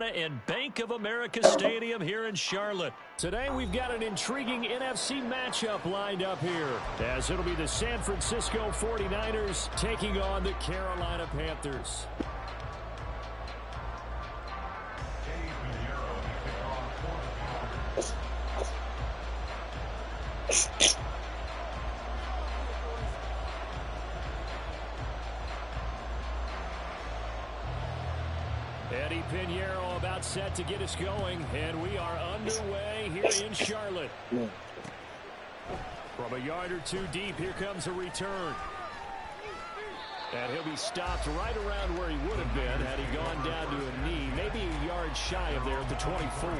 In Bank of America Stadium here in Charlotte. Today we've got an intriguing NFC matchup lined up here, as it'll be the San Francisco 49ers taking on the Carolina Panthers. Eddie Pinheiro about set to get us going, and we are underway here in Charlotte. From a yard or two deep, here comes a return. And he'll be stopped right around where he would have been had he gone down to a knee, maybe a yard shy of there at the 24.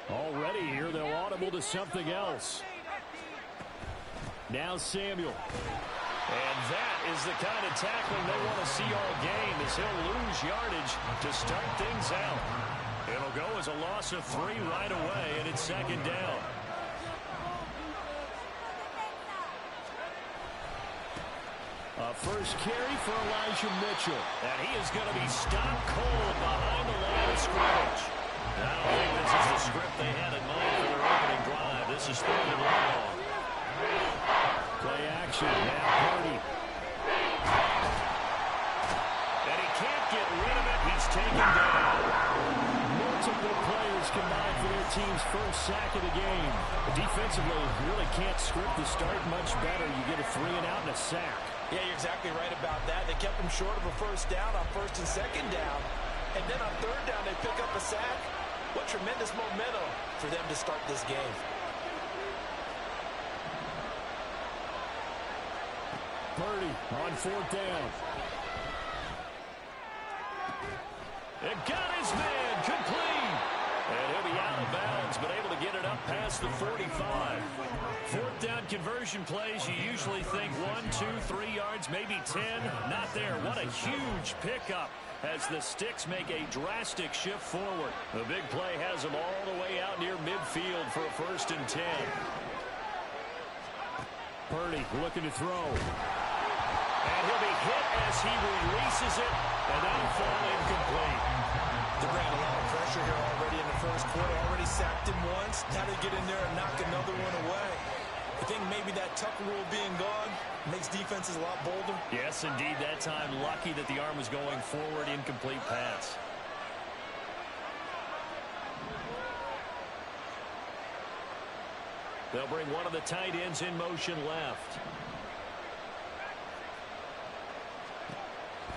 Already here, they'll audible to something else. Now Samuel. And that is the kind of tackling they want to see all game, as he'll lose yardage to start things out. It'll go as a loss of 3 right away, and it's second down. A first carry for Elijah Mitchell. And he is going to be stopped cold behind the line of scrimmage. I don't think this is the script they had in mind for their opening drive. This is third and long. Play action. Now Purdy. And he can't get rid of it. He's taken down. Multiple players combined for their team's first sack of the game. Defensively, you really can't script the start much better. You get a 3 and out and a sack. Yeah, you're exactly right about that. They kept him short of a first down on first and second down. And then on third down, they pick up a sack. What tremendous momentum for them to start this game. Purdy on fourth down. It got his man complete. And he'll be out of bounds, but able to get it up past the 45. Fourth down conversion plays, you usually think 1, 2, 3 yards, maybe 10. Not there. What a huge pickup as the Sticks make a drastic shift forward. The big play has them all the way out near midfield for a first and 10. Purdy looking to throw. And he'll be hit as he releases it, and that'll fall incomplete. They're bringing a lot of pressure here already in the first quarter. Already sacked him once. Now they get in there and knock another one away. I think maybe that Tucker rule being gone makes defenses a lot bolder. Yes, indeed. That time, lucky that the arm was going forward. Incomplete pass. They'll bring one of the tight ends in motion left.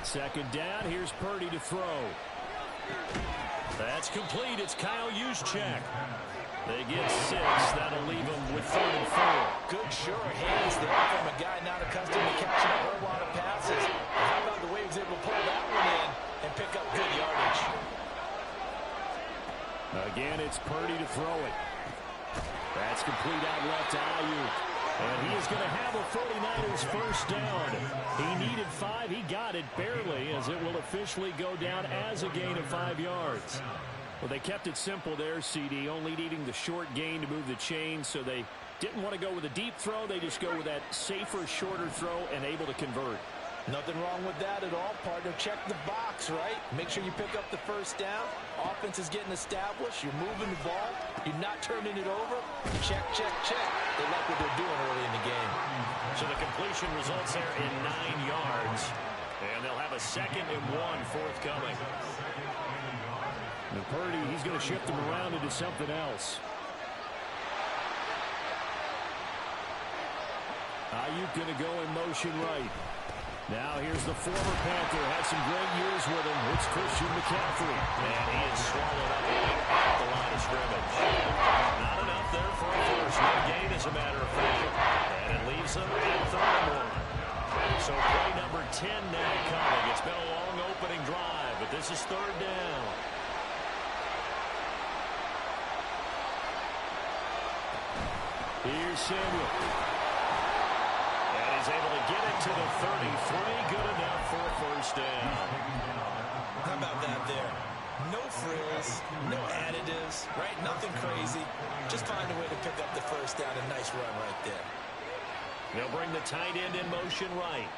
Second down. Here's Purdy to throw. That's complete. It's Kyle Juszczyk. They get 6. That'll leave them with 3rd and 4. Good, sure hands there from a guy not accustomed to catching a whole lot of passes. How about the way he was able to pull that one in and pick up good yardage? Again, it's Purdy to throw it. That's complete out left to Ayuk. And he is going to have a 49ers first down. He needed 5. He got it barely, as it will officially go down as a gain of 5 yards. Well, they kept it simple there, CD, only needing the short gain to move the chain, so they didn't want to go with a deep throw. They just go with that safer, shorter throw and able to convert. Nothing wrong with that at all, partner. Check the box, right? Make sure you pick up the first down. Offense is getting established. You're moving the ball. You're not turning it over. Check, check, check. They like what they're doing early in the game. So the completion results there in 9 yards. And they'll have a 2nd and 1 forthcoming. And Purdy, he's going to shift him around into something else. Ayuk going to go in motion right. Now here's the former Panther. Had some great years with him. It's Christian McCaffrey. And he is swallowed up at the line of scrimmage. Not enough there for a first. No gain, as a matter of fact. And it leaves them at 3rd and 1. So play number 10 now coming. It's been a long opening drive, but this is 3rd down. Here's Samuel. And he's able to get it to the 33. Good enough for a first down. How about that there? No frills, no additives, right? Nothing crazy. Just find a way to pick up the first down. A nice run right there. They'll bring the tight end in motion right.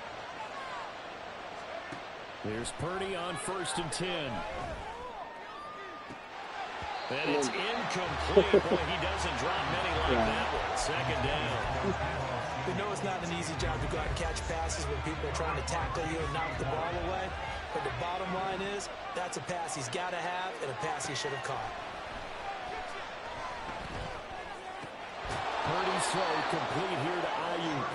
There's Purdy on 1st and 10. And it's incomplete. Boy, he doesn't drop many like that one. 2nd down. We know it's not an easy job to go out and catch passes when people are trying to tackle you and knock the ball away. But the bottom line is, that's a pass he's got to have and a pass he should have caught. Purdy's throw complete here to Ayuk.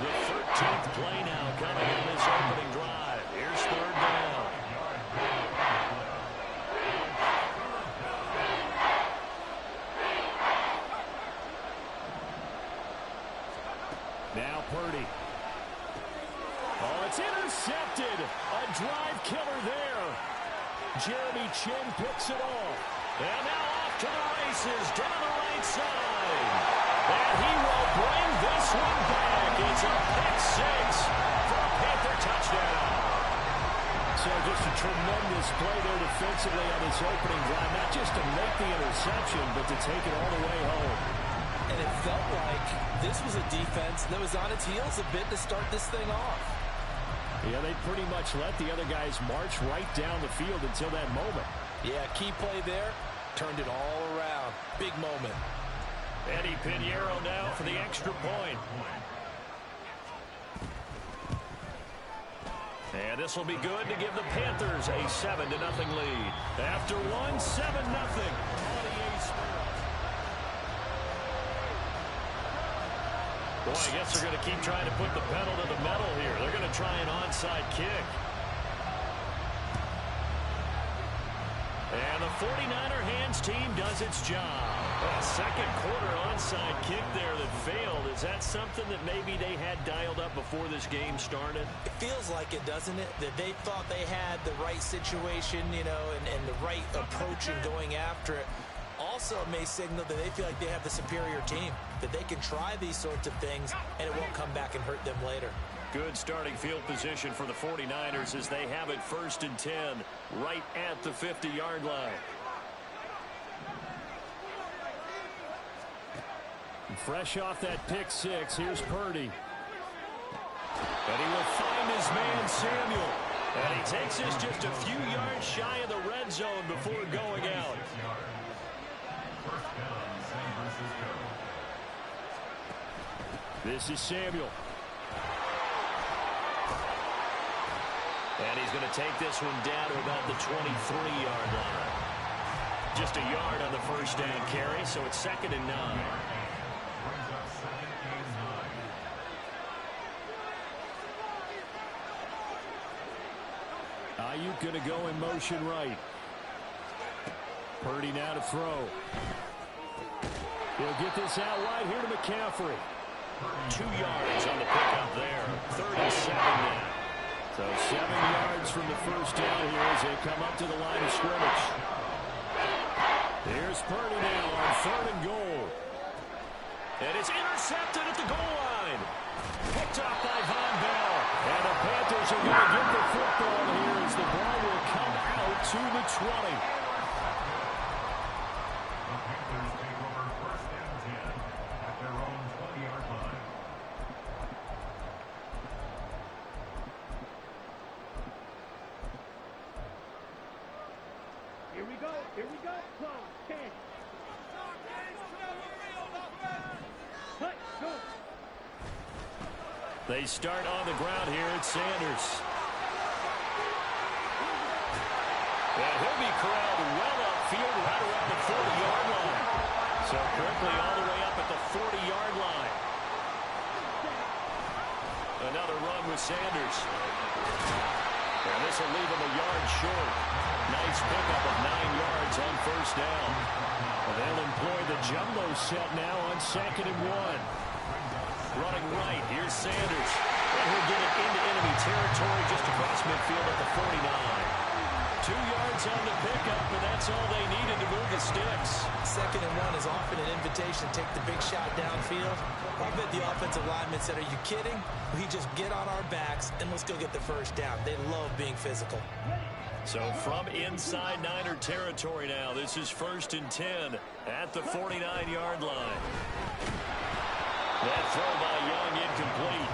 The 13th play now coming in this opening drive. Here's 3rd down. Now Purdy. Oh, it's intercepted. A drive killer there. Jeremy Chin picks it off. And now off to the races down the right side. And he will bring this one back. It's a pick 6 for a Panther touchdown. So just a tremendous play there defensively on this opening drive. Not just to make the interception, but to take it all the way home. And it felt like this was a defense that was on its heels a bit to start this thing off. Yeah, they pretty much let the other guys march right down the field until that moment. Yeah, key play there. Turned it all around. Big moment. Eddie Pinheiro now for the extra point. And this will be good to give the Panthers a 7-0 lead. After one, 7-0. Boy, I guess they're going to keep trying to put the pedal to the metal here. They're going to try an onside kick. And the 49er hands team does its job. A second quarter onside kick there that failed. Is that something that maybe they had dialed up before this game started? It feels like it, doesn't it? That they thought they had the right situation, you know, and the right approach in going after it. Also, it may signal that they feel like they have the superior team, that they can try these sorts of things, and it won't come back and hurt them later. Good starting field position for the 49ers as they have it 1st and 10, right at the 50-yard line. Fresh off that pick 6, here's Purdy. And he will find his man Samuel. And he takes this just a few yards shy of the red zone before going out. This is Samuel. And he's going to take this one down to about the 23-yard line. Just a yard on the first down carry, so it's 2nd and 9. Ayuk going to go in motion right. Purdy now to throw. He'll get this out wide here to McCaffrey. 2 yards on the pickup there. 3rd and 7 now. So 7 yards from the first down here as they come up to the line of scrimmage. Here's Purdy now on 3rd and goal. And it's intercepted at the goal line. Picked off by Von Bell. And the Panthers are going to get the football here as the ball will come out to the 20. Here we go. Clock, 10. Go. They start on the ground here at Sanders. And he'll be corralled well upfield right around the 40-yard line. So quickly all the way up at the 40-yard line. Another run with Sanders. And this will leave him a yard short. Nice pickup of 9 yards on first down. And they'll employ the jumbo set now on 2nd and 1. Running right, here's Sanders. And he'll get it into enemy territory just across midfield at the 49. 2 yards on the pickup, and that's all they needed to move the sticks. 2nd and 1 is often an invitation to take the big shot downfield. I bet the offensive lineman said, are you kidding? We just get on our backs and let's go get the first down. They love being physical. So from inside Niner territory now, this is 1st and 10 at the 49-yard line. That throw by Young incomplete.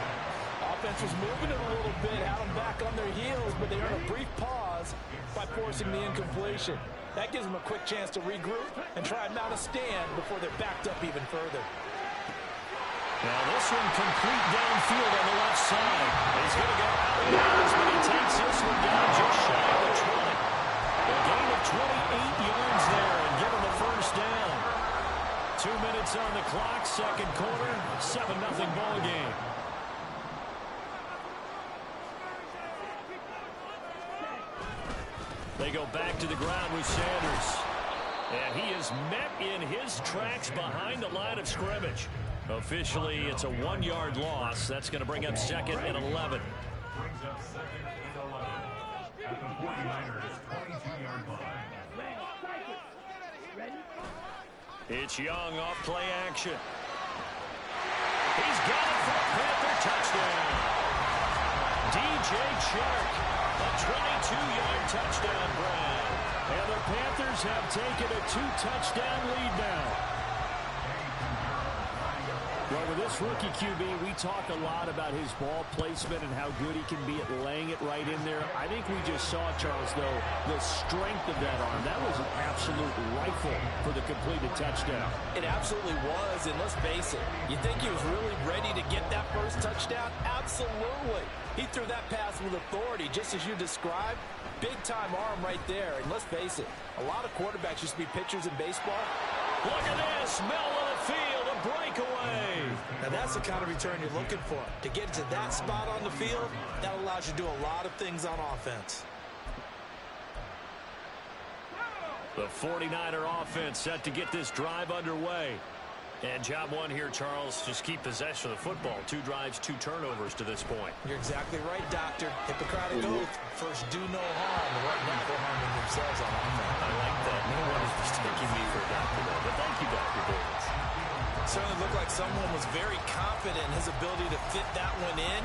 Offense was moving it a little bit, had them back on their heels, but they earned a brief pause by forcing the incompletion. That gives them a quick chance to regroup and try and mount a stand before they're backed up even further. Now this one complete downfield on the left side. He's going to go out of bounds, but he takes this one down just shy of the 20. A gain of 28 yards there and give him the first down. 2 minutes on the clock, 2nd quarter, 7-0 ball game. They go back to the ground with Sanders. And he is met in his tracks behind the line of scrimmage. Officially, it's a 1-yard loss. That's going to bring up 2nd and 11. Brings up 2nd and 11 at the 49ers 22-yard line. It's Young off play action. He's got it for a Panther touchdown. DJ Chark, a 22-yard touchdown grab. And the Panthers have taken a 2-touchdown lead now. Well, with this rookie QB, we talk a lot about his ball placement and how good he can be at laying it right in there. I think we just saw, Charles, though, the strength of that arm. That was an absolute rifle for the completed touchdown. It absolutely was, and let's face it, you think he was really ready to get that first touchdown? Absolutely. He threw that pass with authority, just as you described. Big-time arm right there, and let's face it, a lot of quarterbacks used to be pitchers in baseball. Look at this, middle of the field, a breakaway. Now that's the kind of return you're looking for. To get to that spot on the field, that allows you to do a lot of things on offense. The 49er offense set to get this drive underway. And job one here, Charles, just keep possession of the football. 2 drives, 2 turnovers to this point. You're exactly right, Doctor. Hippocratic oath. First, do no harm. And right now, they're harming themselves on offense. I like that. No one is mistaking me for a doctor, though. But thank you, Dr. Davis. Certainly looked like someone was very confident in his ability to fit that one in.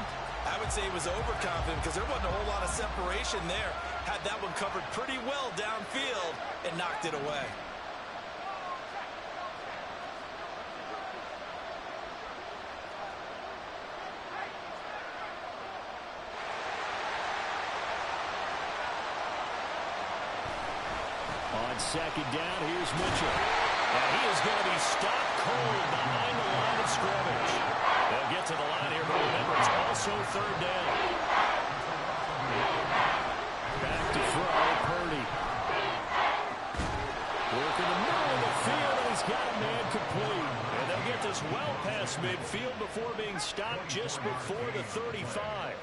I would say he was overconfident because there wasn't a whole lot of separation there. Had that one covered pretty well downfield and knocked it away. On 2nd down, here's Mitchell. And he is going to be stopped cold behind the line of scrimmage. They'll get to the line here, but remember, it's also 3rd down. Back to throw, Purdy. Working the middle of the field, and he's got a man complete. And they'll get this well past midfield before being stopped just before the 35.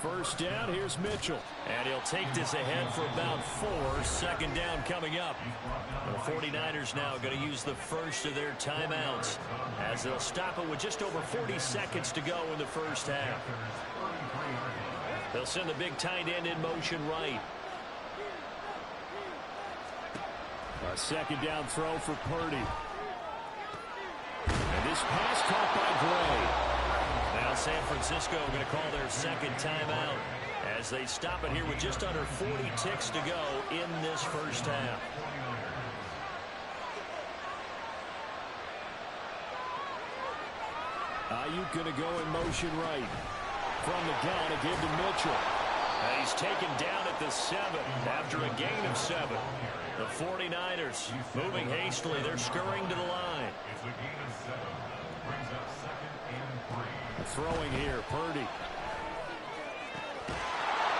1st down, here's Mitchell. And he'll take this ahead for about 4. 2nd down coming up. The 49ers now going to use the first of their timeouts as they'll stop it with just over 40 seconds to go in the first half. They'll send the big tight end in motion right. A 2nd down throw for Purdy. And this pass caught by Gray. Now San Francisco going to call their 2nd timeout as they stop it here with just under 40 ticks to go in this first half. Ayuk going to go in motion right. From the gun, to give to Mitchell. And he's taken down at the 7 after a gain of 7. The 49ers moving hastily. They're scurrying to the line. It's a gain of 7. Brings up 2nd and 3. Throwing here, Purdy.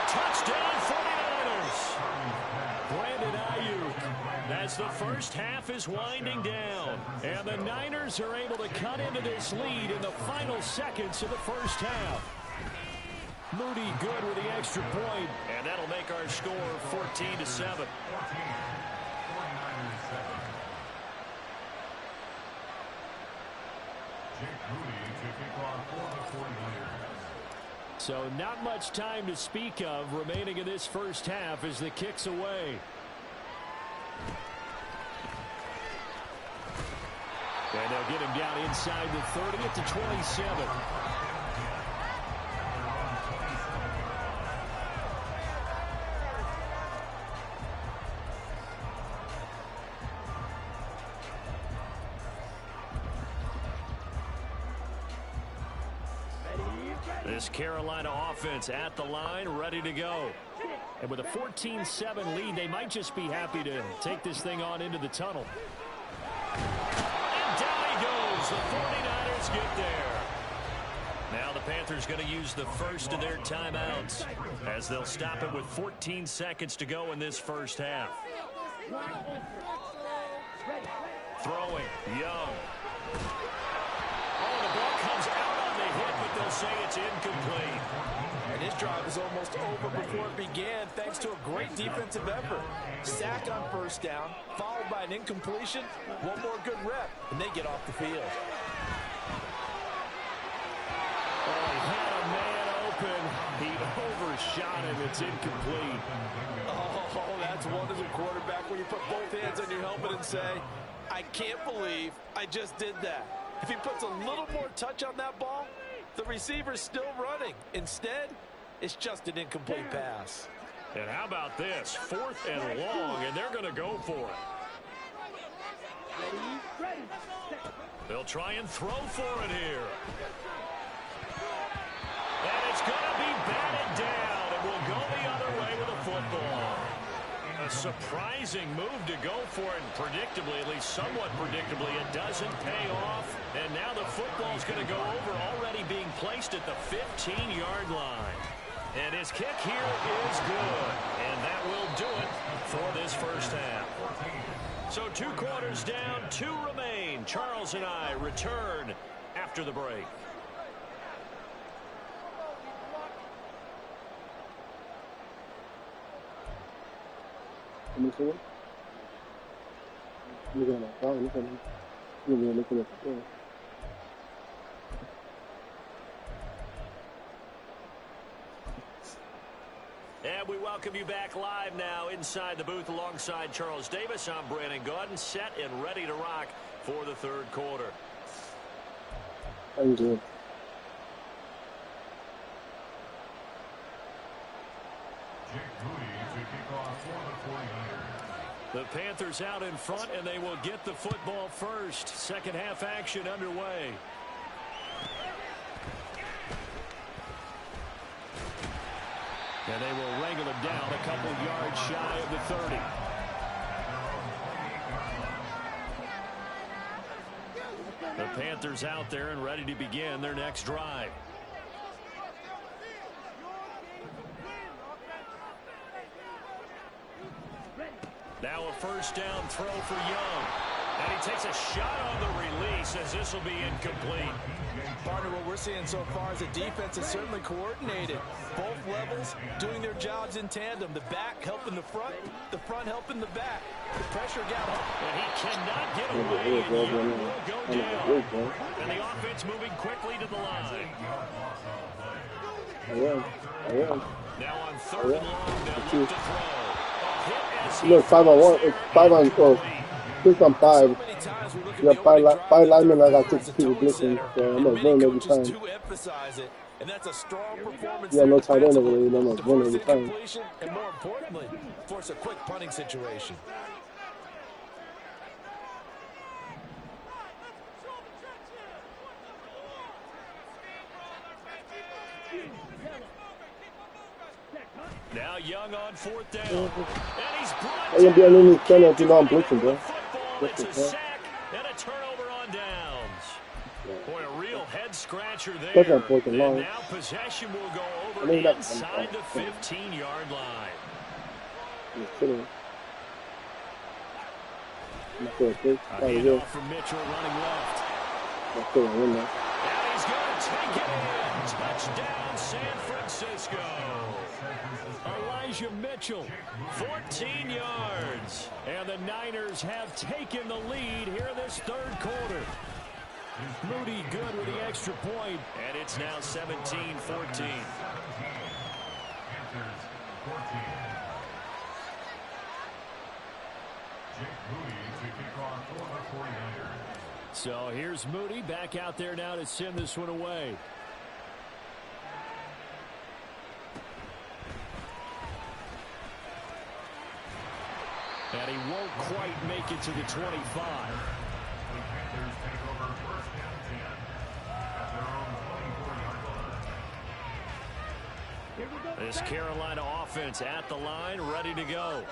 Touchdown, 49ers! Brandon Ayuk, as the first half is winding down. And the Niners are able to cut into this lead in the final seconds of the first half. Moody good with the extra point, and that'll make our score 14-7. So not much time to speak of remaining in this first half as the kick's away. And they'll get him down inside the 30 at the 27. This Carolina offense at the line, ready to go. And with a 14-7 lead, they might just be happy to take this thing on into the tunnel. And down he goes. The 49ers get there. Now the Panthers going to use the first of their timeouts as they'll stop it with 14 seconds to go in this first half. Throwing, Young. Oh, the ball comes out on the hit, but they'll say it's incomplete. And his drive is almost over before it began thanks to a great defensive effort. Sack on first down, followed by an incompletion. One more good rep, and they get off the field. Oh, he had a man open. He overshot him. It's incomplete. Oh, that's one as a quarterback when you put both hands on your helmet and say, I can't believe I just did that. If he puts a little more touch on that ball, the receiver's still running. Instead, it's just an incomplete pass. And how about this? 4th and long, and they're going to go for it. They'll try and throw for it here. And it's going to be batted down, and we'll go the other way with a football. A surprising move to go for it, and predictably, at least somewhat predictably, it doesn't pay off. And now the football's going to go over, already being placed at the 15-yard line. And his kick here is good. And that will do it for this first half. So 2 quarters down, 2 remain. Charles and I return after the break. And we welcome you back live now inside the booth alongside Charles Davis. I'm Brandon Gaudin, set and ready to rock for the 3rd quarter. How you doing? The Panthers out in front, and they will get the football first. Second half action underway. And they will wrangle him down a couple yards shy of the 30. The Panthers out there and ready to begin their next drive. Now a first down throw for Young. And he takes a shot on the release as this will be incomplete. Partner, what we're seeing so far is the defense is certainly coordinated. Both levels doing their jobs in tandem. The back helping the front helping the back. The pressure got up. And he cannot get away. And Young will go down. And the offense moving quickly to the line. Now on 3rd and long, they'll look to throw. Look, 5 on 1, 5 on 4, 6 on 5. You got 5 linemen, I got 6 people blitzing, so I'm going to run every time. Yeah, no tight end over there, you don't run every time. And more importantly, force a quick punting situation. Now Young on 4th down. And he's brought I'm going to be underneath center if you know I'm blitzing, bro. It's a sack and a turnover on downs. Boy, a real head scratcher there. And now possession will go over inside the 15-yard line. Handoff from Mitchell running left. And he's going to take it in. Touchdown, San Francisco. Elijah Mitchell, 14 yards. And the Niners have taken the lead here in this 3rd quarter. Moody good with the extra point. And it's now 17-14. 14. Jake Moody to kick off for the 49ers. So here's Moody back out there now to send this one away. And he won't quite make it to the 25. The Panthers take over first and 10 at their own 24-yard line. This Carolina offense at the line, ready to go.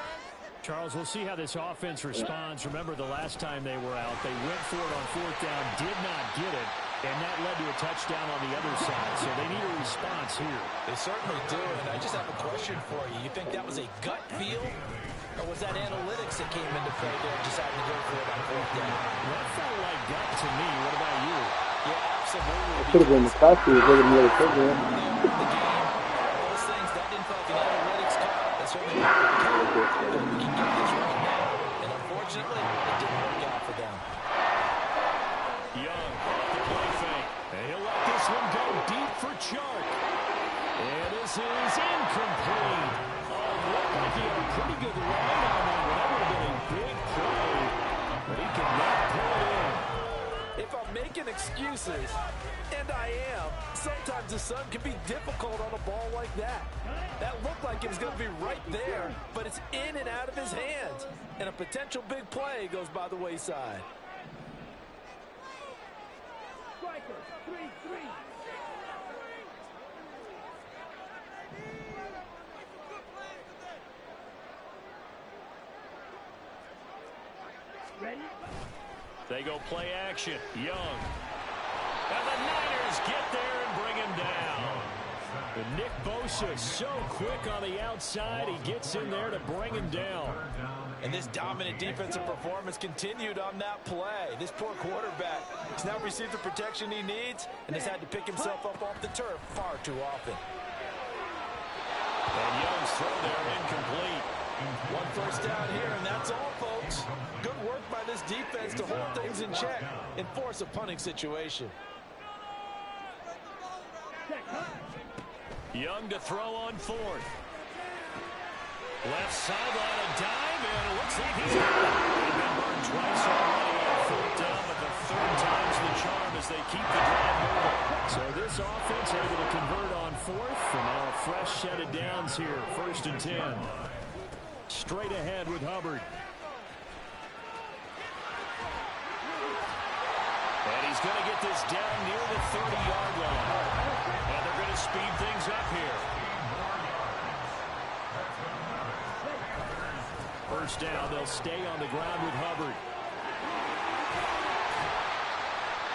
Charles, we'll see how this offense responds. Remember, the last time they were out, they went for it on fourth down, did not get it, and that led to a touchdown on the other side. So they need a response here. They certainly do, and I just have a question for you. You think that was a gut feel, or was that analytics that came into play there, deciding to go for it on fourth down? That felt like gut to me. What about you? Yeah, absolutely. It could have been the factory with a little program. The game, those things, that didn't feel like an analytics cut. That certainly we can get this right now. And unfortunately, it didn't work out for them. Young, the play fake. And he'll let this one go deep for Chark. And this is incomplete. Looked like he had a pretty good line on that. That would have been a big play. But he could not pull it in. If I'm making excuses, and I am, sometimes the sun can be difficult on a ball like that. That looked like it was going to be right there, but it's in and out of his hands. And a potential big play goes by the wayside. Striker, 3-3. Ready? They go play action. Young. And the Niners get there and bring him down. And Nick Bosa so quick on the outside. He gets in there to bring him down. And this dominant defensive performance continued on that play. This poor quarterback has now received the protection he needs and has had to pick himself up off the turf far too often. And Young's throw there incomplete. One first down here, and that's all, folks. Good work by this defense to hold things in check and force a punting situation. Young to throw on fourth. Left sideline, a dive, and it looks like he's got it. They've been burned twice already on fourth down, but the third time's the charm as they keep the drive moving. So this offense able to convert on fourth, and now a fresh set of downs here, 1st and 10. Straight ahead with Hubbard. And he's going to get this down near the 30-yard line. And they're going to speed things up here. First down, they'll stay on the ground with Hubbard.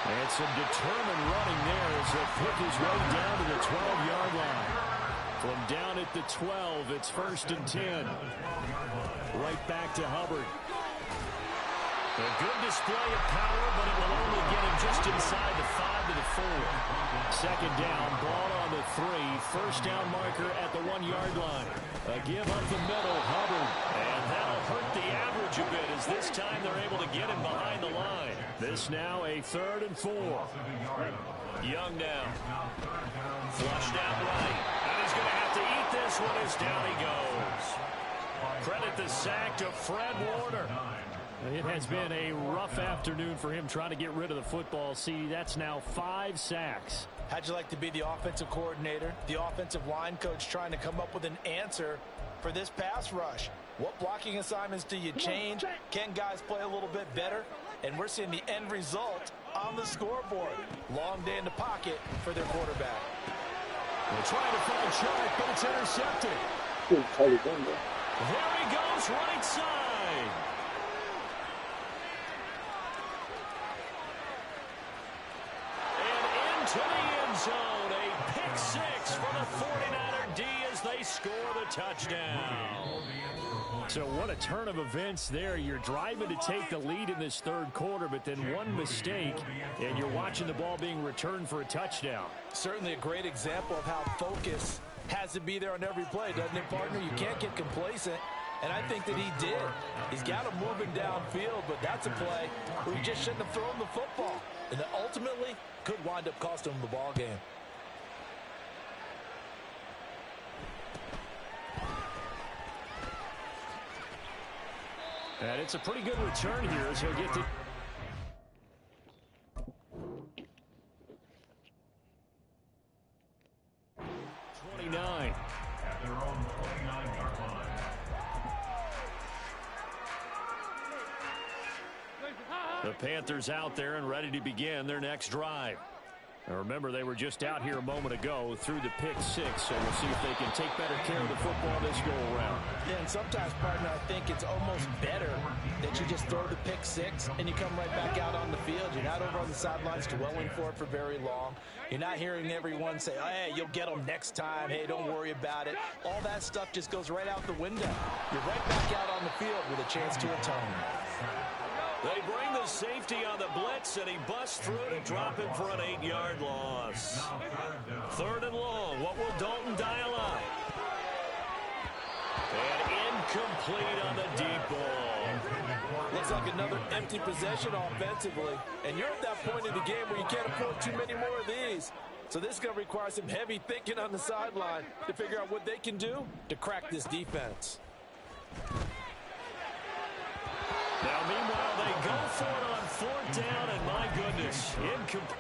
And some determined running there as he'll pick his way down to the 12-yard line. From down at the 12, it's 1st and 10. Right back to Hubbard. A good display of power, but it will only get him just inside the 5 to the 4. Second down, ball on the 3. First down marker at the 1-yard line. A give up the middle, Hubbard. And that'll hurt the average a bit as this time they're able to get him behind the line. This now a 3rd and 4. Young now. Flushed out right. And he's going to have to eat this one as down he goes. Credit the sack to Fred Warner. It has been a rough afternoon for him trying to get rid of the football. See, that's now 5 sacks. How'd you like to be the offensive coordinator, the offensive line coach trying to come up with an answer for this pass rush? What blocking assignments do you change? Can guys play a little bit better? And we're seeing the end result on the scoreboard. Long day in the pocket for their quarterback. They're trying to find Chark, but it's intercepted. There he goes, right side. And into the end zone, a pick 6 for the 49er D as they score the touchdown. So what a turn of events there. You're driving to take the lead in this 3rd quarter, but then one mistake, and you're watching the ball being returned for a touchdown. Certainly a great example of how focus has to be there on every play, doesn't it, partner? You can't get complacent, and I think that he did. He's got him moving downfield, but that's a play where you just shouldn't have thrown the football, and that ultimately could wind up costing him the ball game. And it's a pretty good return here as he'll get to... 29. At their own 29-yard line. The Panthers out there and ready to begin their next drive. Now remember, they were just out here a moment ago through the pick six, so we'll see if they can take better care of the football this go-around. Yeah, and sometimes, partner, I think it's almost better that you just throw the pick six and you come right back out on the field. You're not over on the sidelines dwelling for it for very long. You're not hearing everyone say, oh, hey, you'll get them next time. Hey, don't worry about it. All that stuff just goes right out the window. You're right back out on the field with a chance to atone. They bring the safety on the blitz, and he busts through to drop him for an 8-yard loss. Third and long. What will Dalton dial up? And incomplete on the deep ball. Looks like another empty possession offensively. And you're at that point in the game where you can't afford too many more of these. So this is going to require some heavy thinking on the sideline to figure out what they can do to crack this defense. Now, meanwhile, they go for it on fourth down, and my goodness, incomplete.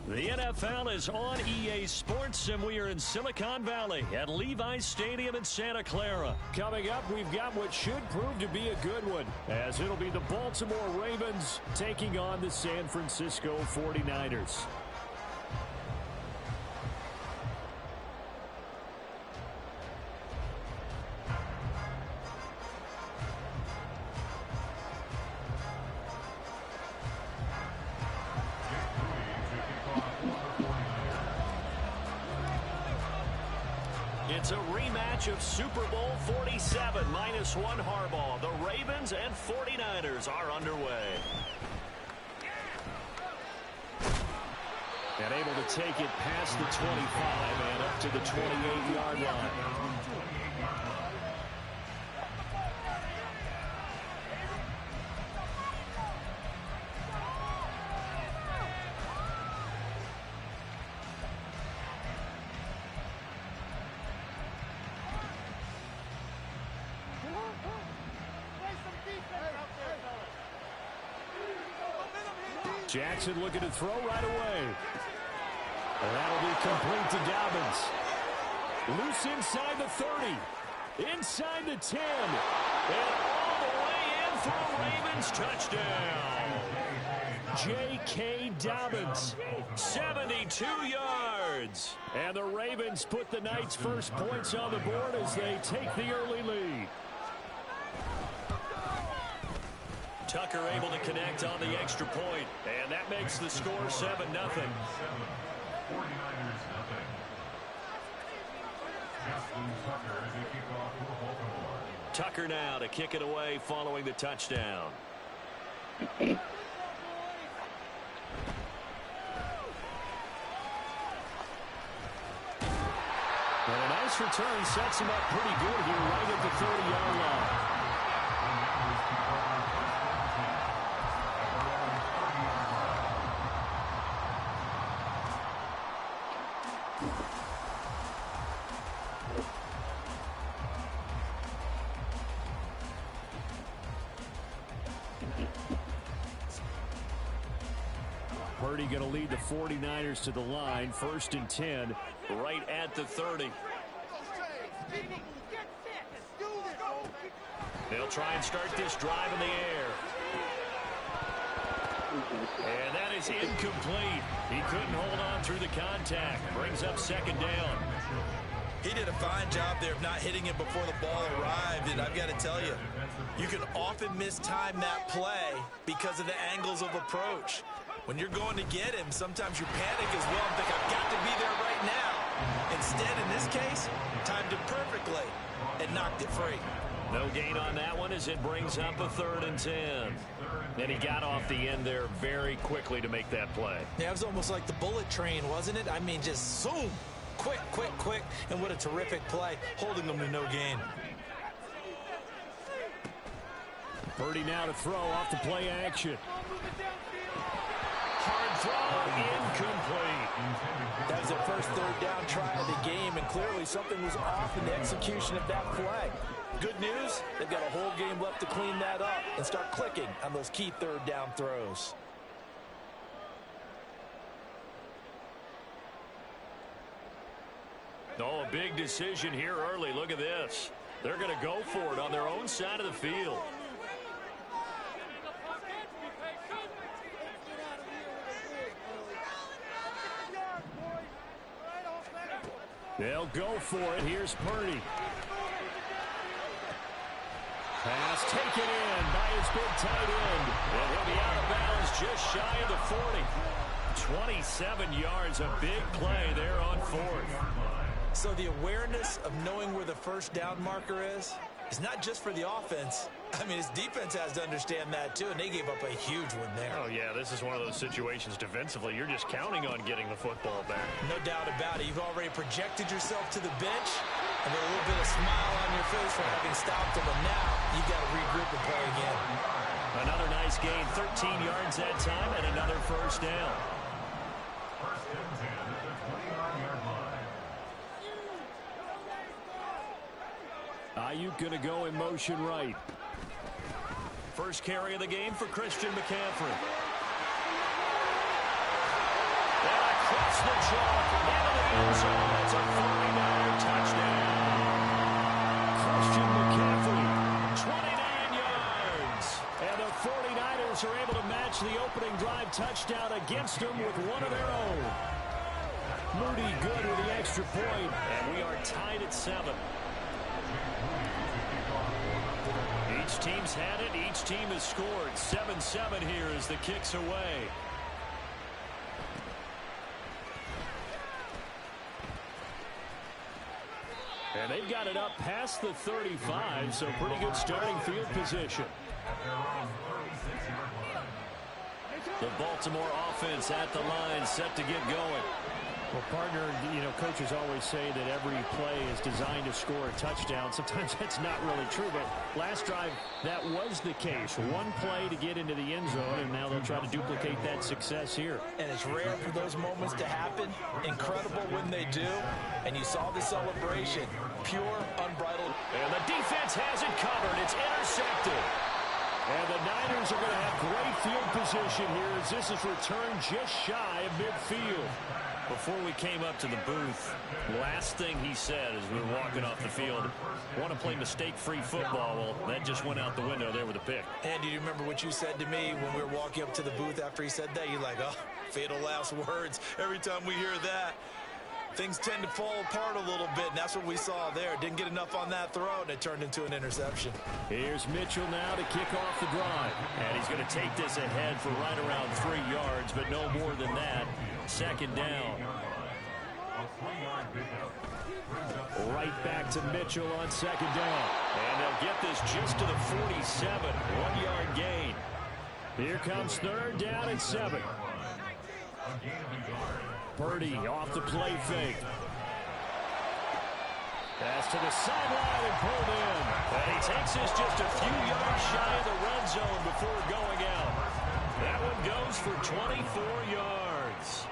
The NFL is on EA Sports, and we are in Silicon Valley at Levi's Stadium in Santa Clara. Coming up, we've got what should prove to be a good one, as it'll be the Baltimore Ravens taking on the San Francisco 49ers. It's a rematch of Super Bowl 47, -1 Harbaugh. The Ravens and 49ers are underway. And able to take it past the 25 and up to the 28-yard line. Jackson looking to throw right away. And that'll be complete to Dobbins. Loose inside the 30. Inside the 10. And all the way in for a Ravens touchdown. J.K. Dobbins, 72 yards. And the Ravens put the Knights' first points on the board as they take the early lead. Tucker able to connect on the extra point, and that makes the score 7-0. 49ers nothing. Justin Tucker as a kickoff for Baltimore. Tucker now to kick it away following the touchdown. And a nice return sets him up pretty good here right at the 30-yard line. Purdy going to lead the 49ers to the line. 1st and 10, right at the 30. They'll try and start this drive in the air. And that is incomplete. He couldn't hold on through the contact. Brings up second down. He did a fine job there of not hitting it before the ball arrived, and I've got to tell you, you can often mistime that play because of the angles of approach. When you're going to get him, sometimes you panic as well and think, I've got to be there right now. Instead, in this case, timed it perfectly and knocked it free. No gain on that one as it brings up a 3rd and 10. And he got off the end there very quickly to make that play. Yeah, it was almost like the bullet train, wasn't it? I mean, just zoom. Quick, quick, quick. And what a terrific play, holding them to no gain. Purdy now to throw off the play action. Hard throw, incomplete. That was the first 3rd down try of the game, and clearly something was off in the execution of that play. Good news, they've got a whole game left to clean that up and start clicking on those key 3rd down throws. Oh, a big decision here early. Look at this. They're going to go for it on their own side of the field. They'll go for it. Here's Purdy. Pass taken in by his big tight end. And he'll be out of bounds just shy of the 40. 27 yards, a big play there on 4th. So the awareness of knowing where the first down marker is not just for the offense. I mean, his defense has to understand that too, and they gave up a huge one there. Oh, yeah, this is one of those situations defensively. You're just counting on getting the football back. No doubt about it. You've already projected yourself to the bench, and with a little bit of smile on your face for having stopped them, and now you've got to regroup and play again. Another nice gain, 13 yards that time, and another first down. First and 10 at the 29-yard line. Ayuk going to go in motion right. First carry of the game for Christian McCaffrey. And across the chalk into the end zone. It's a 49er touchdown. Christian McCaffrey, 29 yards. And the 49ers are able to match the opening drive touchdown against them with one of their own. Moody good with the extra point, and we are tied at 7. Each team's had it. Each team has scored. 7-7 here as the kick's away. And they've got it up past the 35, so pretty good starting field position. The Baltimore offense at the line, set to get going. Well, partner, you know, coaches always say that every play is designed to score a touchdown. Sometimes that's not really true, but last drive, that was the case. One play to get into the end zone, and now they'll try to duplicate that success here. And it's rare for those moments to happen. Incredible when they do. And you saw the celebration. Pure, unbridled. And the defense has it covered. It's intercepted. And the Niners are going to have great field position here as this is returned just shy of midfield. Before we came up to the booth, last thing he said as we were walking off the field, want to play mistake-free football. Well, that just went out the window there with a pick. And do you remember what you said to me when we were walking up to the booth after he said that? You're like, oh, fatal last words. Every time we hear that, things tend to fall apart a little bit, and that's what we saw there. Didn't get enough on that throw, and it turned into an interception. Here's Mitchell now to kick off the drive. And he's going to take this ahead for right around 3 yards, but no more than that. Second down. Right back to Mitchell on second down. And they'll get this just to the 47. 1 yard gain. Here comes third down and 7. Purdy off the play fake. Pass to the sideline and pulled in. And he takes this just a few yards shy of the red zone before going out. That one goes for 24 yards.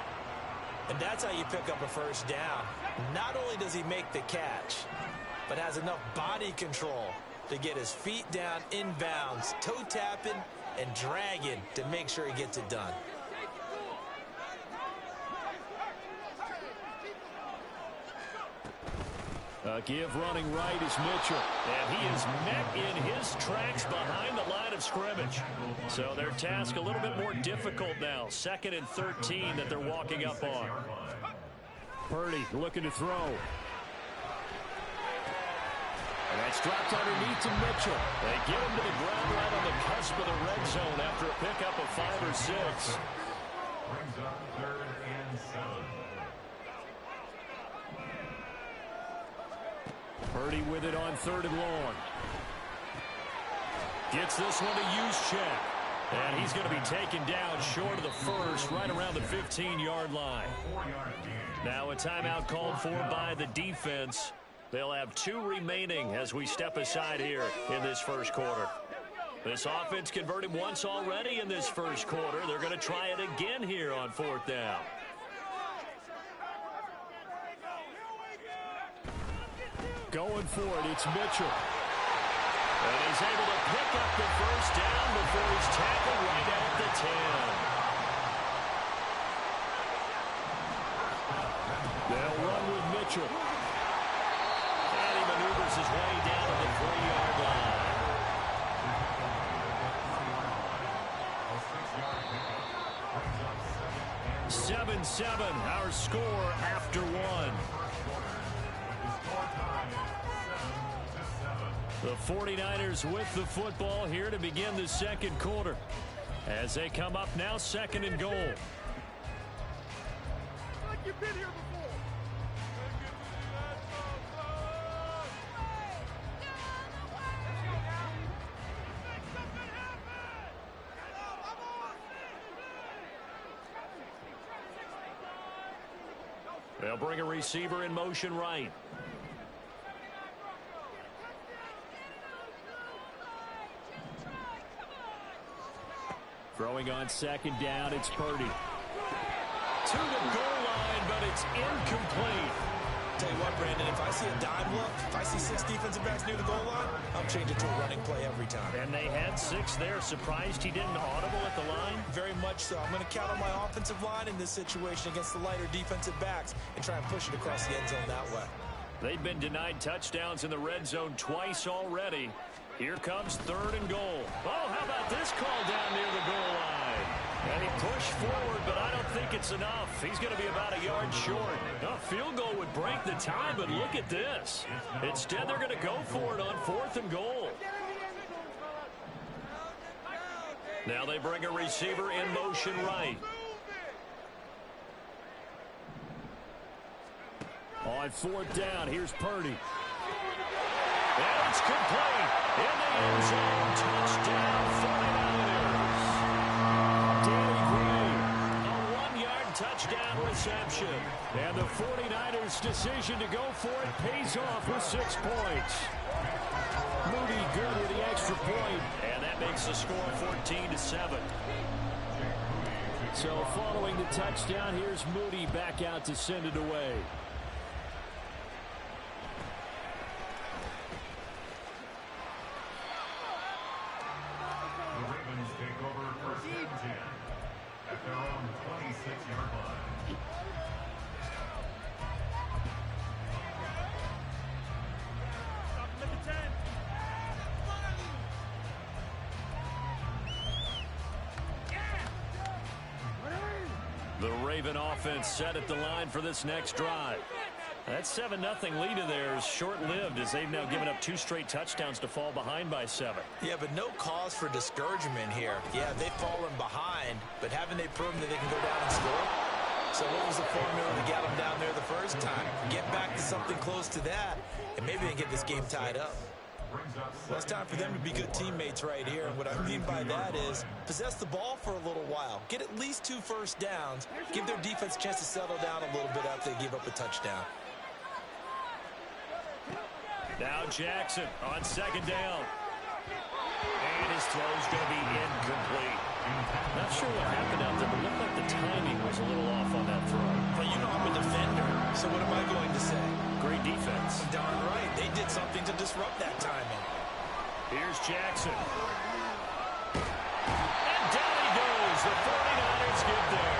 And that's how you pick up a first down. Not only does he make the catch, but has enough body control to get his feet down inbounds, toe tapping and dragging to make sure he gets it done. Give running right is Mitchell. And he is met in his tracks behind the line of scrimmage. So their task a little bit more difficult now. 2nd and 13 that they're walking up on. Purdy looking to throw. And that's dropped underneath to Mitchell. They get him to the ground right on the cusp of the red zone after a pickup of 5 or 6. Brings up 3rd and 7. Purdy with it on 3rd and long. Gets this one to Juszczyk. And he's going to be taken down short of the first, right around the 15-yard line. Now a timeout called for by the defense. They'll have 2 remaining as we step aside here in this first quarter. This offense converted once already in this first quarter. They're going to try it again here on 4th down. Going for it, it's Mitchell. And he's able to pick up the first down before he's tackled right at the 10. They'll run with Mitchell. And he maneuvers his way down to the 3-yard line. 7-7, our score after 1. The 49ers with the football here to begin the second quarter. As they come up now, 2nd and goal. Like you've been here before. They'll bring a receiver in motion right. Throwing on 2nd down, it's Purdy. To the goal line, but it's incomplete. Tell you what, Brandon, if I see a dime look, if I see 6 defensive backs near the goal line, I'm changing to a running play every time. And they had 6 there. Surprised he didn't audible at the line? Very much so. I'm going to count on my offensive line in this situation against the lighter defensive backs and try and push it across the end zone that way. They've been denied touchdowns in the red zone twice already. Here comes 3rd and goal. Oh, how about this call down near the goal line? And he pushed forward, but I don't think it's enough. He's going to be about a yard short. A field goal would break the tie, but look at this. Instead, they're going to go for it on 4th and goal. Now they bring a receiver in motion right. On 4th down, here's Purdy. And it's complete. In the end zone, touchdown 49ers. Danny Gray, a 1-yard touchdown reception. And the 49ers' decision to go for it pays off with 6 points. Moody good with the extra point. And that makes the score 14-7. So following the touchdown, here's Moody back out to send it away. Take over 1st and 10 at their own 26-yard line. The Raven offense set at the line for this next drive. That 7-0 lead of theirs short-lived as they've now given up 2 straight touchdowns to fall behind by 7. Yeah, but no cause for discouragement here. Yeah, they've fallen behind, but haven't they proven that they can go down and score? So what was the formula to get them down there the first time? Get back to something close to that, and maybe they get this game tied up. Well, it's time for them to be good teammates right here. And what I mean by that is possess the ball for a little while. Get at least 2 first downs. Give their defense a chance to settle down a little bit after they give up a touchdown. Now Jackson on 2nd down. And his throw's going to be incomplete. Not sure what happened out there, but it looked like the timing was a little off on that throw. But you know I'm a defender, so what am I going to say? Great defense. Darn right. They did something to disrupt that timing. Here's Jackson. And down he goes. The 49ers get there.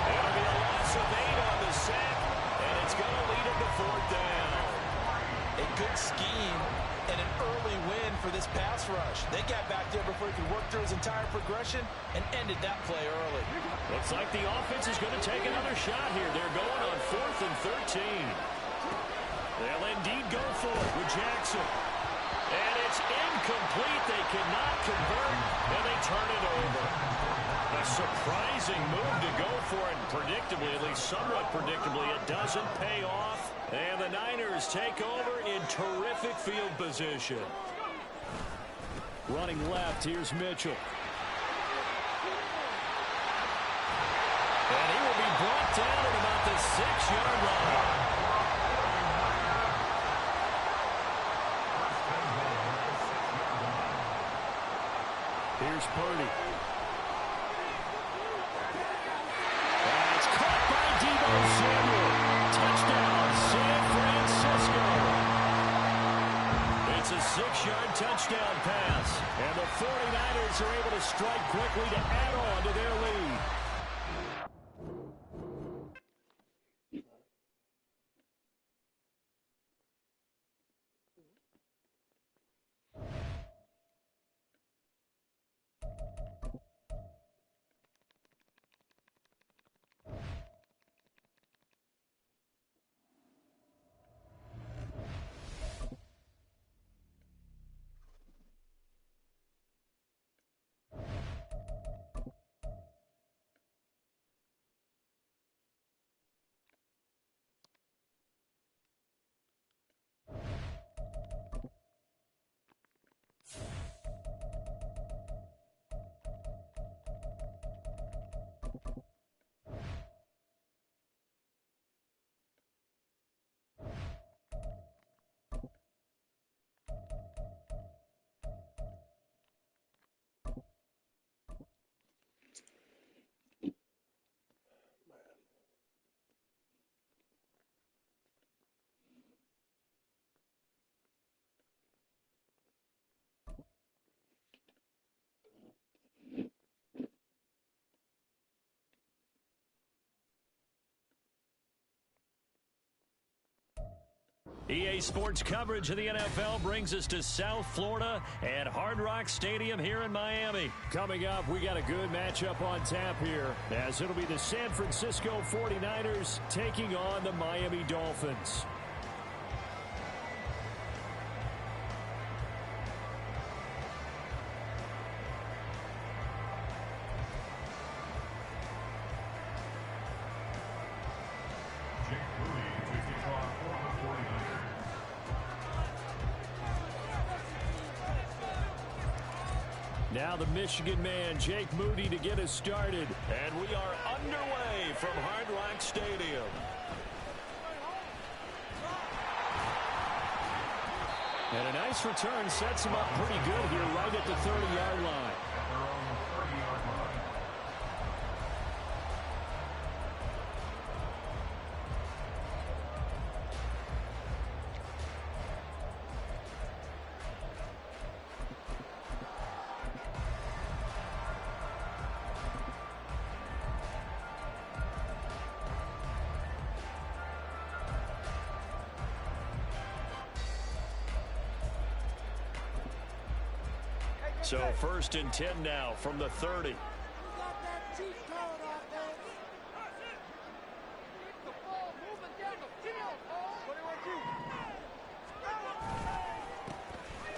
It'll be a loss of 8 on the sack, and it's going to lead him to 4th down. good scheme and an early win for this pass rush. They got back there before he could work through his entire progression and ended that play early. Looks like the offense is going to take another shot here. They're going on 4th and 13. They'll indeed go for it with Jackson. And it's incomplete. They cannot convert, and they turn it over. A surprising move to go for it. Predictably, at least somewhat predictably, it doesn't pay off. And the Niners take over in terrific field position. Running left, here's Mitchell. And he will be brought down at about the 6-yard line. Here's Purdy. That's caught by Deebo Samuel. Touchdown, San Francisco. It's a 6-yard touchdown pass. And the 49ers are able to strike quickly to add on to their lead. EA Sports coverage of the NFL brings us to South Florida at Hard Rock Stadium here in Miami. Coming up, we got a good matchup on tap here, as it'll be the San Francisco 49ers taking on the Miami Dolphins. Now the Michigan man, Jake Moody, to get us started. And we are underway from Hard Rock Stadium. And a nice return sets him up pretty good here right at the 30-yard line. So 1st and 10 now from the 30.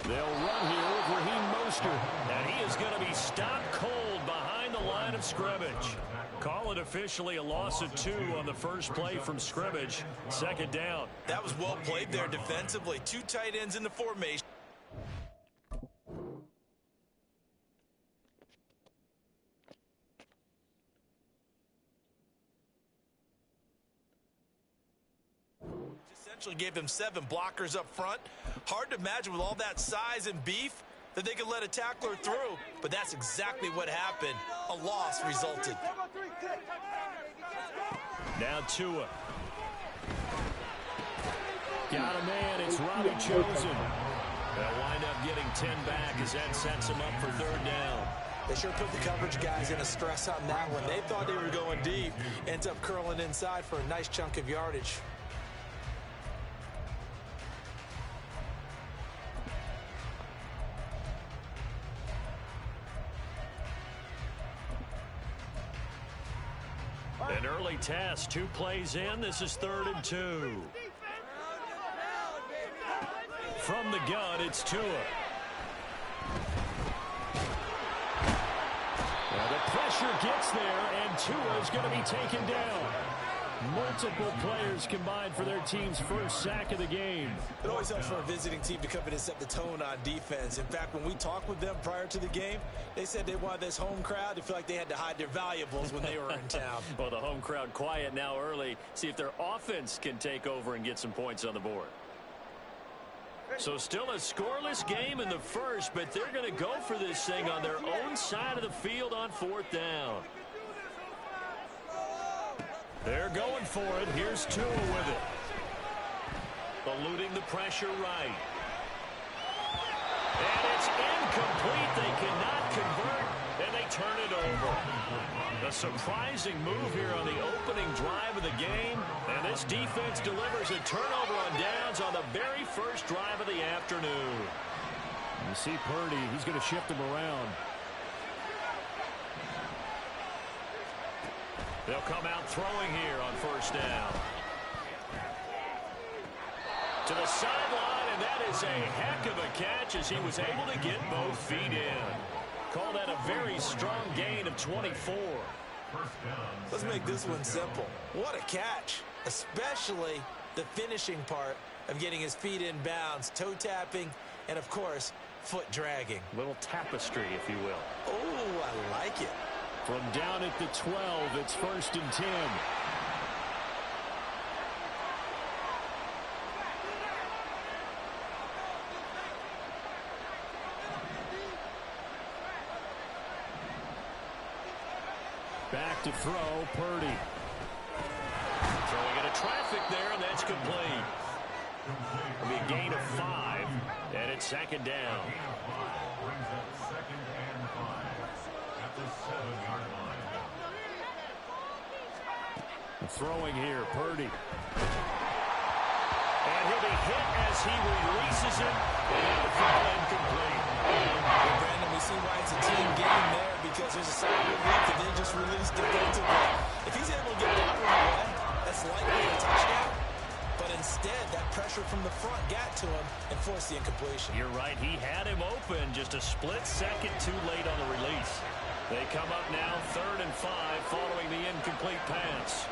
They'll run here with Raheem Mostert, and he is going to be stopped cold behind the line of scrimmage. Call it officially a loss of 2 on the first play from scrimmage. 2nd down. That was well played there defensively. 2 tight ends in the formation. Essentially gave them 7 blockers up front. Hard to imagine with all that size and beef that they could let a tackler through, but that's exactly what happened. A loss resulted. Now Tua. Got a man, it's Robbie Chosen. They'll wind up getting 10 back as that sets them up for 3rd down. They sure put the coverage guys in a stress on that one. They thought they were going deep. Ends up curling inside for a nice chunk of yardage. An early test, 2 plays in. This is 3rd and 2. From the gun, it's Tua. Now the pressure gets there, and Tua is going to be taken down. Multiple players combined for their team's first sack of the game. It always helps for a visiting team to come in and set the tone on defense. In fact, when we talked with them prior to the game, they said they wanted this home crowd to feel like they had to hide their valuables when they were in town. Well, the home crowd quiet now early. See if their offense can take over and get some points on the board. So still a scoreless game in the first, but they're going to go for this thing on their own side of the field on 4th down. They're going for it. Here's Tua with it. Eluding the pressure right. And it's incomplete. They cannot convert, and they turn it over. A surprising move here on the opening drive of the game. And this defense delivers a turnover on downs on the very first drive of the afternoon. You see Purdy, he's going to shift him around. They'll come out throwing here on 1st down. To the sideline, and that is a heck of a catch as he was able to get both feet in. Call that a very strong gain of 24. Let's make this one simple. What a catch, especially the finishing part of getting his feet in bounds, toe tapping, and of course, foot dragging. Little tapestry, if you will. Oh, I like it. From down at the 12, it's 1st and 10. Back to throw, Purdy. Throwing into traffic there, and that's complete. It'll be a gain of 5, and it's 2nd down. Brings up 2nd and 5 at the 7-yard line. Throwing here, Purdy. And he'll be hit as he releases it, and the throw incomplete. Well, Brandon, we see why it's a team game there, because there's a sign of relief that they just released defensively. If he's able to get that one away, that's likely a touchdown. But instead, that pressure from the front got to him and forced the incompletion. You're right. He had him open just a split second too late on the release. They come up now 3rd and 5 following the incomplete pass.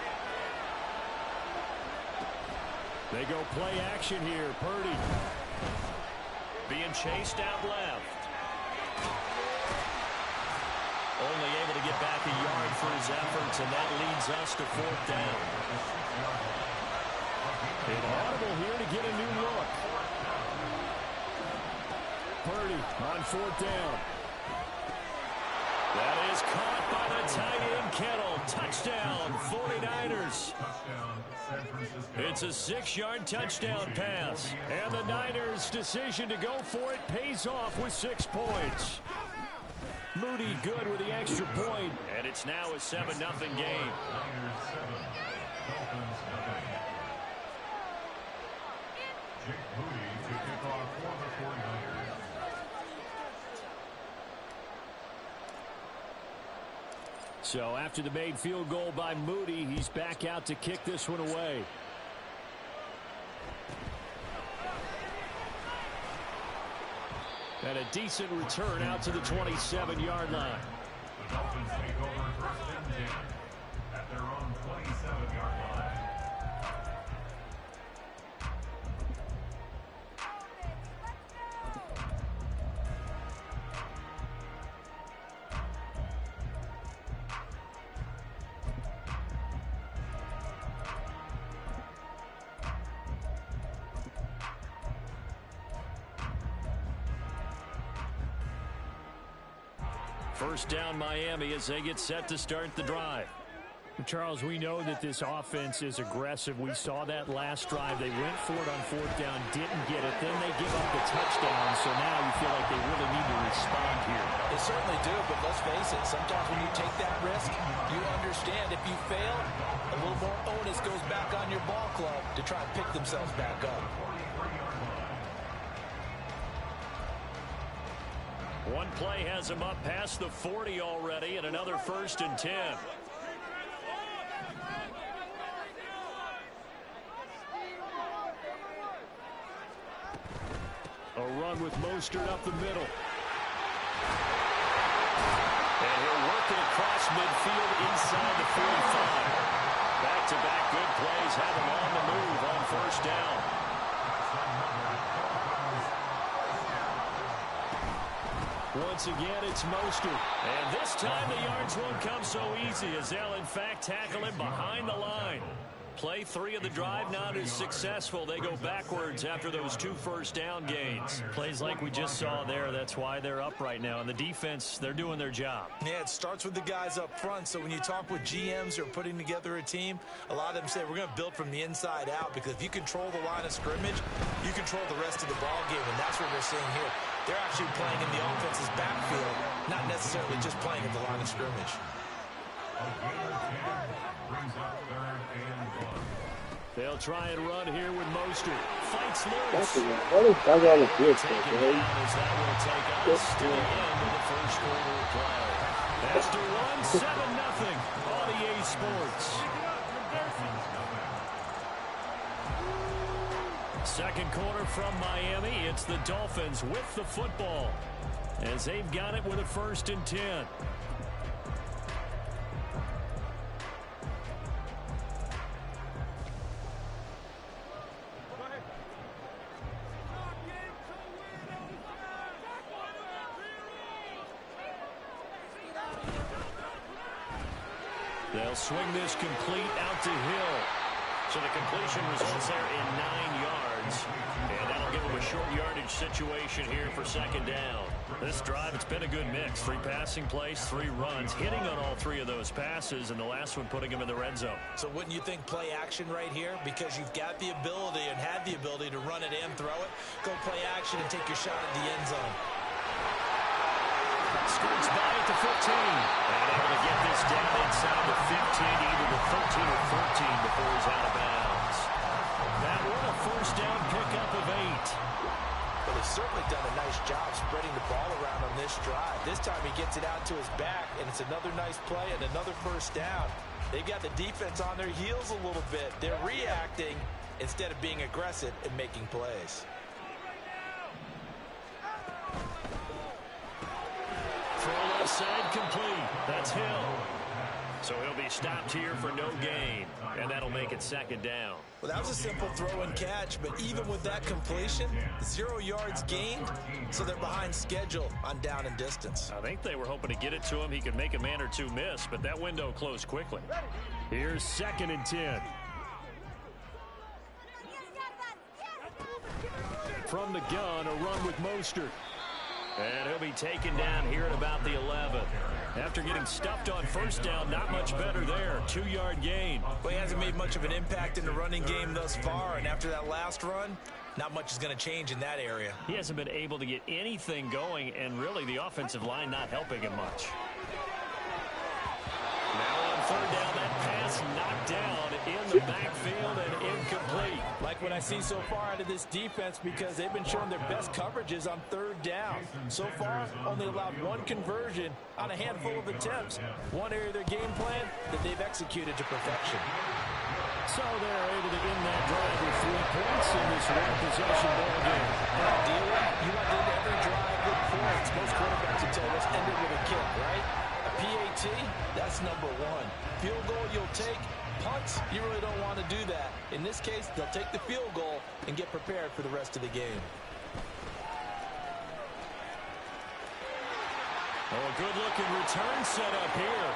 They go play action here, Purdy. Being chased out left. Only able to get back a yard for his efforts, and that leads us to 4th down. An audible here to get a new look. Purdy on 4th down. That is caught by the tight end, Kittle. Touchdown, 49ers. It's a 6-yard touchdown pass. And the Niners' decision to go for it pays off with 6 points. Moody good with the extra point. And it's now a 7-0 game. Moody to kick off for the 49ers. So after the made field goal by Moody, he's back out to kick this one away. And a decent return out to the 27-yard line. The Dolphins take over 1st and 10 at their own 27-yard line. First down Miami as they get set to start the drive. Charles, we know that this offense is aggressive. We saw that last drive. They went for it on 4th down, didn't get it. Then they give up the touchdown. So now you feel like they really need to respond here. They certainly do, but let's face it. Sometimes when you take that risk, you understand if you fail, a little more onus goes back on your ball club to try and pick themselves back up. One play has him up past the 40 already, and another 1st and 10. A run with Mostert up the middle. And he'll work it across midfield inside the 45. Back-to-back good plays have him on the move on first down. Once again, it's Mostert. And this time the yards won't come so easy as they'll, in fact, tackle him behind the line. Play 3 of the drive not as successful. They go backwards after those 2 first-down gains. Plays like we just saw there. That's why they're up right now. And the defense, they're doing their job. Yeah, it starts with the guys up front. So when you talk with GMs who are putting together a team, a lot of them say we're going to build from the inside out, because if you control the line of scrimmage, you control the rest of the ball game, and that's what we're seeing here. They're actually playing in the offense's backfield, not necessarily just playing at the line of scrimmage. They'll try and run here with Mostert. Fights loose. That's what is that on the field, Taken man? down as that will take us to the end of the first quarter of play. After 1-7-0 on EA Sports. Second quarter from Miami. It's the Dolphins with the football as they've got it with a 1st and 10. They'll swing this complete out to Hill. So the completion results there in 9 yards. And that'll give them a short yardage situation here for second down. This drive, it's been a good mix. 3 passing plays, 3 runs, hitting on all 3 of those passes, and the last one putting them in the red zone. So wouldn't you think play action right here? Because you've got the ability and had the ability to run it and throw it. Go play action and take your shot at the end zone. Skirts by at the 15. And able to get this down inside the 15, either the 13 or 14 before he's out of bounds. That one a first down pickup of 8. But he's certainly done a nice job spreading the ball around on this drive. This time he gets it out to his back, and it's another nice play and another first down. They've got the defense on their heels a little bit. They're reacting instead of being aggressive and making plays. Throw left side complete. That's Hill. So he'll be stopped here for no gain. And that'll make it second down. Well, that was a simple throw and catch, but even with that completion, 0 yards gained, so they're behind schedule on down and distance. I think they were hoping to get it to him. He could make a man or 2 miss, but that window closed quickly. Here's 2nd and 10. From the gun, a run with Mostert. And he'll be taken down here at about the 11. After getting stuffed on first down, not much better there. 2-yard gain. Well, he hasn't made much of an impact in the running game thus far, and after that last run, not much is going to change in that area. He hasn't been able to get anything going, and really the offensive line not helping him much. Now on third down, that pass knocked down in the backfield and incomplete. Like what I see so far out of this defense, because they've been showing their best coverages on third down. So far, only allowed 1 conversion on a handful of attempts. One area of their game plan that they've executed to perfection. So they're able to end that drive with 3 points in this one-possession ball game. You want to end every drive with points. Most quarterbacks would tell us end it with a kick, right? A PAT, that's number 1. Field goal you'll take. Punts, you really don't want to do that. In this case, they'll take the field goal and get prepared for the rest of the game. Oh, a good-looking return set up here.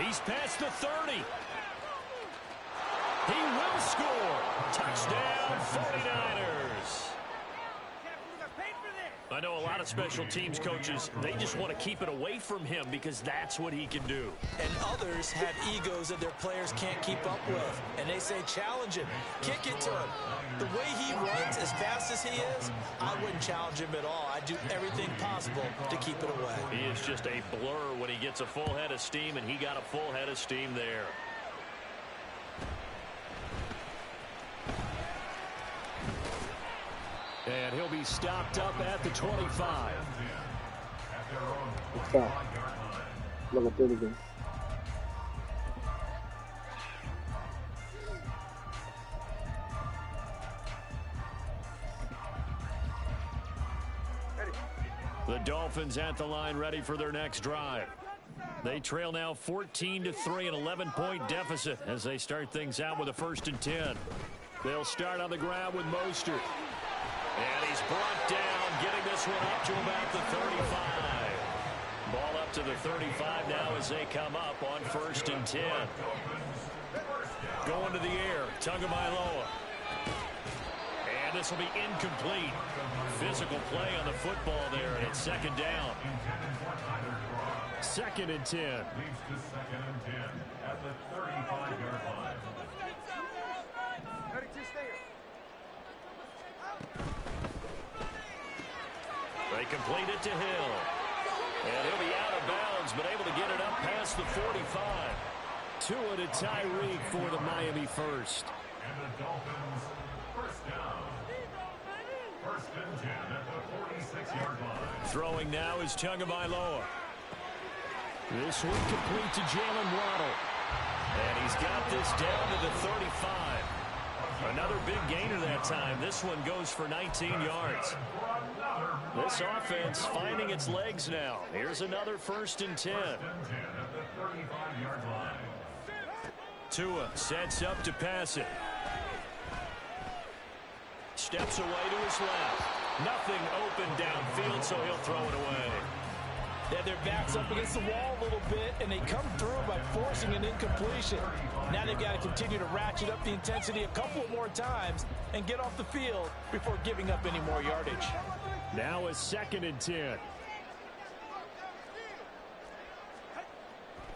He's past the 30. He will score. Touchdown, 49ers. I know a lot of special teams coaches, they just want to keep it away from him because that's what he can do. And others have egos that their players can't keep up with. And they say, challenge him, kick it to him. The way he runs, as fast as he is, I wouldn't challenge him at all. I'd do everything possible to keep it away. He is just a blur when he gets a full head of steam, and he got a full head of steam there. And he'll be stopped up at the 25. Stop. Look at that again. The Dolphins at the line ready for their next drive. They trail now 14-3, an 11-point deficit as they start things out with a 1st and 10. They'll start on the ground with Mostert. And he's brought down, getting this one up to about the 35. Ball up to the 35 now as they come up on 1st and 10. Going to the air, Tagovailoa. And this will be incomplete. Physical play on the football there, and it's 2nd down. 2nd and 10. Leads to 2nd and 10 at the 35-yard line. They complete it to Hill. And he'll be out of bounds, but able to get it up past the 45. Tua to Tyreek for the Miami first. And the Dolphins, 1st down. 1st and 10 at the 46-yard line. Throwing now is Tagovailoa. This one complete to Jalen Waddle. And he's got this down to the 35. Another big gainer that time. This one goes for 19 yards. This offense finding its legs now. Here's another 1st and 10. Tua sets up to pass it. Steps away to his left. Nothing open downfield, so he'll throw it away. They have their backs up against the wall a little bit, and they come through by forcing an incompletion. Now they've got to continue to ratchet up the intensity a couple more times and get off the field before giving up any more yardage. Now a 2nd and 10.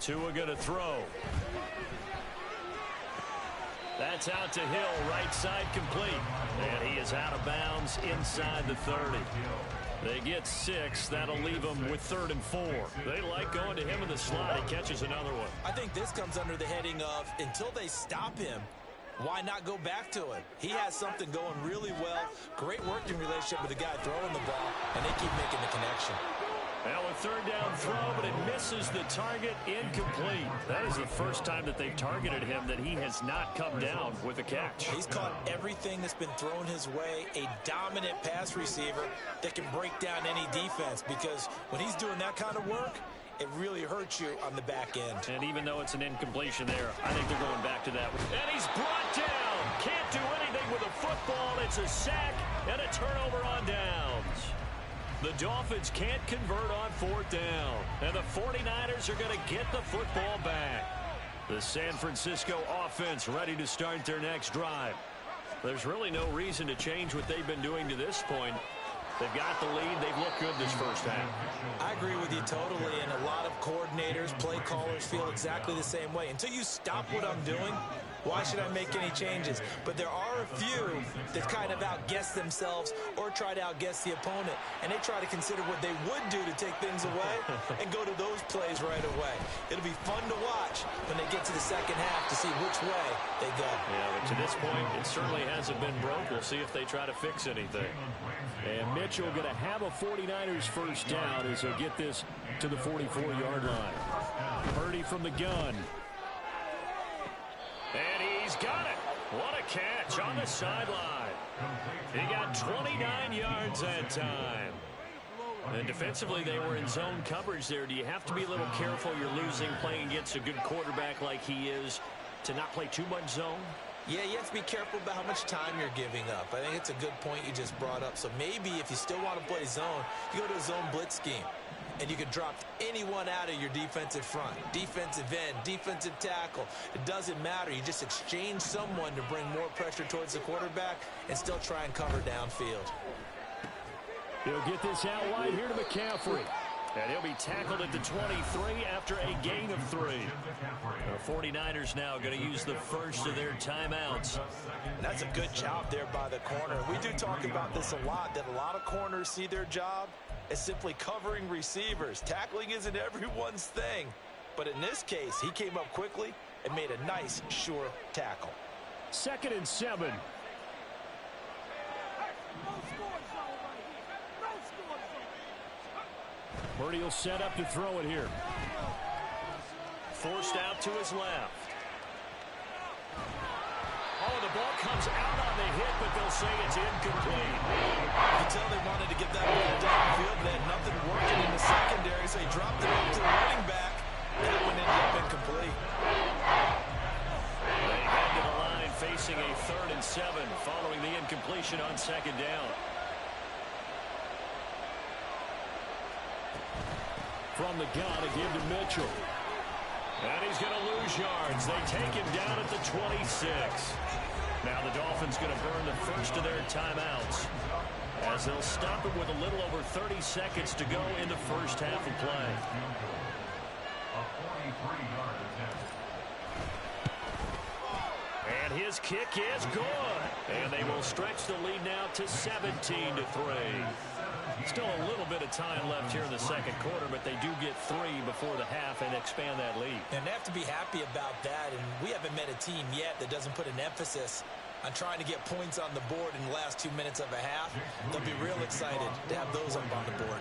Tua going to throw. That's out to Hill, right side complete. And he is out of bounds inside the 30. They get 6. That'll leave them with 3rd and 4. They like going to him in the slot. He catches another one. I think this comes under the heading of until they stop him, why not go back to it? He has something going really well. Great working relationship with the guy throwing the ball, and they keep making the connection. Now a 3rd down throw, but it misses the target, incomplete. That is the first time that they've targeted him that he has not come down with a catch. He's caught everything that's been thrown his way, a dominant pass receiver that can break down any defense, because when he's doing that kind of work, it really hurts you on the back end. And even though it's an incompletion there, I think they're going back to that. And he's brought down. Can't do anything with a football. It's a sack and a turnover on downs. The Dolphins can't convert on 4th down. And the 49ers are going to get the football back. The San Francisco offense ready to start their next drive. There's really no reason to change what they've been doing to this point. They've got the lead. They've looked good this first half. I agree with you totally, and a lot of coordinators, play callers feel exactly the same way. Until you stop what I'm doing, why should I make any changes? But there are a few that kind of outguess themselves or try to outguess the opponent, and they try to consider what they would do to take things away and go to those plays right away. It'll be fun to watch when they get to the second half to see which way they go. Yeah, but to this point, it certainly hasn't been broke. We'll see if they try to fix anything. And Mitchell going to have a 49ers first down as he'll get this to the 44-yard line. Purdy from the gun. And he's got it. What a catch on the sideline. He got 29 yards that time. And defensively, they were in zone coverage there. Do you have to be a little careful? You're losing playing against a good quarterback like he is to not play too much zone? Yeah, you have to be careful about how much time you're giving up. I think it's a good point you just brought up. So maybe if you still want to play zone, you go to a zone blitz scheme. And you can drop anyone out of your defensive front. Defensive end, defensive tackle. It doesn't matter. You just exchange someone to bring more pressure towards the quarterback and still try and cover downfield. He'll get this out wide here to McCaffrey. And he'll be tackled at the 23 after a gain of 3. The 49ers now going to use the first of their timeouts. And that's a good job there by the corner. We do talk about this a lot, that a lot of corners see their job as simply covering receivers. Tackling isn't everyone's thing. But in this case, he came up quickly and made a nice, sure tackle. 2nd and 7. Purdy will set up to throw it here. Forced out to his left. Oh, the ball comes out on the hit, but they'll say it's incomplete. You can tell they wanted to get that ball downfield. They had nothing completion on second down. From the gun, a give to Mitchell. And he's going to lose yards. They take him down at the 26. Now the Dolphins going to burn the first of their timeouts, as they'll stop it with a little over 30 seconds to go in the first half of play. A 43-yard attempt. And his kick is good. And they will stretch the lead now to 17-3. Still a little bit of time left here in the second quarter, but they do get 3 before the half and expand that lead. And they have to be happy about that, and we haven't met a team yet that doesn't put an emphasis on trying to get points on the board in the last 2 minutes of a half. They'll be real excited to have those up on the board.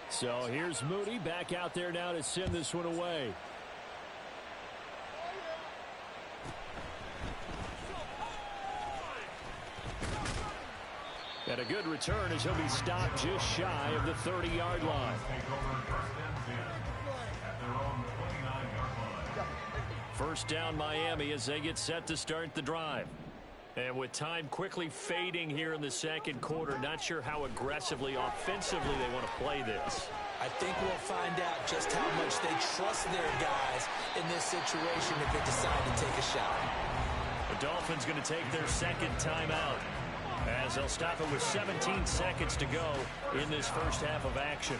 So here's Moody back out there now to send this one away. And a good return as he'll be stopped just shy of the 30-yard line. First down Miami as they get set to start the drive. And with time quickly fading here in the second quarter, not sure how aggressively, offensively they want to play this. I think we'll find out just how much they trust their guys in this situation if they decide to take a shot. The Dolphins going to take their second timeout, as they'll stop it with 17 seconds to go in this first half of action.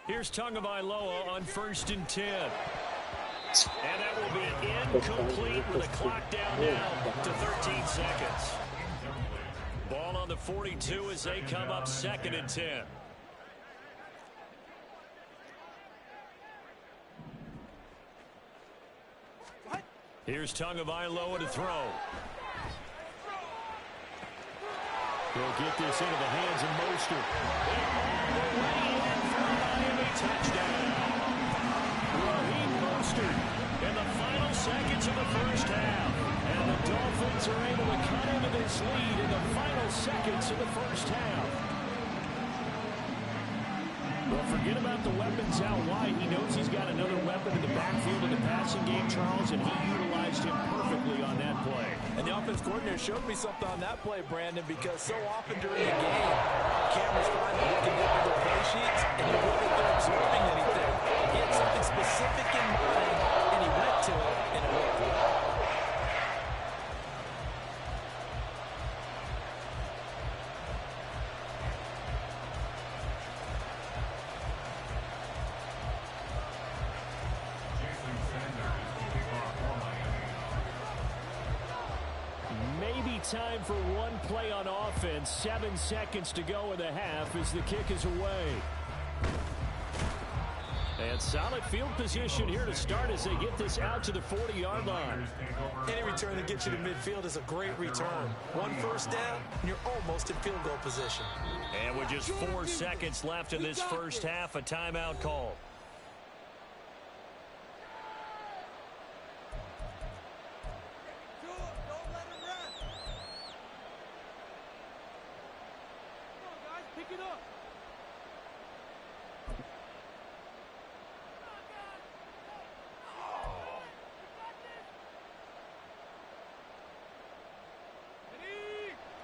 Here's Tagovailoa on 1st and 10. And that will be incomplete with a clock down now to 13 seconds. Ball on the 42 as they come up 2nd and 10. Here's Tagovailoa to throw. He'll get this into the hands of Mostert. Touchdown. Raheem Mostert in the final seconds of the first half. And the Dolphins are able to cut into this lead in the final seconds of the first half. Well, forget about the weapons out wide. He knows he's got another weapon in the backfield in the passing game, Charles, and he utilized him perfectly on that play. And the offense coordinator showed me something on that play, Brandon, because so often during the game, cameras find that looking at their play sheets, and you look at they're absorbing anything. He had something specific in mind, and he went to it, and it worked. Time for one play on offense. 7 seconds to go in the half as the kick is away. And solid field position here to start as they get this out to the 40-yard line. Any return that gets you to midfield is a great return. 1 first down, and you're almost in field goal position. And with just 4 seconds left in this first half, a timeout call.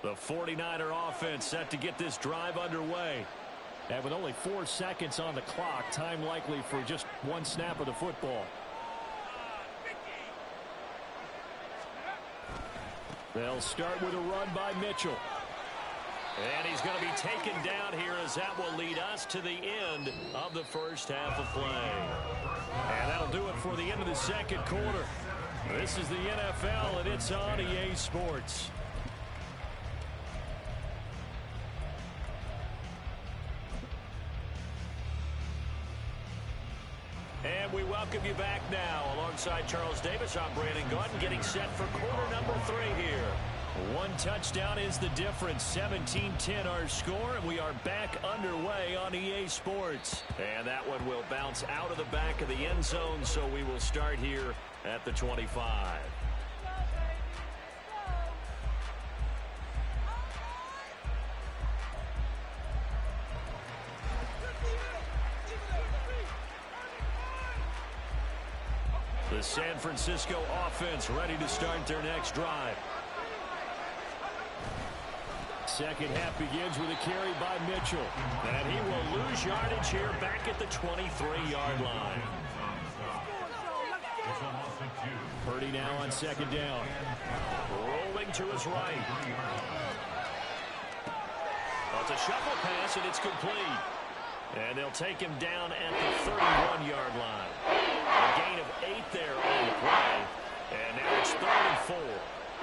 The 49er offense set to get this drive underway. And with only 4 seconds on the clock, time likely for just 1 snap of the football. They'll start with a run by Mitchell. And he's going to be taken down here as that will lead us to the end of the first half of play. And that'll do it for the end of the second quarter. This is the NFL, and it's on EA Sports. And we welcome you back now. Alongside Charles Davis, I'm Brandon Gaudin, getting set for quarter number 3 here. One touchdown is the difference. 17-10 our score, and we are back underway on EA Sports. And that one will bounce out of the back of the end zone, so we will start here at the 25. The San Francisco offense ready to start their next drive. Second half begins with a carry by Mitchell. And he will lose yardage here back at the 23-yard line. Purdy now on second down. Rolling to his right. Well, it's a shuffle pass, and it's complete. And they'll take him down at the 31-yard line. A gain of 8 there on the play. And now it's 3rd and 4.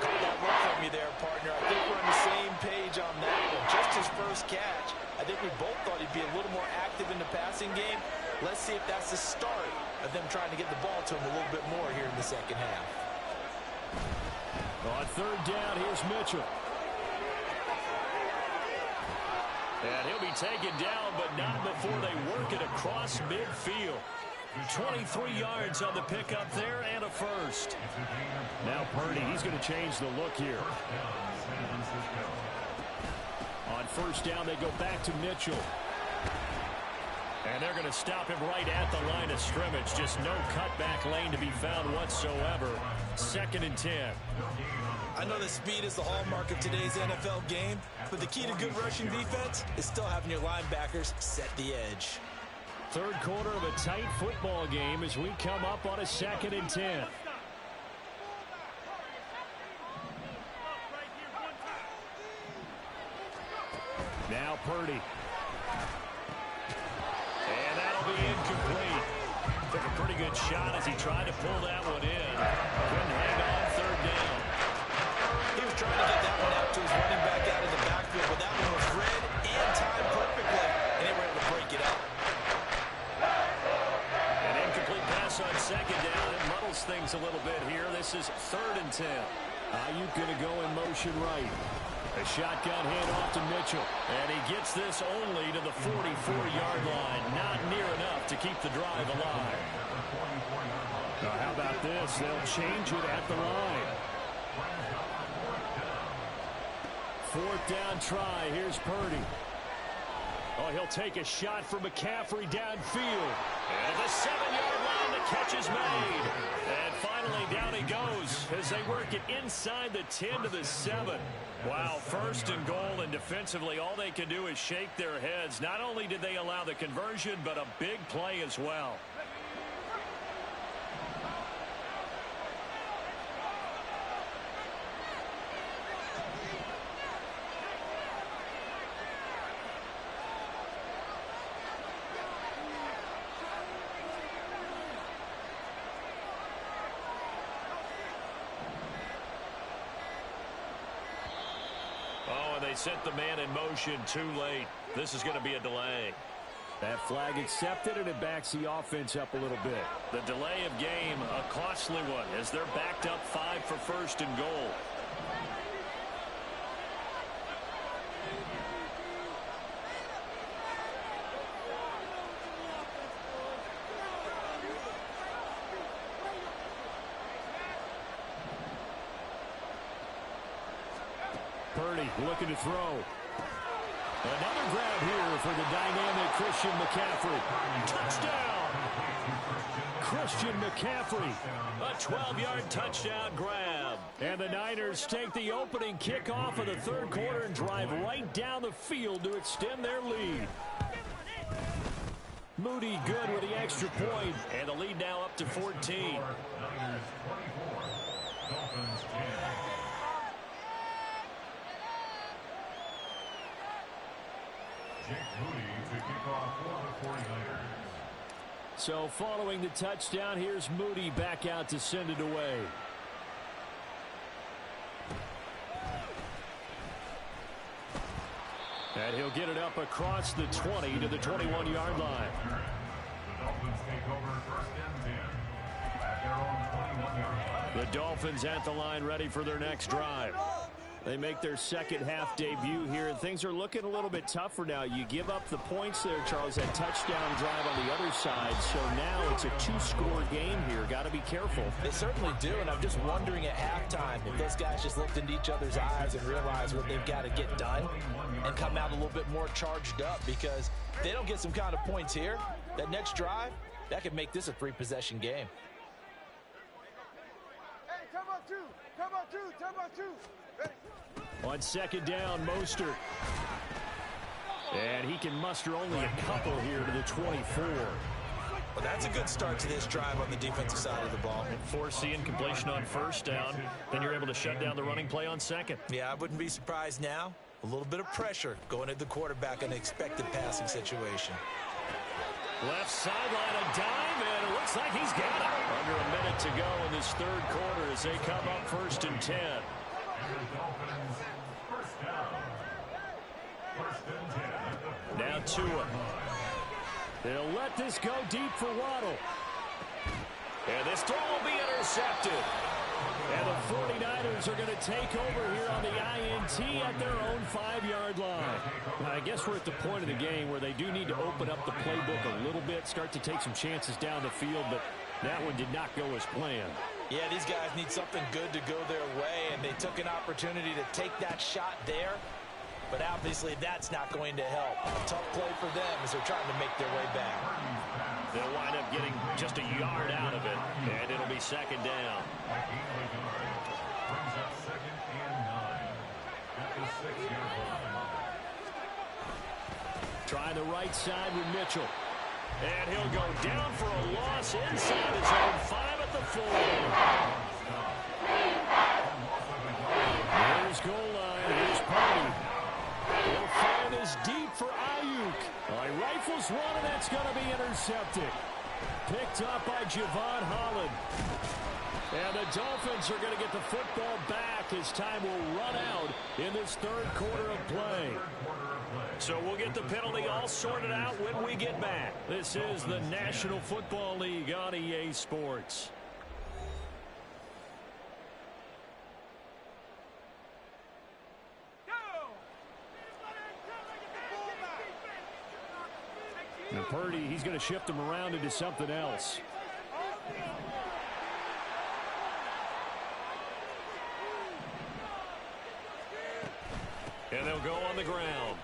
Call that look from me there, partner. I think we're on the same page on that one. Just his first catch. I think we both thought he'd be a little more active in the passing game. Let's see if that's the start of them trying to get the ball to him a little bit more here in the second half. On 3rd down, here's Mitchell. And he'll be taken down, but not before they work it across midfield. 23 yards on the pickup there and a first. Now Purdy, he's going to change the look here. On 1st down, they go back to Mitchell. And they're going to stop him right at the line of scrimmage. Just no cutback lane to be found whatsoever. 2nd and 10. I know that speed is the hallmark of today's NFL game, but the key to good rushing defense is still having your linebackers set the edge. 3rd quarter of a tight football game as we come up on a 2nd and 10. Now Purdy. And that'll be incomplete. Took a pretty good shot as he tried to pull that one in. Couldn't hang on 3rd down. He was trying to get that one out to his running back out of the backfield, but that one was read and timed perfectly, and they were able to break it up. An incomplete pass on 2nd down. It muddles things a little bit here. This is 3rd and 10. Ayuk going to go in motion right. A shotgun handoff to Mitchell. And he gets this only to the 44-yard line. Not near enough to keep the drive alive. Now how about this? They'll change it at the line. 4th down try. Here's Purdy. Oh, he'll take a shot for McCaffrey downfield. And the 7-yard line, the catch is made. And finally, down he goes as they work it inside the 10 to the 7. Wow, 1st and goal, and defensively, all they can do is shake their heads. Not only did they allow the conversion, but a big play as well. They set the man in motion too late. This is going to be a delay. That flag accepted, and it backs the offense up a little bit. The delay of game, a costly one, as they're backed up 5 for 1st and goal. Purdy looking to throw. Another grab here for the dynamic Christian McCaffrey. Touchdown! Christian McCaffrey. A 12-yard touchdown grab. And the Niners take the opening kickoff of the 3rd quarter and drive right down the field to extend their lead. Moody good with the extra point, and the lead now up to 14. So following the touchdown, here's Moody back out to send it away. And he'll get it up across the 20 to the 21-yard line. take over 1st and 10 at their own 21-yard line. The Dolphins at the line ready for their next drive. They make their second half debut here, and things are looking a little bit tougher now. You give up the points there, Charles, that touchdown drive on the other side. So now it's a two-score game here. Got to be careful. They certainly do, and I'm just wondering at halftime if those guys just looked into each other's eyes and realized what they've got to get done and come out a little bit more charged up, because if they don't get some kind of points here, that next drive, that could make this a three-possession game. Hey, come on two. Ready. On second down, Mostert. And he can muster only a couple here to the 24. Well, that's a good start to this drive on the defensive side of the ball. And force the incompletion on first down. Then you're able to shut down the running play on second. Yeah, I wouldn't be surprised now. A little bit of pressure going at the quarterback in an expected passing situation. Left sideline, a dive, and it looks like he's got it. Under a minute to go in this third quarter as they come up 1st and 10. Dolphins, 1st down. 1st and 10 at the Now Tua. They'll let this go deep for Waddle. And this throw will be intercepted. And the 49ers are going to take over here on the INT at their own 5-yard line. Now, I guess we're at the point of the game where they do need to open up the playbook a little bit, start to take some chances down the field, but that one did not go as planned. Yeah, these guys need something good to go their way, and they took an opportunity to take that shot there. But obviously, that's not going to help. A tough play for them as they're trying to make their way back. They'll wind up getting just a yard out of it, and it'll be second down. brings up 2nd and 9 at the 6-yard line. Try the right side with Mitchell. And he'll go down for a loss inside his own 5 at the 4. Here's goal line. Here's Purdy. He'll fire this deep for Ayuk. He rifles one, and that's going to be intercepted. Picked up by Javon Holland. And the Dolphins are going to get the football back as time will run out in this third quarter of play. So we'll get the penalty all sorted out when we get back. This is the National Football League on EA Sports. And Purdy, he's going to shift him around into something else. And they'll go on the ground.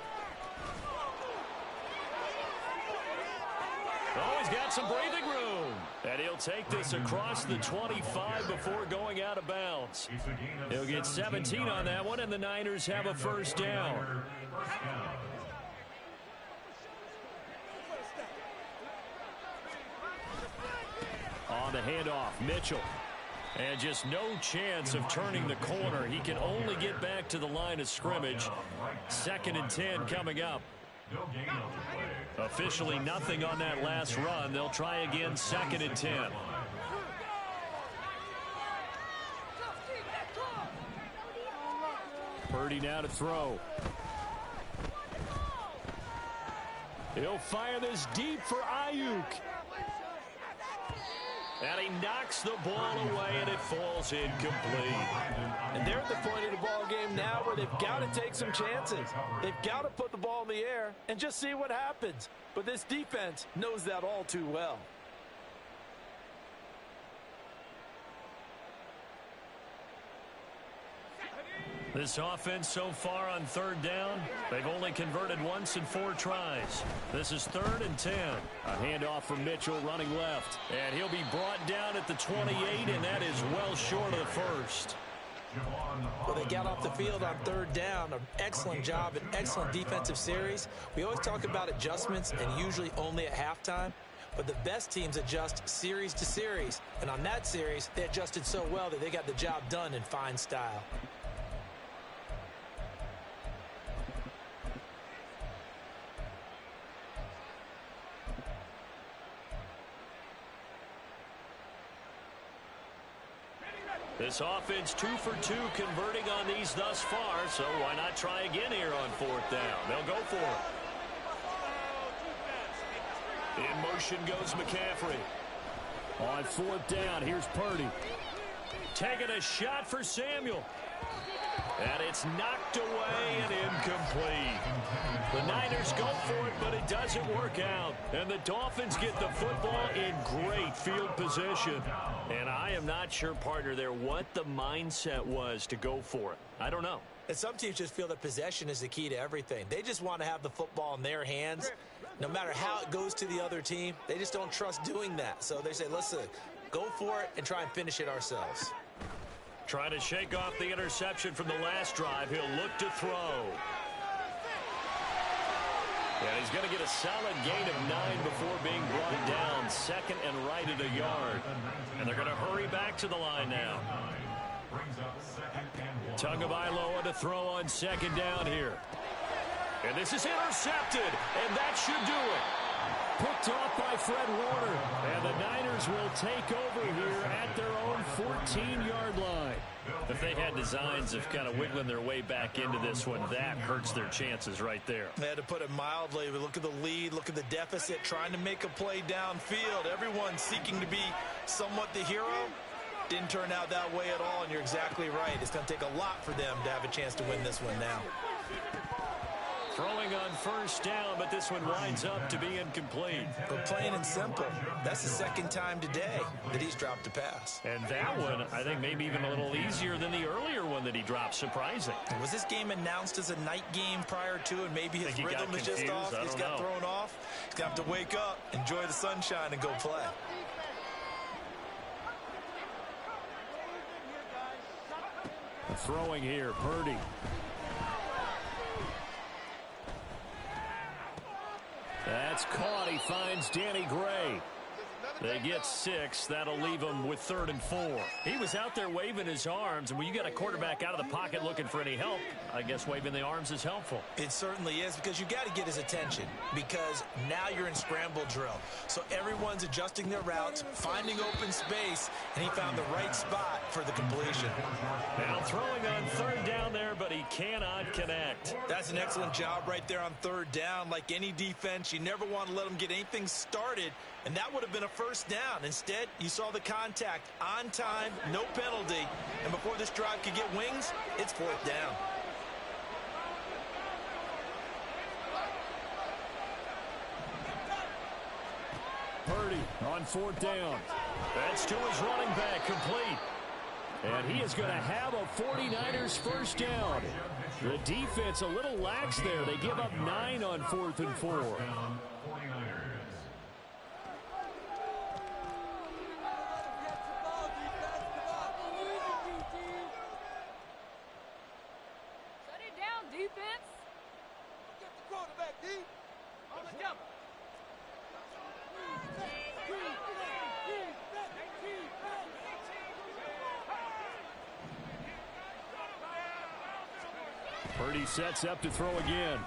Oh, he's got some breathing room. And he'll take this across the 25 before going out of bounds. He'll get 17 on that one, and the Niners have a first down. On the handoff, Mitchell. And just no chance of turning the corner. He can only get back to the line of scrimmage. 2nd and 10 coming up. Officially nothing on that last run. They'll try again 2nd and 10. Purdy now to throw. He'll fire this deep for Ayuk. And he knocks the ball away, and it falls incomplete. And they're at the point of the ball game now where they've got to take some chances. They've got to put the ball in the air and just see what happens. But this defense knows that all too well. This offense so far on 3rd down, they've only converted once in 4 tries. This is 3rd and 10. A handoff from Mitchell running left. And he'll be brought down at the 28, and that is well short of the first. Well, they got off the field on 3rd down. An excellent job, an excellent defensive series. We always talk about adjustments, and usually only at halftime. But the best teams adjust series to series. And on that series, they adjusted so well that they got the job done in fine style. This offense 2 for 2 converting on these thus far, so why not try again here on 4th down? They'll go for it. In motion goes McCaffrey. On 4th down, here's Purdy. Taking a shot for Samuel. And it's knocked away and incomplete. The Niners go for it, but it doesn't work out. And the Dolphins get the football in great field position. And I am not sure, partner, there what the mindset was to go for it. I don't know. And some teams just feel that possession is the key to everything. They just want to have the football in their hands. No matter how it goes to the other team, they just don't trust doing that. So they say, listen, go for it and try and finish it ourselves. Trying to shake off the interception from the last drive. He'll look to throw. And he's going to get a solid gain of 9 before being brought down. 2nd and right at a yard. And they're going to hurry back to the line now. Tagovailoa to throw on 2nd down here. And this is intercepted. And that should do it. Picked off by Fred Warner. And the Niners will take over here at their own 14-yard line. If they had designs of kind of wiggling their way back into this one, that hurts their chances right there. They had to put it mildly. Look at the lead, look at the deficit, trying to make a play downfield. Everyone seeking to be somewhat the hero. Didn't turn out that way at all, and you're exactly right. It's going to take a lot for them to have a chance to win this one now. Throwing on 1st down, but this one winds up to be incomplete. But plain and simple, that's the 2nd time today that he's dropped a pass. And that one, I think, maybe even a little easier than the earlier one that he dropped. Surprising. Was this game announced as a night game prior to, and maybe his rhythm is just off? He's got thrown off. He's got to wake up, enjoy the sunshine, and go play. Throwing here, Purdy. That's caught. He finds Danny Gray. They get 6. That'll leave him with 3rd and 4. He was out there waving his arms, and when you got a quarterback out of the pocket looking for any help, I guess waving the arms is helpful. It certainly is, because you got to get his attention, because now you're in scramble drill. So everyone's adjusting their routes, finding open space, and he found the right spot for the completion. Now throwing on 3rd down there, but he cannot connect. That's an excellent job right there on 3rd down. Like any defense, you never want to let them get anything started, and that would have been a 1st down. Instead, you saw the contact on time, no penalty, and before this drive could get wings, it's 4th down. Purdy on 4th down. That's to his running back, complete. And he is going to have a 49ers 1st down. The defense a little lax there. They give up 9 on 4th and 4. Purdy sets up to throw again.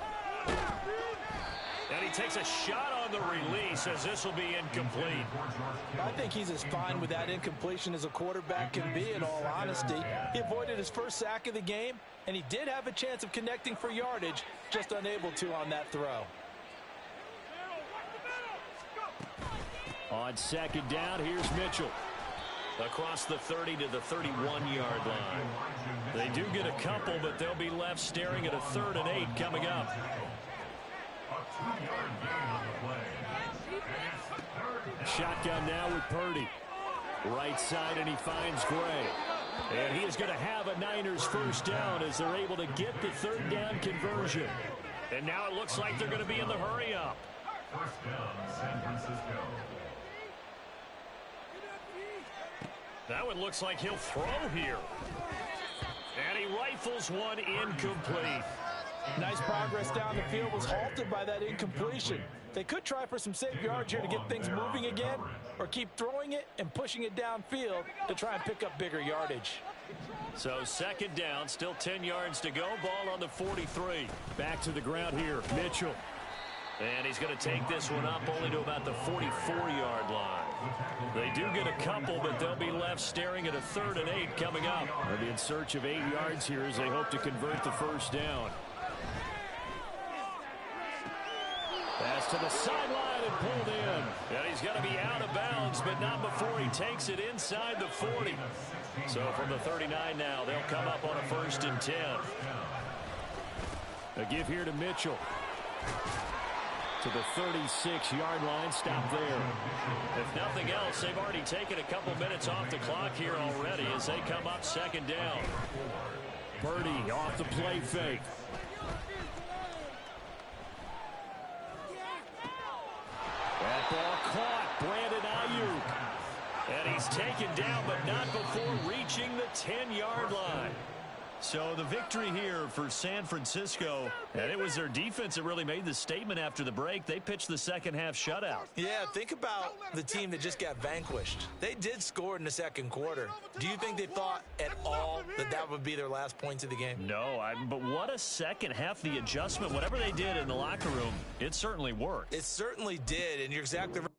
And he takes a shot on the release as this will be incomplete. I think he's as fine with that incompletion as a quarterback can be, in all honesty. He avoided his 1st sack of the game, and he did have a chance of connecting for yardage, just unable to on that throw. On 2nd down, here's Mitchell. Across the 30 to the 31-yard line. They do get a couple, but they'll be left staring at a 3rd and 8 coming up. Shotgun now with Purdy. Right side, and he finds Gray. And he is going to have a Niners 1st down as they're able to get the 3rd down conversion. And now it looks like they're going to be in the hurry-up. 1st down, San Francisco. That one looks like he'll throw here. And he rifles one incomplete. Nice progress down the field, was halted by that incompletion. They could try for some safe yards here to get things moving again, or keep throwing it and pushing it downfield to try and pick up bigger yardage. So 2nd down, still 10 yards to go. Ball on the 43. Back to the ground here, Mitchell. And he's going to take this one up only to about the 44-yard line. They do get a couple, but they'll be left staring at a 3rd and 8 coming up. They'll be in search of 8 yards here as they hope to convert the 1st down. Pass pass to the sideline and pulled in. And he's going to be out of bounds, but not before he takes it inside the 40. So from the 39 now, they'll come up on a 1st and 10. A give here to Mitchell. To the 36-yard line. Stop there. If nothing else, they've already taken a couple minutes off the clock here already as they come up 2nd down. Purdy off the play fake. That ball caught. Brandon Ayuk. And he's taken down, but not before reaching the 10-yard line. So the victory here for San Francisco, and it was their defense that really made the statement after the break. They pitched the second-half shutout. Yeah, think about the team that just got vanquished. They did score in the 2nd quarter. Do you think they thought at all that that would be their last points of the game? No, but what a second half. The adjustment, whatever they did in the locker room, it certainly worked. It certainly did, and you're exactly right.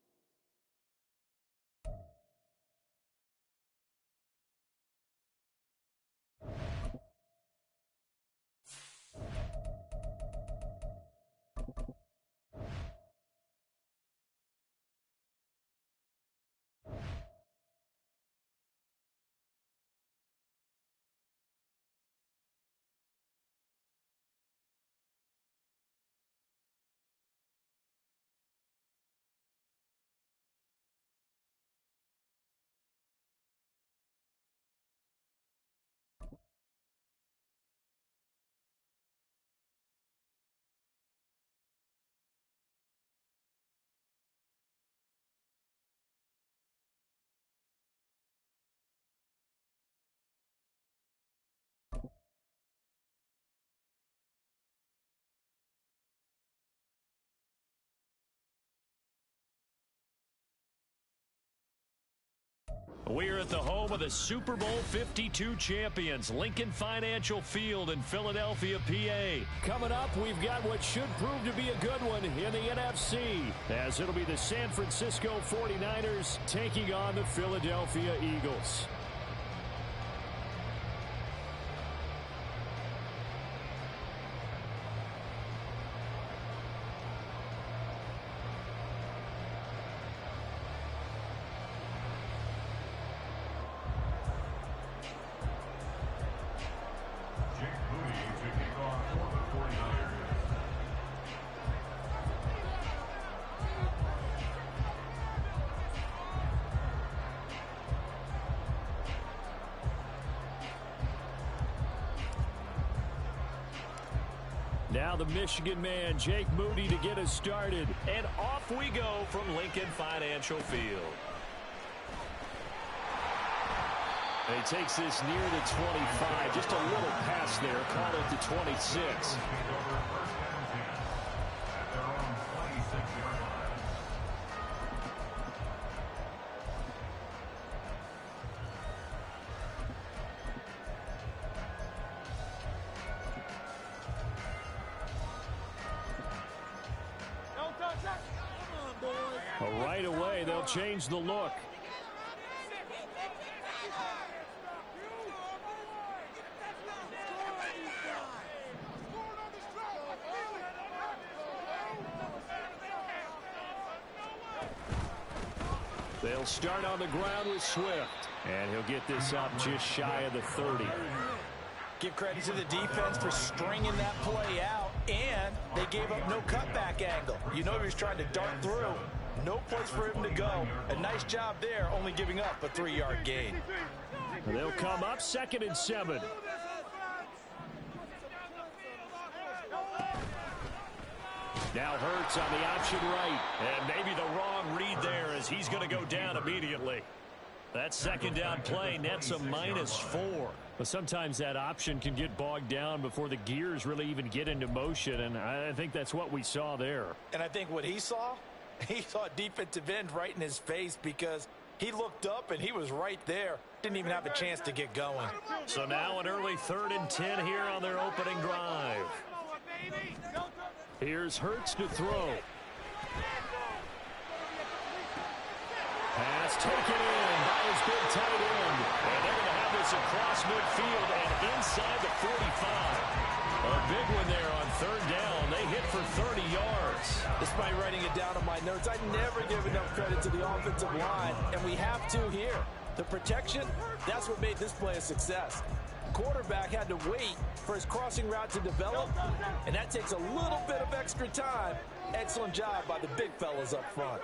We're at the home of the Super Bowl 52 champions, Lincoln Financial Field in Philadelphia, PA. Coming up, we've got what should prove to be a good one in the NFC, as it'll be the San Francisco 49ers taking on the Philadelphia Eagles. Now the Michigan man, Jake Moody, to get us started. And off we go from Lincoln Financial Field. He takes this near the 25. Just a little pass there. Caught at the 26. Right away, they'll change the look. They'll start on the ground with Swift. And he'll get this up just shy of the 30. Give credit to the defense for stringing that play out, and they gave up no cutback angle. You know he was trying to dart through. No place for him to go. A nice job there, only giving up a 3-yard gain. They'll come up 2nd and 7. Now Hurts on the option right. And maybe the wrong read there as he's going to go down immediately. That 2nd down play nets a -4. But sometimes that option can get bogged down before the gears really even get into motion, and I think that's what we saw there. And I think what he saw defensive end right in his face, because he looked up and he was right there. Didn't even have a chance to get going. So now an early 3rd and 10 here on their opening drive. Here's Hurts to throw. Pass taken in by his big tight end. And they're going to have this across midfield and inside the 45. A big one there on 3rd down. They hit for 30 yards. Despite writing it down on my notes, I never give enough credit to the offensive line, and we have to here. The protection, that's what made this play a success. Quarterback had to wait for his crossing route to develop, and that takes a little bit of extra time. Excellent job by the big fellas up front.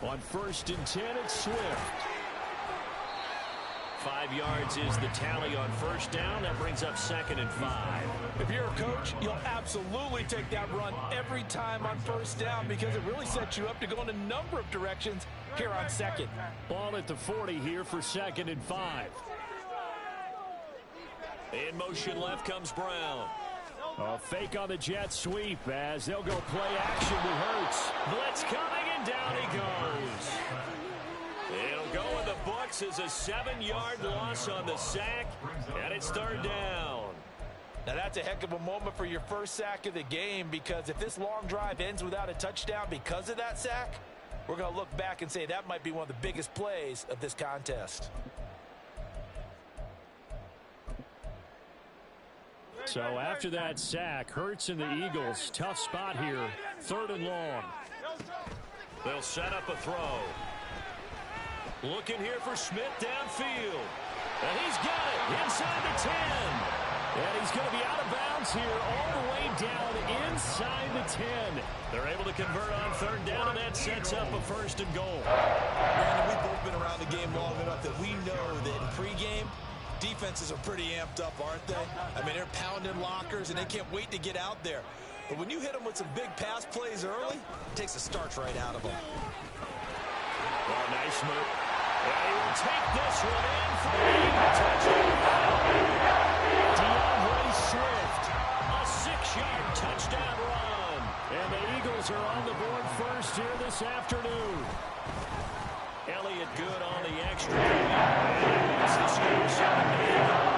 On 1st and 10, it's Swift. 5 yards is the tally on 1st down. That brings up 2nd and 5. If you're a coach, you'll absolutely take that run every time on 1st down because it really sets you up to go in a number of directions here on 2nd. Ball at the 40 here for 2nd and 5. In motion left comes Brown. A fake on the jet sweep as they'll go play action to Hurts. Blitz coming, and down he goes. It'll go in the books as a 7-yard loss on the sack, and it's 3rd down. Now that's a heck of a moment for your first sack of the game, because if this long drive ends without a touchdown because of that sack, we're going to look back and say that might be one of the biggest plays of this contest. So after that sack, Hurts and the Eagles, tough spot here, 3rd and long. They'll set up a throw. Looking here for Smith downfield. And he's got it inside the 10. And he's going to be out of bounds here all the way down inside the 10. They're able to convert on 3rd down, and that sets up a 1st and goal. Brandon, we've both been around the game long enough that we know that in pregame, defenses are pretty amped up, aren't they? I mean, they're pounding lockers, and they can't wait to get out there. But when you hit them with some big pass plays early, it takes the starch right out of them. Oh, nice move. And he will take this one in for a touchdown. DeAndre Swift. A 6-yard touchdown run. And the Eagles are on the board first here this afternoon. Elliott good on the extra point. And he wants the score 7-8.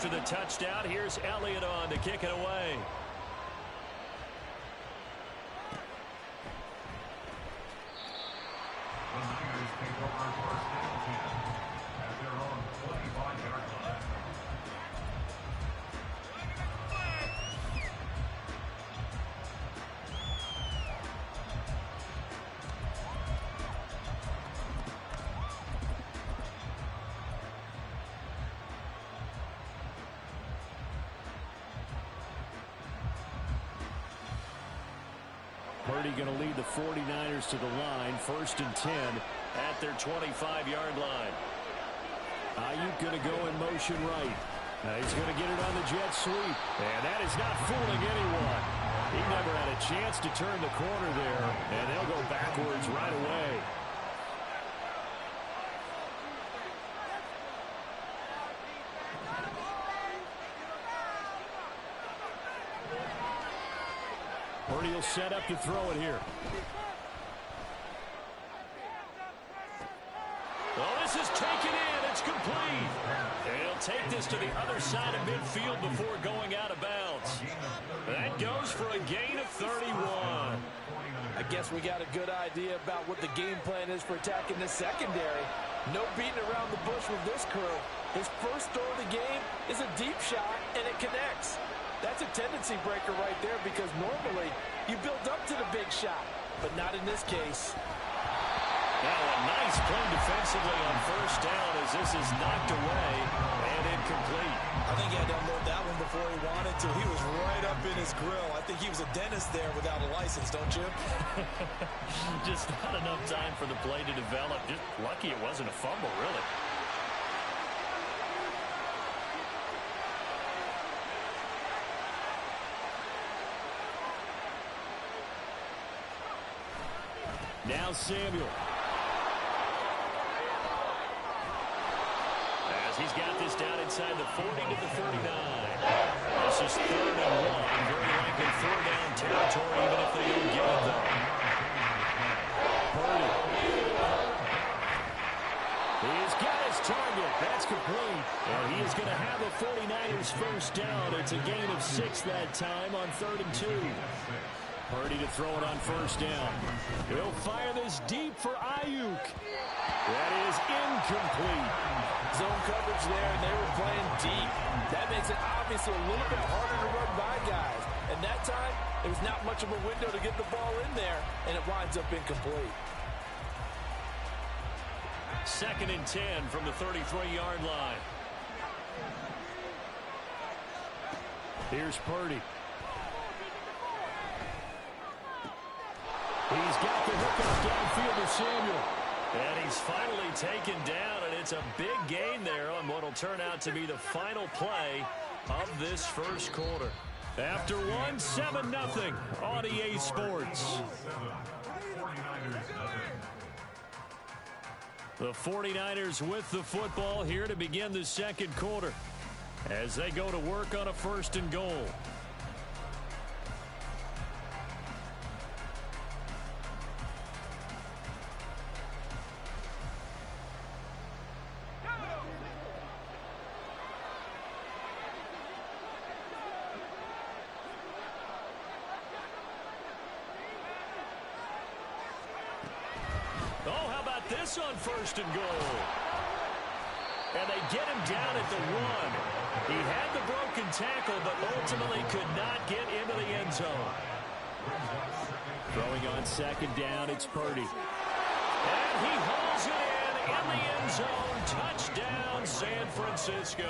After the touchdown, here's Elliott on to kick it away. The Niners take over 1st and 10 at their own 25-yard line. Purdy going to lead the 49ers to the line, 1st and 10 at their 25-yard line. Ayuk going to go in motion right. He's going to get it on the jet sweep. And that is not fooling anyone. He never had a chance to turn the corner there, and they'll go backwards right away. Purdy will set up to throw it here. Well, this is taken in. It's complete. And he'll take this to the other side of midfield before going out of bounds. That goes for a gain of 31. I guess we got a good idea about what the game plan is for attacking this secondary. No beating around the bush with this crew. His first throw of the game is a deep shot, and it connects. That's a tendency breaker right there, because normally you build up to the big shot, but not in this case. Now a nice play defensively on 1st down as this is knocked away and incomplete. I think he had to unload that one before he wanted to. He was right up in his grill. I think he was a dentist there without a license, don't you? Just not enough time for the play to develop. Just lucky it wasn't a fumble, really. Now Samuel. As he's got this down inside the 40 to the 39. This is 3rd and 1. Very likely 4-down territory, even if they don't get it, though. Purdy. He's got it his target. That's complete. And he is going to have a 49ers first down. It's a gain of 6 that time on 3rd and 2. Purdy to throw it on first down. He'll fire this deep for Ayuk. That is incomplete. Zone coverage there, and they were playing deep. That makes it obviously a little bit harder to run by guys. And that time, there was not much of a window to get the ball in there, and it winds up incomplete. 2nd and 10 from the 33-yard line. Here's Purdy. He's got the hook up downfield to Samuel. And he's finally taken down, and it's a big gain there on what will turn out to be the final play of this first quarter. After one, 7-0 on EA Sports. The 49ers with the football here to begin the second quarter as they go to work on a 1st and goal. This on 1st and goal. And they get him down at the 1. He had the broken tackle, but ultimately could not get into the end zone. Throwing on 2nd down, it's Purdy. And he hauls it in the end zone. Touchdown, San Francisco.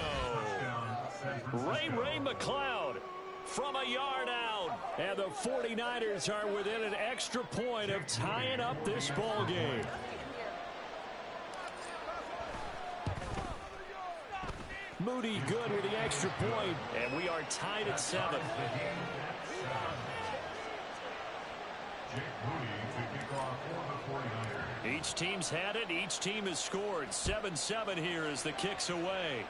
Ray McLeod from a yard out. And the 49ers are within an extra point of tying up this ball game. Moody good with the extra point, and we are tied at 7. Each team's had it. Each team has scored. 7-7 here as the kick's away.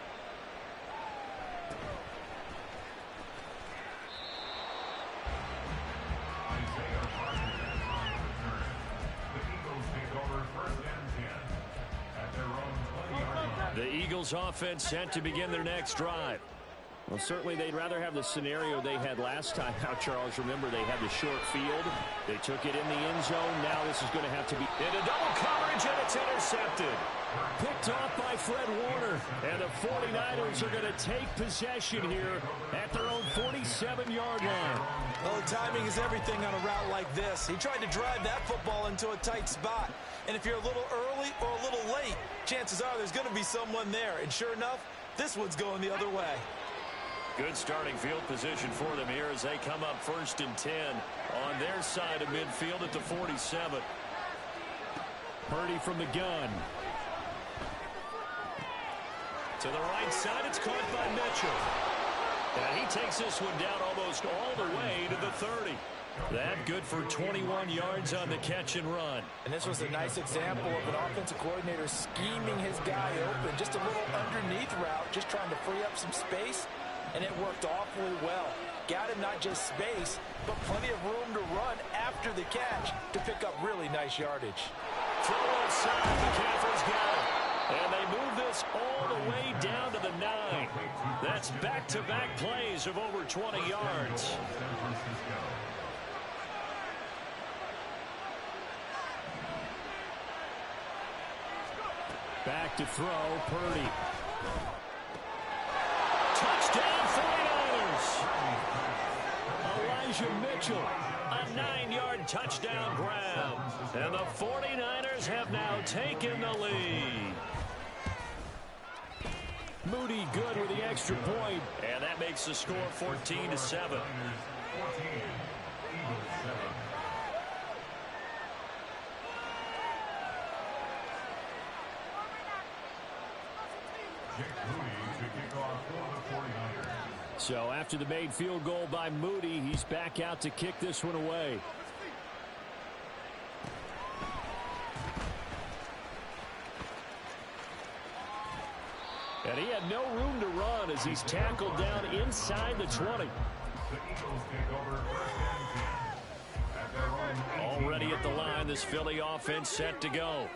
The Eagles offense set to begin their next drive. Well, certainly they'd rather have the scenario they had last time. Now, Charles, remember they had the short field. They took it in the end zone. Now this is going to have to be into double coverage, and it's intercepted. Picked off by Fred Warner. And the 49ers are going to take possession here at their own 47-yard line. Well, the timing is everything on a route like this. He tried to drive that football into a tight spot. And if you're a little early or a little late, chances are there's going to be someone there. And sure enough, this one's going the other way. Good starting field position for them here as they come up 1st and 10 on their side of midfield at the 47. Purdy from the gun. To the right side, it's caught by Mitchell. And he takes this one down almost all the way to the 30. That good for 21 yards on the catch and run. And this was a nice example of an offensive coordinator scheming his guy open. Just a little underneath route, just trying to free up some space. And it worked awfully well. Got him not just space, but plenty of room to run after the catch to pick up really nice yardage. Throw inside, McCaffrey's got it. And they move this all the way down to the 9. That's back-to-back plays of over 20 yards. Back to throw, Purdy. Touchdown, 49ers. Elijah Mitchell, a 9-yard touchdown grab. And the 49ers have now taken the lead. Moody good with the extra point, and that makes the score 14-7. So after the made field goal by Moody, he's back out to kick this one away. And he had no room to run as he's tackled down inside the 20. Already at the line, this Philly offense set to go.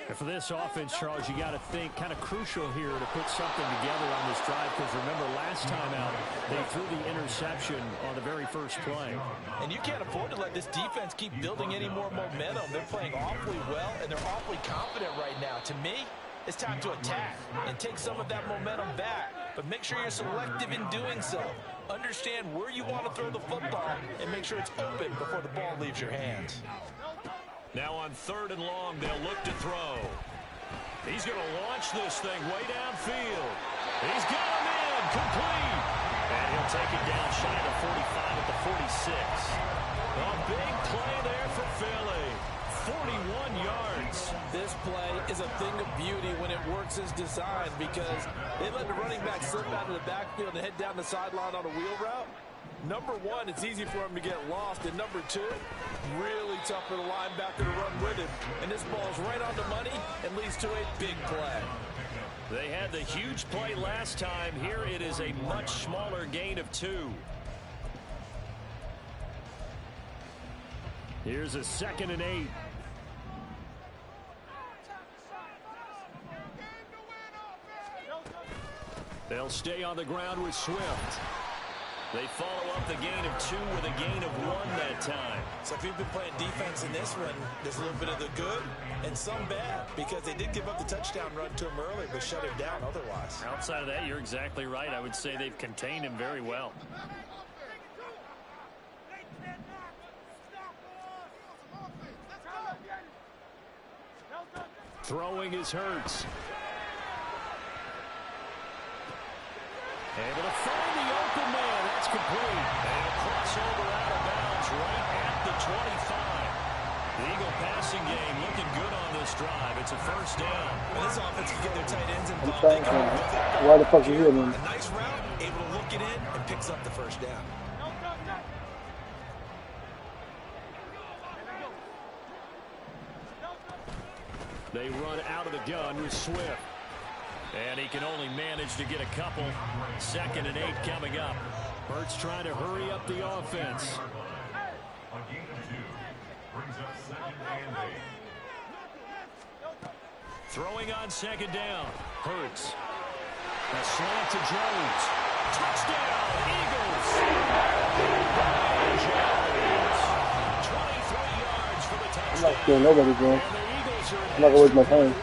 And for this offense, Charles, you got to think kind of crucial here to put something together on this drive, because remember last time out they threw the interception on the very first play. And you can't afford to let this defense keep building any more momentum. They're playing awfully well, and they're awfully confident right now. To me, it's time to attack and take some of that momentum back, but make sure you're selective in doing so. Understand where you want to throw the football and make sure it's open before the ball leaves your hands. Now on 3rd and long, they'll look to throw. He's going to launch this thing way downfield. He's got him in, complete. And he'll take it down shy of the 45 at the 46. A big play there for Philly. 41 yards. This play is a thing of beauty when it works as designed, because they let the running back slip out of the backfield and head down the sideline on a wheel route. Number one, it's easy for him to get lost. And number two, really tough for the linebacker to run with him. And this ball's right on the money and leads to a big play. They had the huge play last time. Here it is a much smaller gain of 2. Here's a 2nd and 8. They'll stay on the ground with Swift. They follow up the gain of 2 with a gain of 1 that time. So if you've been playing defense in this one, there's a little bit of the good and some bad, because they did give up the touchdown run to him early, but shut him down otherwise. Outside of that, you're exactly right. I would say they've contained him very well. Throwing is Hurts. Able to find the open man. That's complete. And a crossover out of bounds right at the 25. The Eagle passing game looking good on this drive. It's a 1st down. When this offense can get their tight ends involved, why the fuck are you here, man? A nice route, able to look it in, and picks up the 1st down. They run out of the gun with Swift. And he can only manage to get a couple. 2nd and 8 coming up. Hurts trying to hurry up the offense. A gain of 2 brings up 2nd and 8. Throwing on 2nd down. Hurts. A slant to Jones. Touchdown, Eagles. Jones. 23 yards for the touchdown. I'm not scaring nobody, bro. I'm not going to waste my time.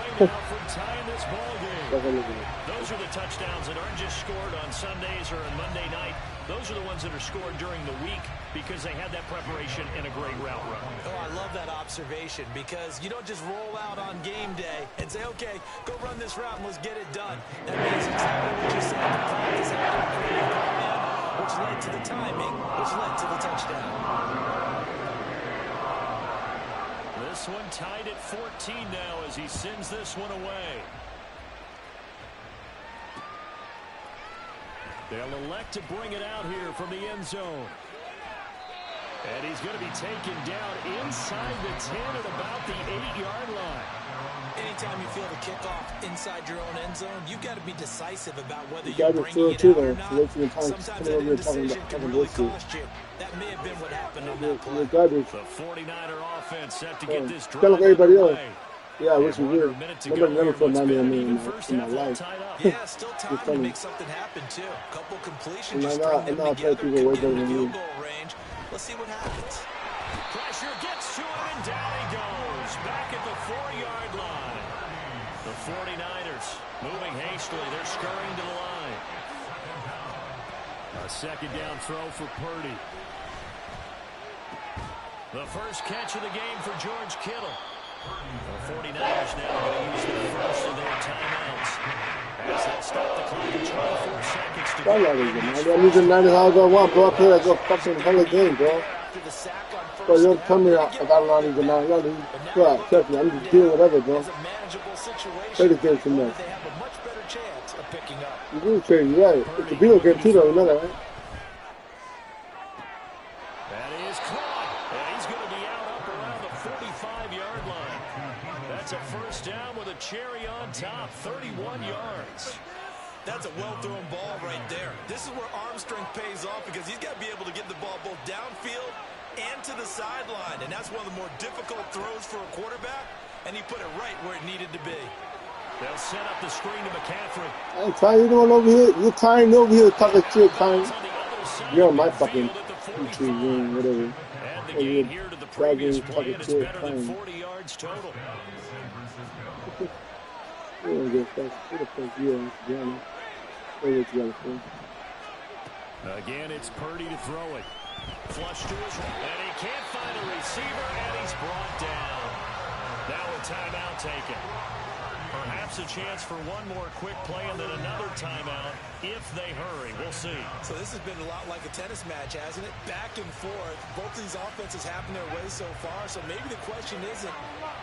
Those are the touchdowns that aren't just scored on Sundays or on Monday night. Those are the ones that are scored during the week because they had that preparation and a great route run. Oh, I love that observation, because you don't just roll out on game day and say, okay, go run this route and let's get it done. That means exactly what you said. The practice happened, which led to the timing, which led to the touchdown. This one tied at 14 now as he sends this one away. They'll elect to bring it out here from the end zone. And he's going to be taken down inside the 10 at about the 8-yard line. Anytime you feel the kickoff inside your own end zone, you've got to be decisive about whether you you're bringing it out or not. Sometimes that indecision can really cost you. That may have been what happened on that play. The 49er offense set to get this drive everybody else. away. Yeah, I wish we would. Nobody never put 90 on me in my life. Yeah, still time to make something happen, too. A couple completions just bring them together, get in the than field goal range. Let's see what happens. Pressure gets to him, and down he goes. Back at the 4-yard line. The 49ers moving hastily. They're scurrying to the line. A 2nd down throw for Purdy. The first catch of the game for George Kittle. The 49ers now going to use the first of their timeouts as they stop the clock at 24 seconds to go. I'm using 90 hours I want, bro. I play like a fucking hella game, bro. Bro, you don't tell me I got a lot of the 90. Bro, trust me, I'm just doing whatever, bro. Play the game too much. You do trade, you're right. It's a video game too, though, you know that, right? That is caught. And he's going to be out up around the 45-yard line. That's a first down with a cherry on top, 31 yards. That's a well-thrown ball right there. This is where arm strength pays off, because he's got to be able to get the ball both downfield and to the sideline. And that's one of the more difficult throws for a quarterback. and he put it right where it needed to be. They'll set up the screen to McCaffrey. Hey, Ty, you doing over here? You're tying over here talking shit, Ty. You're on my fucking YouTube room, whatever. And the gain here to the previous play, and it's better than 40 yards total. You don't get first. Who the fuck you are? Again, it's Purdy to throw it. Flush to his right, and he can't find a receiver, and he's brought down. Now a timeout taken. Perhaps a chance for one more quick play and then another timeout if they hurry. We'll see. So this has been a lot like a tennis match, hasn't it? Back and forth. Both these offenses happen their way so far. So maybe the question isn't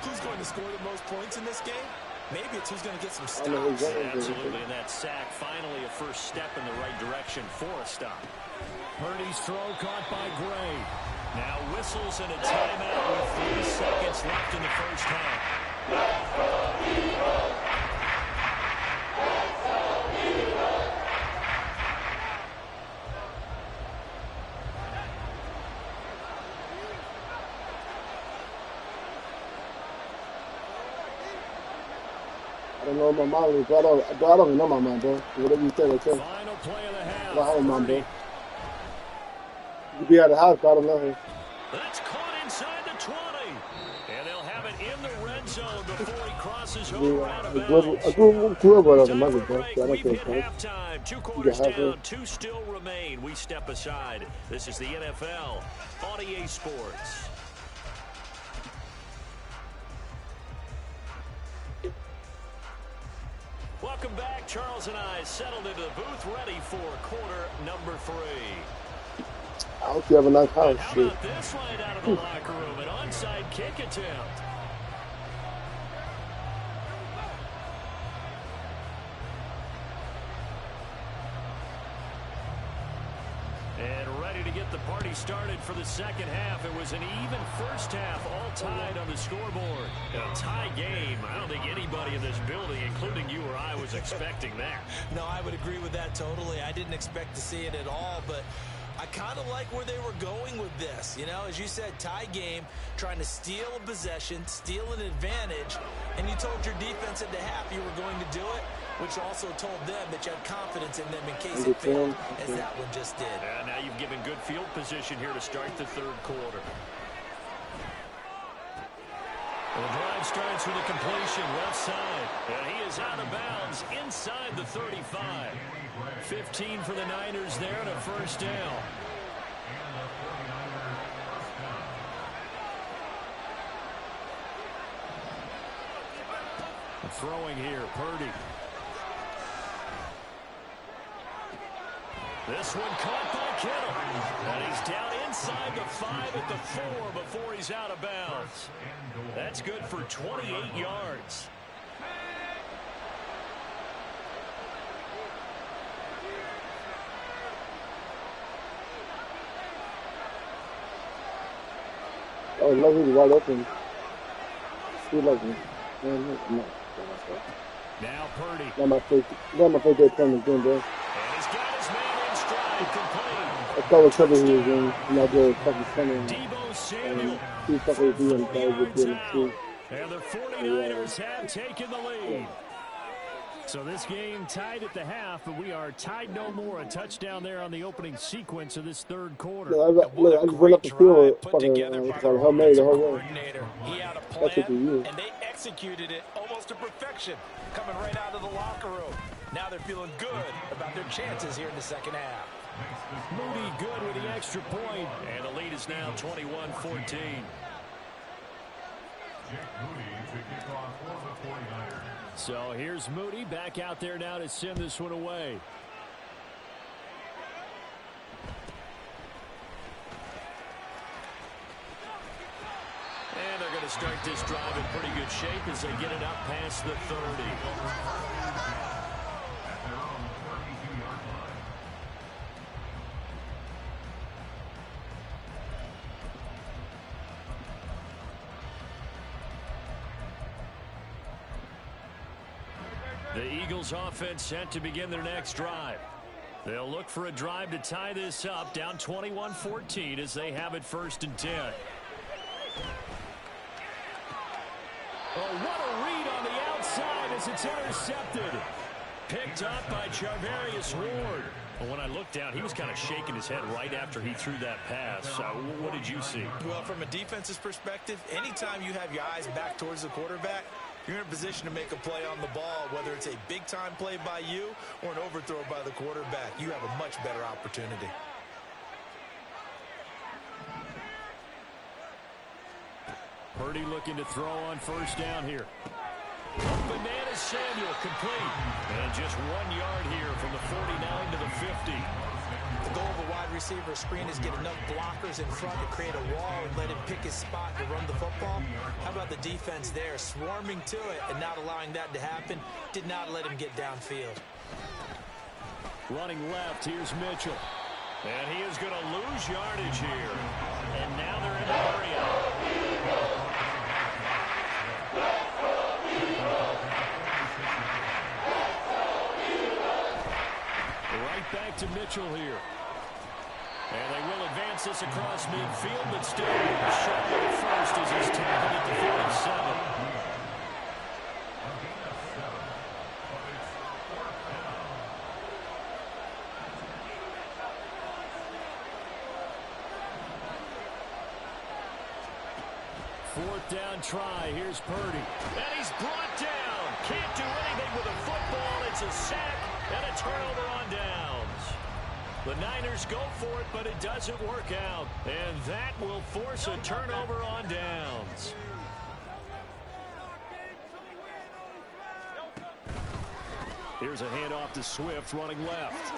who's going to score the most points in this game. Maybe it's who's going to get some stops. Absolutely, and that sack finally a first step in the right direction for a stop. Purdy's throw caught by Gray. Now whistles and a timeout with 3 seconds left in the first half. I don't know my mom, bro. I don't even know my mom, bro. Whatever you say, okay. Final play of the half. I don't have mom, bro. You could be at the house, but I don't know her. That's caught inside the 20. And they'll have it in the red zone before he crosses over out of bounds. I grew up with Time mother, for bro. break. So I don't We've care, hit bro. halftime. 2 quarters down, 2 still remain. We step aside. This is the NFL on EA Sports. Welcome back. Charles and I settled into the booth, ready for quarter number 3. I hope you have a nice house. How Shit. about this right out of the locker room? An onside kick attempt. And ready to get the party started for the second half. It was an even first half, all tied on the scoreboard. A tie game. I don't think anybody in this building, including you or I, was expecting that. No, I would agree with that totally. I didn't expect to see it at all, but I kind of like where they were going with this. You know, as you said, tie game, trying to steal a possession, steal an advantage, and you told your defense at the half you were going to do it, which also told them that you had confidence in them in case it failed, as that one just did. And now you've given good field position here to start the third quarter. The drive starts with a completion left side, and he is out of bounds inside the 35. 15 for the Niners there and a first down. Throwing here, Purdy. This one caught by Kittle. And he's down inside the 5 at the 4 before he's out of bounds. That's good for 28 yards. Oh, love is wide open. Still like me. No. Now Purdy. Not my first day playing this game, bro. And he's got his man in stride, complete. I thought the cover he was in. Not good. Fucking funny. Deebo Samuel. He fucking be on the Yards ball out. And the 49ers have taken the lead. So this game tied at the half, but we are tied no more. A touchdown there on the opening sequence of this third quarter. I just went up the field, fucking, Hail Mary the whole way. He had a That's what plan, you use. and they executed it almost to perfection, coming right out of the locker room. Now they're feeling good about their chances here in the second half. Moody good with the extra point, and the lead is now 21-14. So here's Moody back out there now to send this one away. And they're going to start this drive in pretty good shape as they get it up past the 30. The Eagles offense set to begin their next drive. They'll look for a drive to tie this up, down 21-14 as they have it 1st and 10. Oh, what a read on the outside as it's intercepted. Picked up by Charvarius Ward. Well, when I looked down, he was kind of shaking his head right after he threw that pass. What did you see? Well, from a defense's perspective, anytime you have your eyes back towards the quarterback, you're in a position to make a play on the ball, whether it's a big-time play by you or an overthrow by the quarterback. You have a much better opportunity. Purdy looking to throw on first down here. Banana Samuel complete. And just 1 yard here from the 49 to the 50. The goal of a wide receiver screen is get enough blockers in front to create a wall and let him pick his spot to run the football. How about the defense there, swarming to it and not allowing that to happen? Did not let him get downfield. Running left, here's Mitchell. And he is going to lose yardage here. And now they're in a hurry up. Right back to Mitchell here. And they will advance this across midfield, but still shy of first as he's tackled at the 47. Fourth down try. Here's Purdy. And he's brought down. Can't do anything with a football. It's a sack and a turnover on downs. The Niners go for it, but it doesn't work out. And that will force a turnover on downs. Here's a handoff to Swift running left.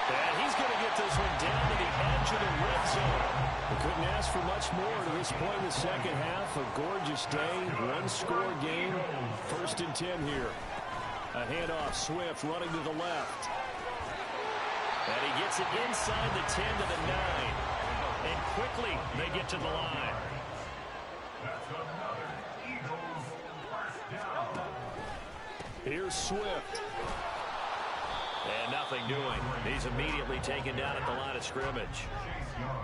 And he's going to get this one down to the edge of the red zone. We couldn't ask for much more to this point in the second half. A gorgeous day, one-score game. 1st and 10 here. A handoff, Swift running to the left. And he gets it inside the 10 to the 9. And quickly they get to the line. That's another Eagles first down. Here's Swift. And nothing doing. He's immediately taken down at the line of scrimmage.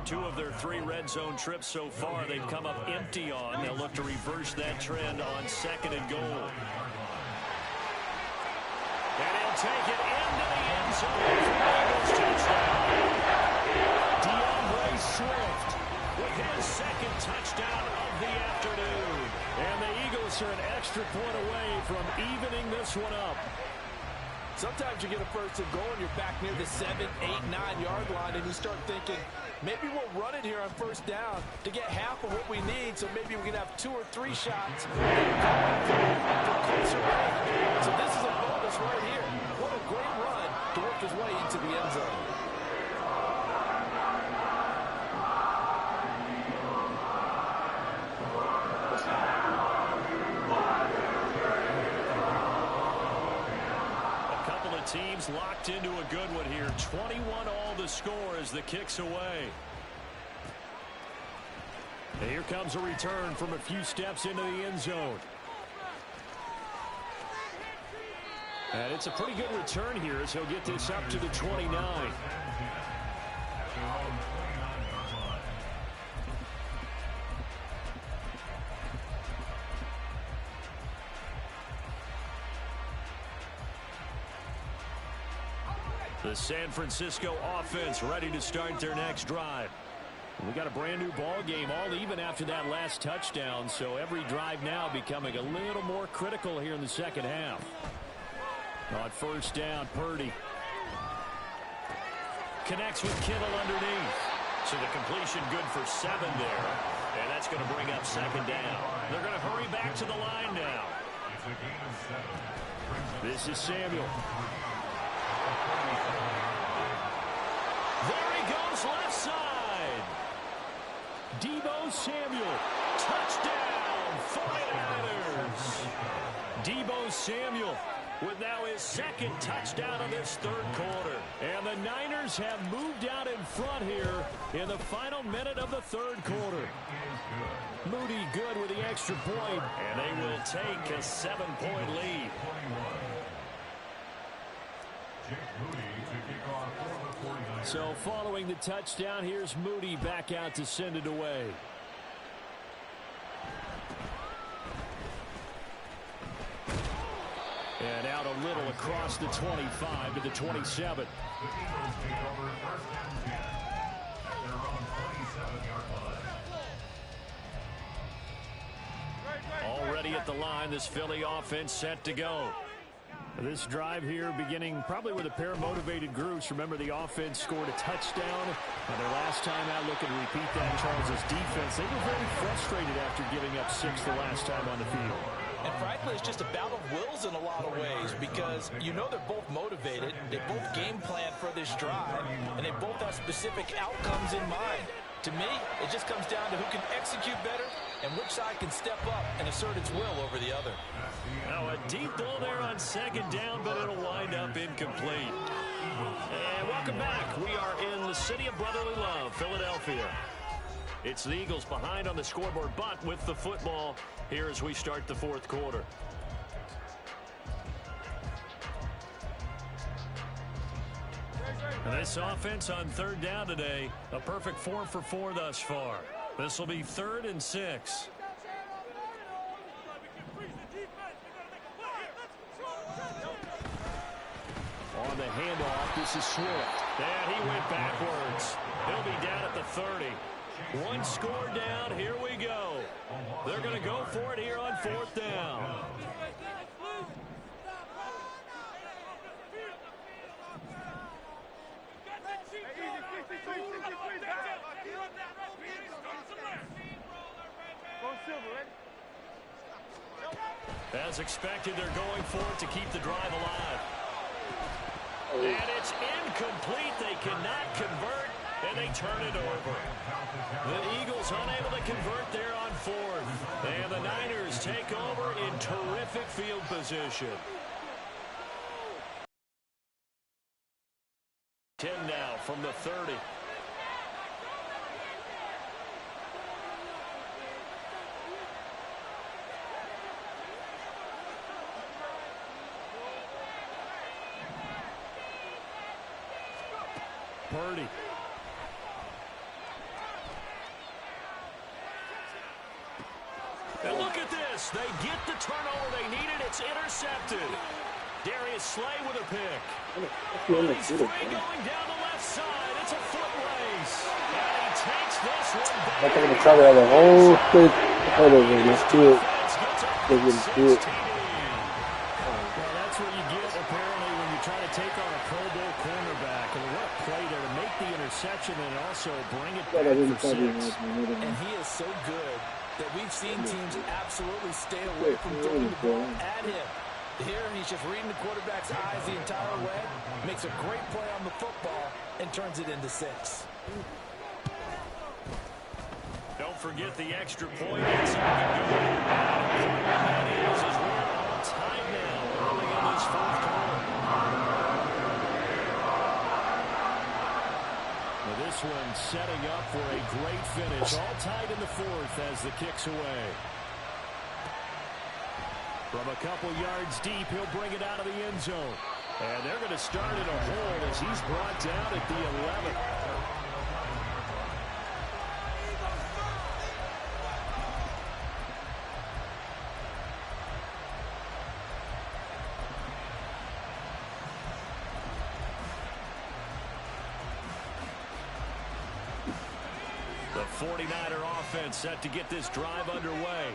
2 of their 3 red zone trips so far they've come up empty on. They'll look to reverse that trend on 2nd and goal. And he'll take it into the end zone for the Eagles touchdown. DeAndre Swift with his 2nd touchdown of the afternoon. And the Eagles are an extra point away from evening this one up. Sometimes you get a 1st and goal and you're back near the 7, 8, 9 yard line and you start thinking, maybe we'll run it here on 1st down to get half of what we need, so maybe we can have 2 or 3 shots for closer range. So this is a bonus right here. What a great run to work his way into the end zone. Teams locked into a good one here. 21 all the score as the kick's away. And here comes a return from a few steps into the end zone. And it's a pretty good return here as he'll get this up to the 29. The San Francisco offense ready to start their next drive. We got a brand new ball game, all even after that last touchdown, so every drive now becoming a little more critical here in the second half. On 1st down, Purdy connects with Kittle underneath. So the completion good for 7 there, and that's going to bring up 2nd down. They're going to hurry back to the line now. This is Samuel. There he goes, left side. Deebo Samuel, touchdown, 49ers. Deebo Samuel with now his 2nd touchdown of this 3rd quarter. And the Niners have moved out in front here in the final minute of the 3rd quarter. Moody good with the extra point, and they will take a 7-point lead. So following the touchdown, here's Moody back out to send it away. And out a little across the 25 to the 27. The Eagles take over 1st and 10 at their own 27-yard line. Already at the line, this Philly offense set to go. This drive here beginning probably with a pair of motivated groups. Remember, the offense scored a touchdown. And their last time out, looking to repeat that, Charles' defense. They were very frustrated after giving up 6 the last time on the field. And frankly, it's just a battle of wills in a lot of ways because you know they're both motivated. They both game plan for this drive, and they both have specific outcomes in mind. To me, it just comes down to who can execute better and which side can step up and assert its will over the other. Now a deep ball there on 2nd down, but it'll wind up incomplete. And welcome back. We are in the city of brotherly love, Philadelphia. It's the Eagles behind on the scoreboard, but with the football here as we start the 4th quarter. And this offense on 3rd down today, a perfect 4 for 4 thus far. This will be 3rd and 6. On the handoff, this is Swift. And he went backwards. He'll be down at the 30. 1 score down. Here we go. They're going to go for it here on 4th down. As expected, they're going for it to keep the drive alive. And it's incomplete. They cannot convert, and they turn it over. The Eagles unable to convert there on 4th. And the Niners take over in terrific field position. 10 now from the 30. Purdy. And look at this. They get the turnover they needed. It's intercepted. Darius Slay with a pick. He's free going down the left side. It's a foot race. And he takes this one back. I'm going to try to have a whole thing. Let's do it. Let's do it. Well, that's what you get, apparently, when you try to take on a Pro Bowl cornerback. And what a play there to make the interception and also bring it back for 6. And he is so good that we've seen teams absolutely stay away from throwing the ball at him. Here, he's just reading the quarterback's eyes the entire way, makes a great play on the football, and turns it into 6. Don't forget the extra point. It's that is as we're all tied now early in this 4th quarter. Well, this one setting up for a great finish. All tied in the 4th as the kick's away. From a couple yards deep, he'll bring it out of the end zone. And they're going to start in a hold as he's brought down at the 11. The 49er offense set to get this drive underway.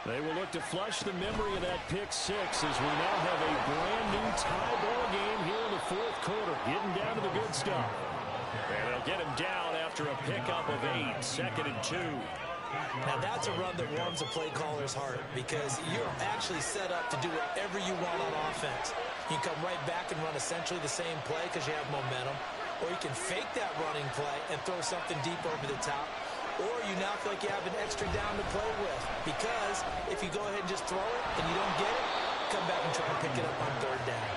They will look to flush the memory of that pick 6 as we now have a brand new tie ball game here in the 4th quarter, getting down to the good stuff. And they'll get him down after a pickup of 8, 2nd and 2. Now that's a run that warms a play caller's heart because you're actually set up to do whatever you want on offense. You can come right back and run essentially the same play because you have momentum, or you can fake that running play and throw something deep over the top. Or you now feel like you have an extra down to play with. Because if you go ahead and just throw it and you don't get it, come back and try and pick it up on 3rd down.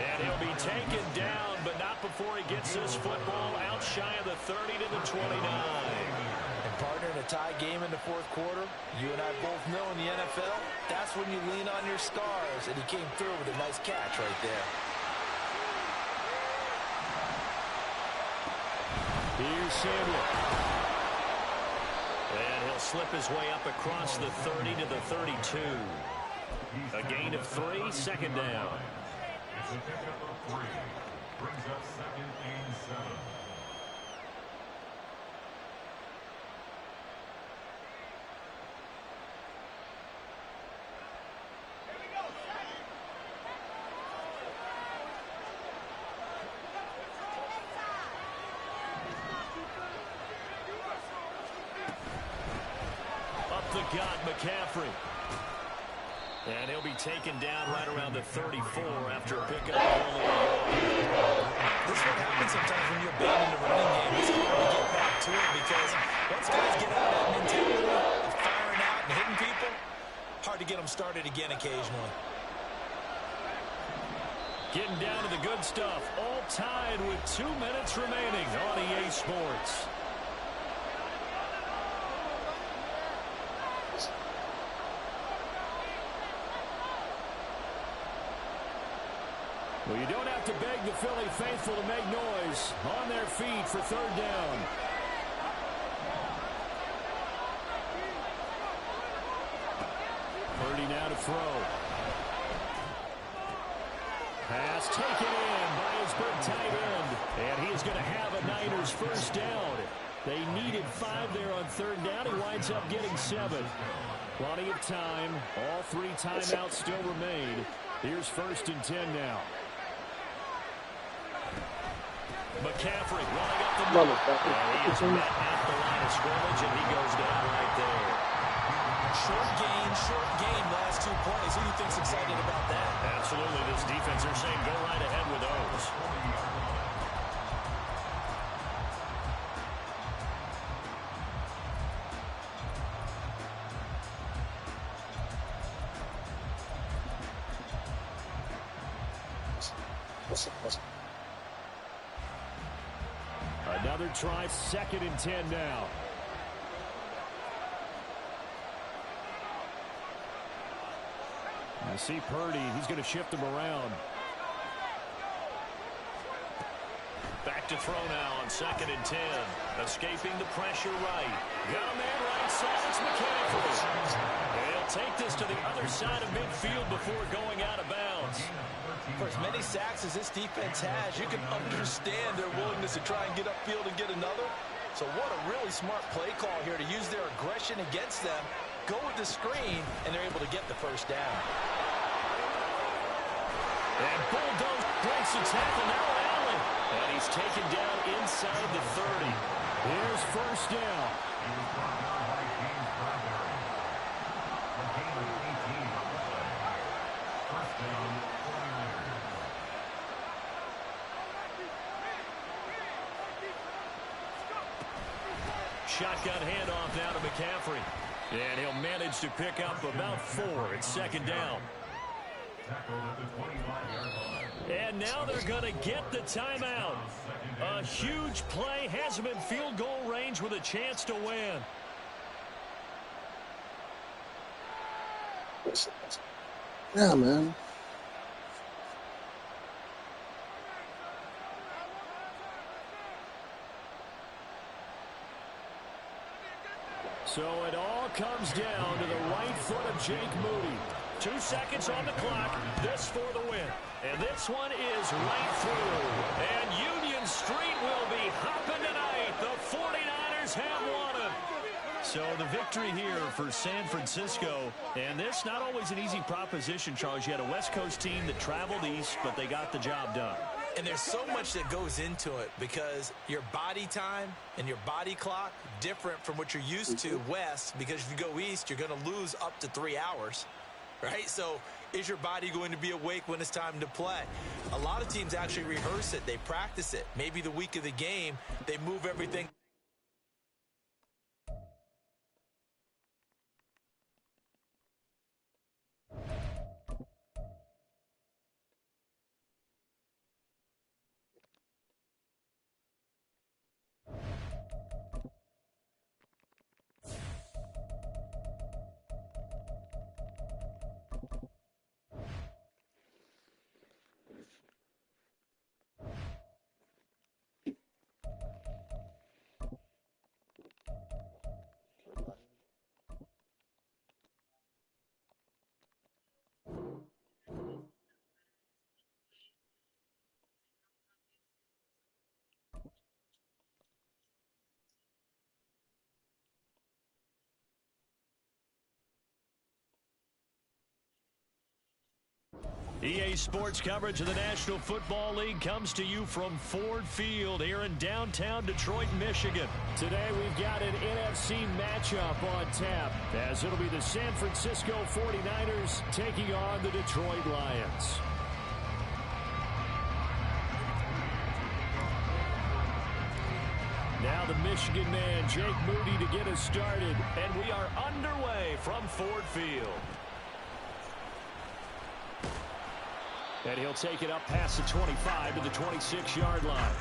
And he'll be taken down, but not before he gets this football out shy of the 30 to the 29. And partner, in a tie game in the 4th quarter, you and I both know in the NFL, that's when you lean on your stars. And he came through with a nice catch right there. Here's Samuel. And he'll slip his way up across the 30 to the 32. A gain of 3, second down. It's a pickup of 3. Brings up second and 7. Up the gut, McCaffrey. And he'll be taken down right around the 34 after a pickup of only a yard. This is what happens sometimes when you abandon the running game. It's hard to get back to it because once guys get out of that mentality of firing out and hitting people, hard to get them started again occasionally. Getting down to the good stuff. All tied with 2 minutes remaining on EA Sports. Well, you don't have to beg the Philly faithful to make noise. On their feet for third down. Purdy now to throw. Pass taken in by his big tight end. And he is going to have a Niners first down. They needed 5 there on third down. He winds up getting 7. Plenty of time. All 3 timeouts still remain. Here's first and 10 now. McCaffrey running up the middle. And he is met at the line of scrimmage, and he goes down right there. Short gain last 2 plays. Who do you think's excited about that? Absolutely. This defense, they're saying go right ahead with those. Another try, second and 10 now. You see Purdy, he's going to shift him around. Back to throw now on second and 10. Escaping the pressure right. Got a man right side, it's McCaffrey. He'll take this to the other side of midfield before going out of bounds. For as many sacks as this defense has, you can understand their willingness to try and get upfield and get another. So what a really smart play call here to use their aggression against them, go with the screen, and they're able to get the first down. And bulldoze breaks the tackle, now Allen. And he's taken down inside the 30. Here's first down. He was brought down by James Bradbury. A gain of 18 on the play. First down, 49ers. Shotgun handoff now to McCaffrey. And he'll manage to pick up about 4 at second down. Tackled at the 25-yard line. And now they're going to get the timeout. A huge play has him in field goal range with a chance to win. Yeah, man. So it all comes down to the right foot of Jake Moody. 2 seconds on the clock. This for the win. And this one is right through. And Union Street will be hopping tonight. The 49ers have won it. So the victory here for San Francisco. And this not always an easy proposition, Charles. You had a West Coast team that traveled east, but they got the job done. And there's so much that goes into it because your body time and your body clock different from what you're used to west, because if you go east, you're going to lose up to 3 hours, right? So is your body going to be awake when it's time to play? A lot of teams actually rehearse it. They practice it. Maybe the week of the game, they move everything. EA Sports coverage of the National Football League comes to you from Ford Field here in downtown Detroit, Michigan. Today we've got an NFC matchup on tap, as it'll be the San Francisco 49ers taking on the Detroit Lions. Now the Michigan man, Jake Moody, to get us started. And we are underway from Ford Field. And he'll take it up past the 25 to the 26-yard line.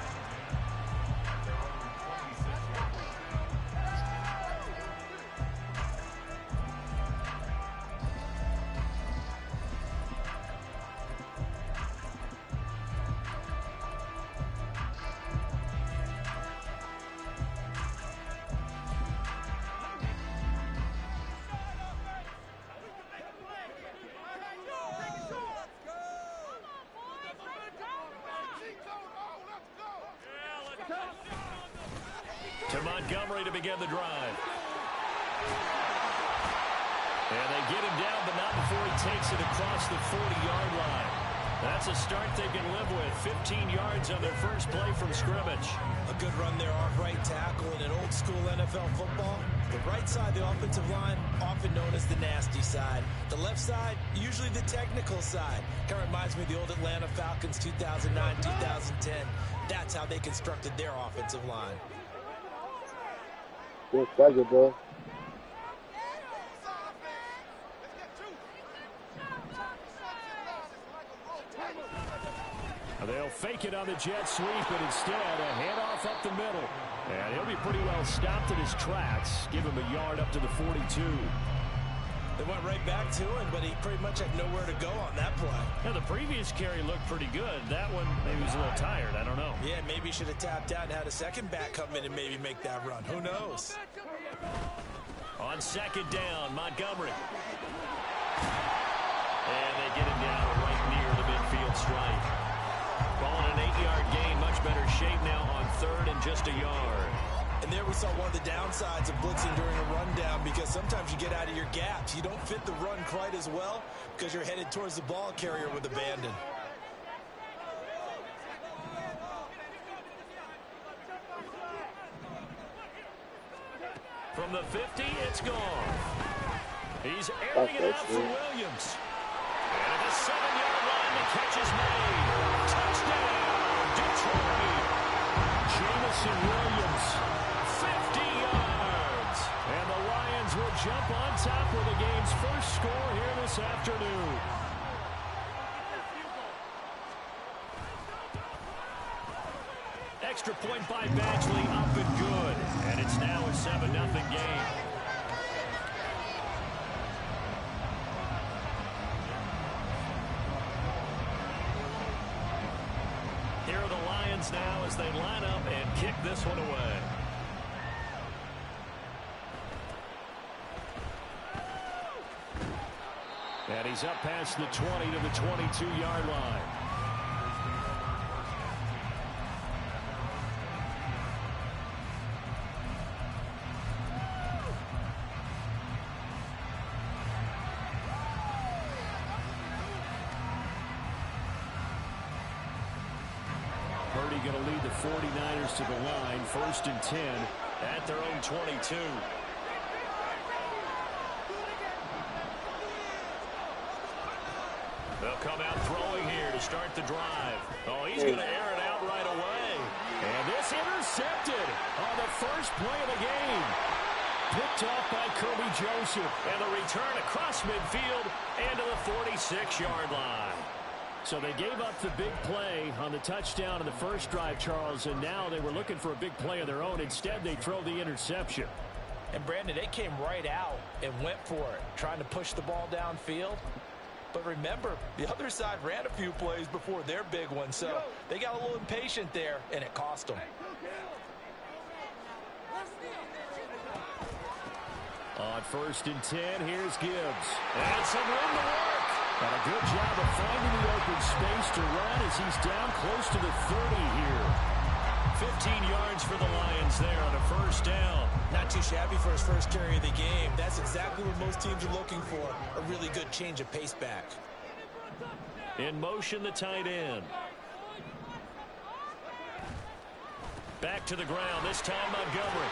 To Montgomery to begin the drive. And they get him down, but not before he takes it across the 40-yard line. That's a start they can live with. 15 yards on their first play from scrimmage. A good run there off right tackle in an old-school NFL football. The right side, the offensive line, often known as the nasty side. The left side, usually the technical side. Kind of reminds me of the old Atlanta Falcons 2009, 2010. That's how they constructed their offensive line. Good second, bro. They'll fake it on the jet sweep, but instead a handoff up the middle. And he'll be pretty well stopped in his tracks. Give him a yard up to the 42. They went right back to him, but he pretty much had nowhere to go on that play. Now, the previous carry looked pretty good. That one, maybe he was a little tired. I don't know. Yeah, maybe he should have tapped out and had a second back come in and maybe make that run. Who knows? On second down, Montgomery. And they get him down right near the midfield stripe. Calling an 8-yard gain, much better shape now on third and just a yard. And there we saw one of the downsides of blitzing during a rundown, because sometimes you get out of your gaps. You don't fit the run quite as well because you're headed towards the ball carrier with abandon. From the 50, it's gone. He's airing it out for Williams. And at the 7-yard line, the catch is made. Touchdown, Detroit. Jamison Williams, 50 yards. And the Lions will jump on top with the game's first score here this afternoon. Extra point by Badgley, up and good. And it's now a 7-0 game. Here are the Lions now as they line up and kick this one away. And he's up past the 20 to the 22-yard line. Going to lead the 49ers to the line, 1st and 10 at their own 22. They'll come out throwing here to start the drive. Oh, he's going to air it out right away. And this intercepted on the first play of the game. Picked off by Kirby Joseph. And the return across midfield and to the 46-yard line. So they gave up the big play on the touchdown in the first drive, Charles, and now they were looking for a big play of their own. Instead, they throw the interception. And, Brandon, they came right out and went for it, trying to push the ball downfield. But remember, the other side ran a few plays before their big one, so they got a little impatient there, and it cost them. On 1st and 10, here's Gibbs. And some room to work. And a good job of finding the open space to run as he's down close to the 30 here. 15 yards for the Lions there on a first down. Not too shabby for his first carry of the game. That's exactly what most teams are looking for, a really good change of pace back. In motion, the tight end. Back to the ground, this time Montgomery.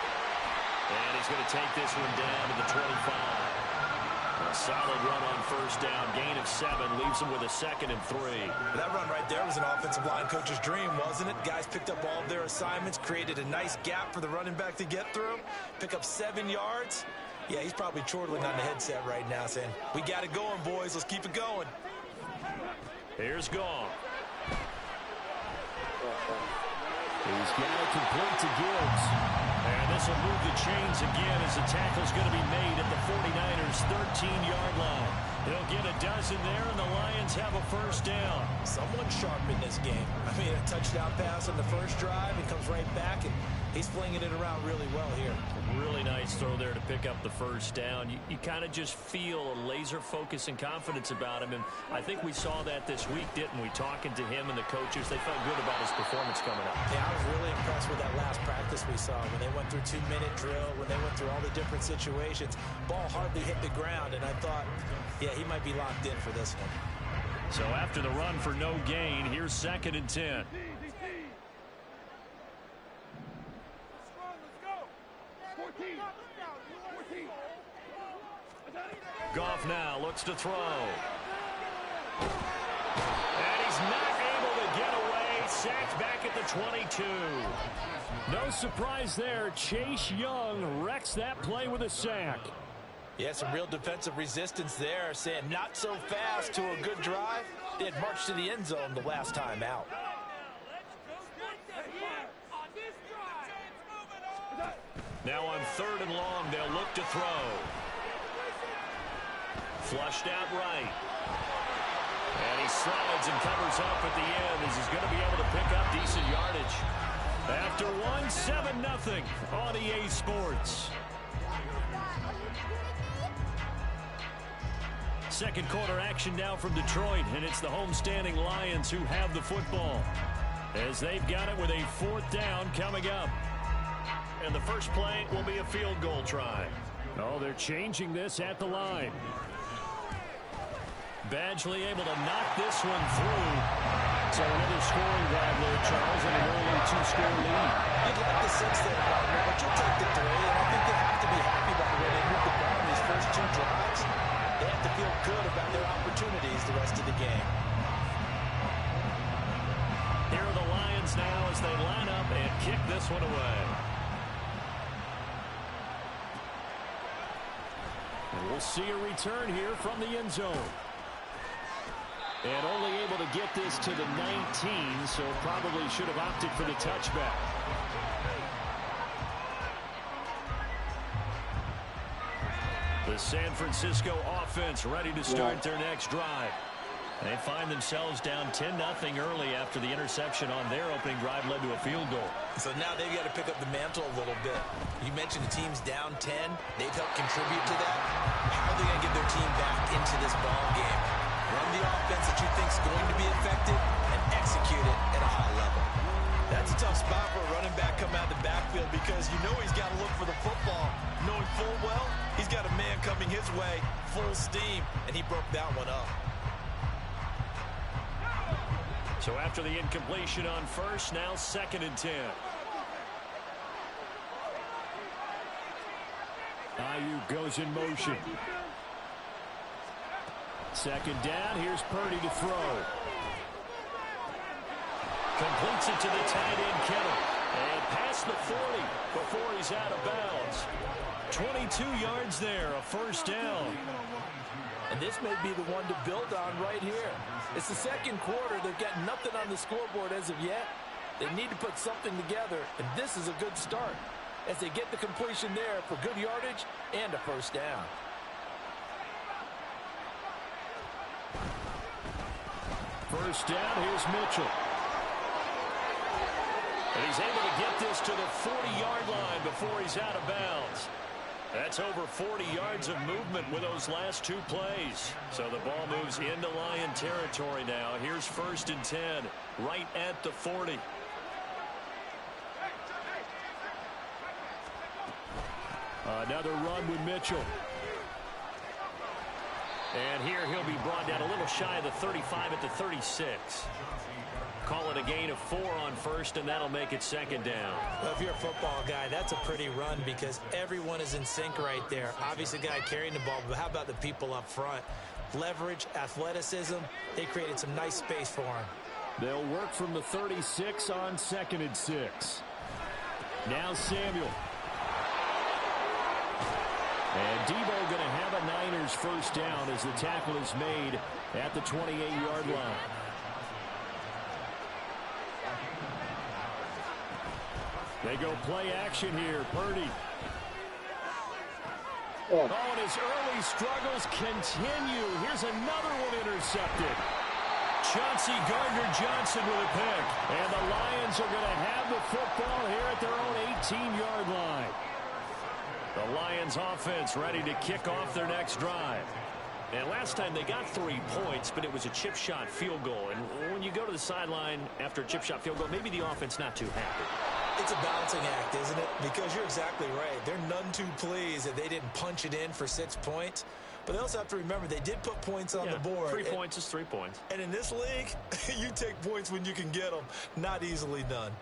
And he's going to take this one down to the 25. A solid run on first down, gain of 7, leaves him with a 2nd and 3. That run right there was an offensive line coach's dream, wasn't it? Guys picked up all of their assignments, created a nice gap for the running back to get through, pick up 7 yards. Yeah, he's probably chortling on the headset right now saying, we got it going, boys. Let's keep it going. Here's Gong. He's got it complete to Gibbs. And this will move the chains again as the tackle's going to be made at the 49ers' 13-yard line. They'll get a dozen there, and the Lions have a first down. Someone sharp in this game. I mean, a touchdown pass on the first drive. He comes right back, and he's flinging it around really well here. Really nice throw there to pick up the first down. You kind of just feel a laser focus and confidence about him, and I think we saw that this week, didn't we? Talking to him and the coaches, they felt good about his performance coming up. Yeah, I was really impressed with that last practice we saw when they went through 2-minute drill, when they went through all the different situations. Ball hardly hit the ground, and I thought, yeah, he might be locked in for this one. So after the run for no gain, here's 2nd and 10. Goff now looks to throw. And he's not able to get away. Sacked back at the 22. No surprise there. Chase Young wrecks that play with a sack. Yeah, some real defensive resistance there, saying not so fast to a good drive. They had marched to the end zone the last time out. Now on 3rd and long, they'll look to throw. Flushed out right. And he slides and covers up at the end as he's going to be able to pick up decent yardage. After 7-0 on EA Sports. Second quarter action now from Detroit, and it's the homestanding Lions who have the football as they've got it with a 4th down coming up. And the first play will be a field goal try. Oh, they're changing this at the line. Badgley able to knock this one through. So another scoring drive there, Charles, and an early 2-score lead. You'd like the 6 there, partner, but you'll take the 3, and I think they have to be happy about the way they moved the ball in these first 2 drives. They have to feel good about their opportunities the rest of the game. Here are the Lions now as they line up and kick this one away. And we'll see a return here from the end zone. And only able to get this to the 19, so probably should have opted for the touchback. The San Francisco offense ready to start their next drive. They find themselves down 10-0 early after the interception on their opening drive led to a field goal. So now they've got to pick up the mantle a little bit. You mentioned the team's down 10. They've helped contribute to that. How are they going to get their team back into this ball game? Run the offense that you think is going to be effective and execute it at a high level. That's a tough spot for a running back coming out of the backfield because you know he's got to look for the football, knowing full well he's got a man coming his way, full steam, and he broke that one up. So after the incompletion on first, now 2nd and 10. Ayuk goes in motion. 2nd down. Here's Purdy to throw. Completes it to the tight end, Kittle. And past the 40 before he's out of bounds. 22 yards there, a first down. And this may be the one to build on right here. It's the second quarter. They've got nothing on the scoreboard as of yet. They need to put something together, and this is a good start as they get the completion there for good yardage and a first down. First down, here's Mitchell. And he's able to get this to the 40-yard line before he's out of bounds. That's over 40 yards of movement with those last 2 plays. So the ball moves into Lion territory now. Here's 1st and 10, right at the 40. Another run with Mitchell. And here he'll be brought down a little shy of the 35 at the 36. Call it a gain of 4 on first, and that'll make it second down. Well, if you're a football guy, that's a pretty run because everyone is in sync right there. Obviously, the guy carrying the ball, but how about the people up front? Leverage, athleticism, they created some nice space for him. They'll work from the 36 on 2nd and 6. Now Samuel. And Debo going to have a Niners first down as the tackle is made at the 28-yard line. They go play action here. Purdy. Oh, and his early struggles continue. Here's another one intercepted. Chauncey Gardner-Johnson with a pick. And the Lions are going to have the football here at their own 18-yard line. The Lions offense ready to kick off their next drive. And last time they got 3 points, but it was a chip shot field goal. And when you go to the sideline after a chip shot field goal, maybe the offense not too happy. It's a balancing act, isn't it? Because you're exactly right. They're none too pleased that they didn't punch it in for 6 points. But they also have to remember they did put points on the board. 3 points is 3 points. And in this league, you take points when you can get them. Not easily done.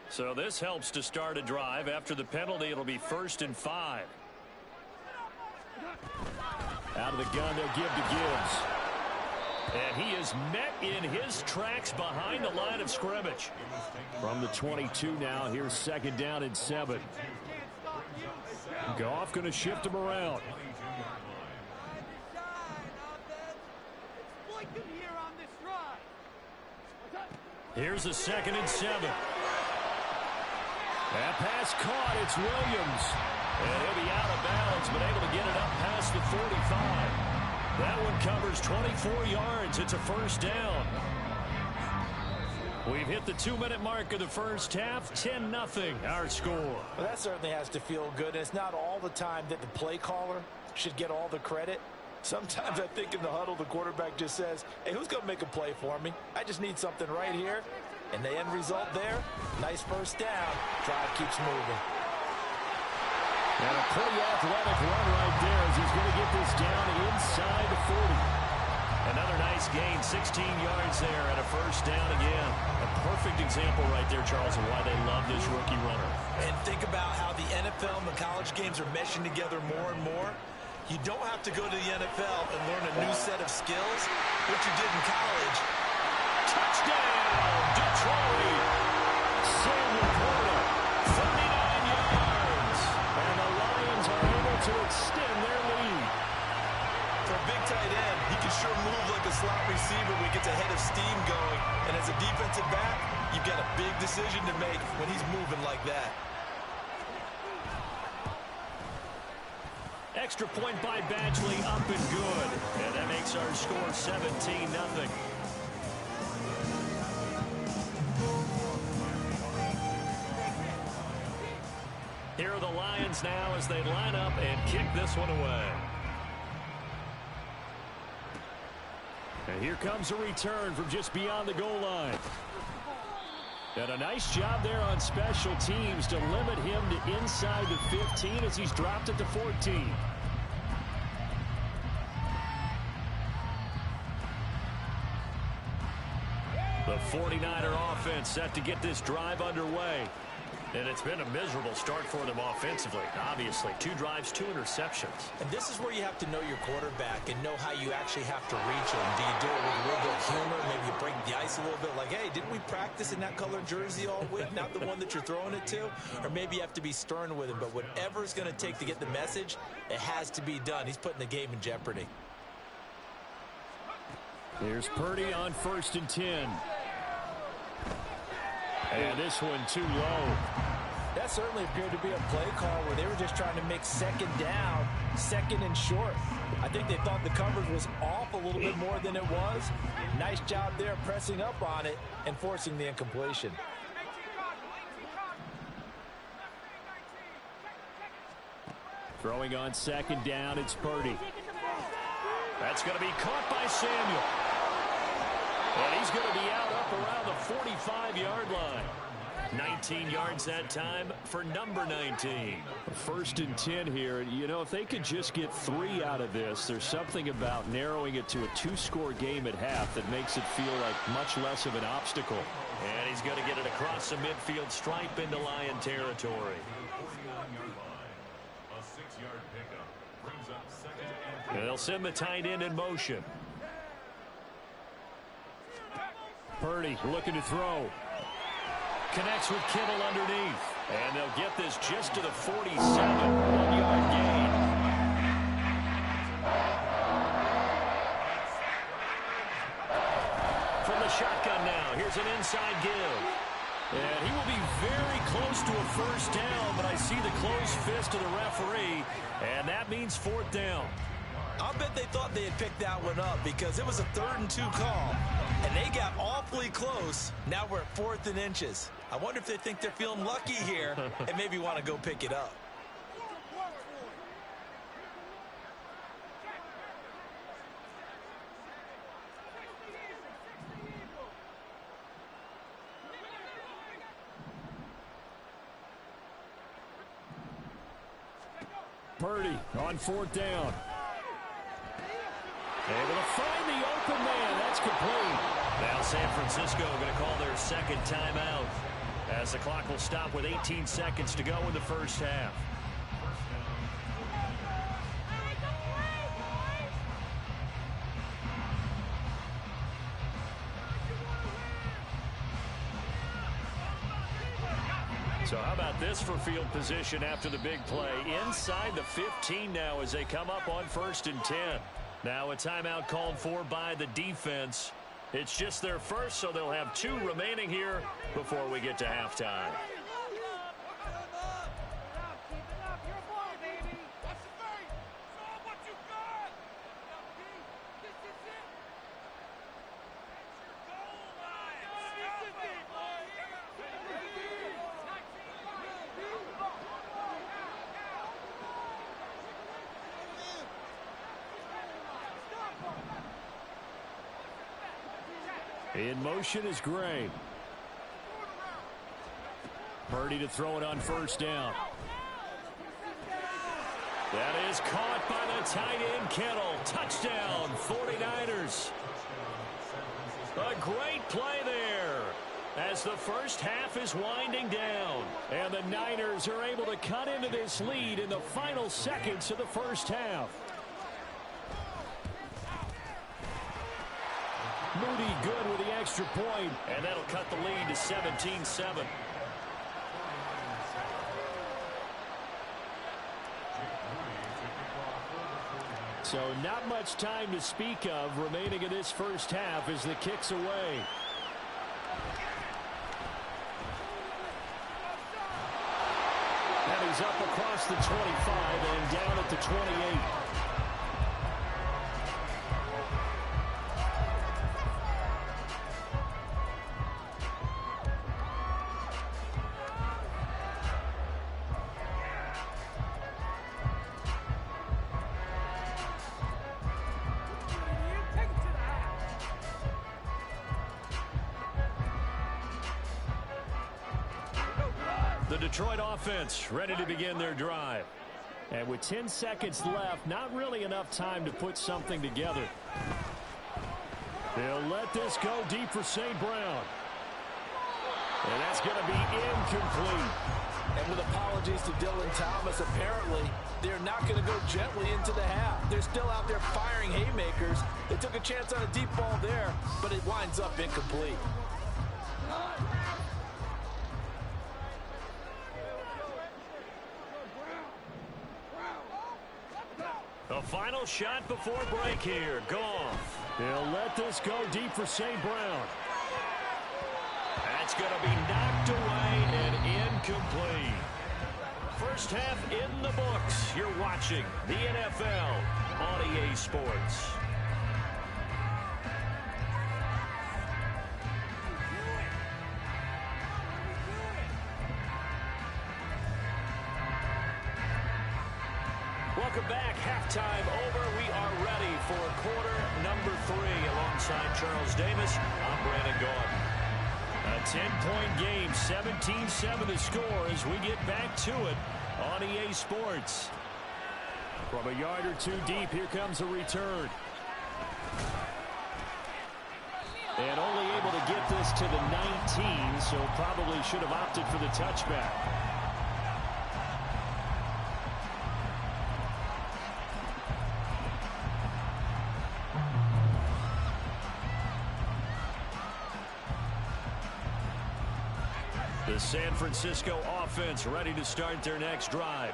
So this helps to start a drive. After the penalty, it'll be 1st and 5. Out of the gun, they'll give to Gibbs. And he is met in his tracks behind the line of scrimmage. From the 22 now, here's 2nd down and 7. Goff going to shift him around. Here's a 2nd and 7. That pass caught. It's Williams. And he'll be out of bounds, but able to get it up past the 45. That one covers 24 yards. It's a first down. We've hit the 2-minute mark of the first half. 10-0 our score. Well, that certainly has to feel good. And it's not all the time that the play caller should get all the credit. Sometimes I think in the huddle, the quarterback just says, hey, who's going to make a play for me? I just need something right here. And the end result there, nice first down. Drive keeps moving. And a pretty athletic run right there as he's going to get this down inside the 40. Another nice gain, 16 yards there and a first down again. A perfect example right there, Charles, of why they love this rookie runner. And think about how the NFL and the college games are meshing together more and more. You don't have to go to the NFL and learn a new set of skills, which you did in college. Touchdown, Detroit! Samuel Porter, 39 yards. And the Lions are able to extend their lead. For a big tight end, he can sure move like a slot receiver when he gets a head of steam going. And as a defensive back, you've got a big decision to make when he's moving like that. Extra point by Badgley, up and good. And that makes our score 17-0. Here are the Lions now as they line up and kick this one away. And here comes a return from just beyond the goal line. And a nice job there on special teams to limit him to inside the 15 as he's dropped at the 14. The 49er offense set to get this drive underway. And it's been a miserable start for them offensively. Obviously, 2 drives, 2 interceptions. And this is where you have to know your quarterback and know how you actually have to reach him. Do you do it with a little bit of humor? Maybe you break the ice a little bit like, hey, didn't we practice in that colored jersey all week? Not the one that you're throwing it to? Or maybe you have to be stern with him. But whatever it's going to take to get the message, it has to be done. He's putting the game in jeopardy. Here's Purdy on 1st and 10. And this one too low. That certainly appeared to be a play call where they were just trying to make 2nd down, 2nd and short. I think they thought the coverage was off a little bit more than it was. Nice job there pressing up on it and forcing the incompletion. Throwing on 2nd down, it's Purdy. That's going to be caught by Samuel. And he's going to be out up around the 45-yard line. 19 yards that time for number 19. 1st and 10 here. You know, if they could just get 3 out of this, there's something about narrowing it to a 2-score game at half that makes it feel like much less of an obstacle. And he's going to get it across the midfield stripe into Lion territory. A 6-yard pickup brings up 2nd and And they'll send the tight end in motion. Purdy looking to throw. Connects with Kittle underneath. And they'll get this just to the 47. 1-yard gain. From the shotgun now. Here's an inside give. And he will be very close to a first down, but I see the closed fist of the referee, and that means 4th down. I'll bet they thought they had picked that one up because it was a 3rd and 2 call, and they got awfully close. Now we're at 4th and inches. I wonder if they think they're feeling lucky here and maybe want to go pick it up. Purdy on 4th down. Able to find the open man. That's complete. Now San Francisco going to call their 2nd timeout as the clock will stop with 18 seconds to go in the first half. So how about this for field position after the big play? Inside the 15 now as they come up on 1st and 10. Now a timeout called for by the defense. It's just their first, so they'll have 2 remaining here before we get to halftime. In motion is Gray. Purdy to throw it on 1st down. That is caught by the tight end, Kittle. Touchdown, 49ers. A great play there as the first half is winding down. And the Niners are able to cut into this lead in the final seconds of the first half. Moody good with the extra point. And that'll cut the lead to 17-7. So not much time to speak of remaining in this first half as the kick's away. And he's up across the 25 and down at the 28. The Detroit offense ready to begin their drive. And with 10 seconds left, not really enough time to put something together. They'll let this go deep for St. Brown. And that's going to be incomplete. And with apologies to Dylan Thomas, apparently they're not going to go gently into the half. They're still out there firing haymakers. They took a chance on a deep ball there, but it winds up incomplete. The final shot before break here. Goff. They'll let this go deep for St. Brown. That's going to be knocked away and incomplete. First half in the books. You're watching the NFL on EA Sports. Welcome back. Halftime over. We are ready for quarter number 3. Alongside Charles Davis, I'm Brandon Gaudin. 10-point game, 17-7 the score as we get back to it on EA Sports. From a yard or two deep, here comes a return. And only able to get this to the 19, so probably should have opted for the touchback. The San Francisco offense ready to start their next drive.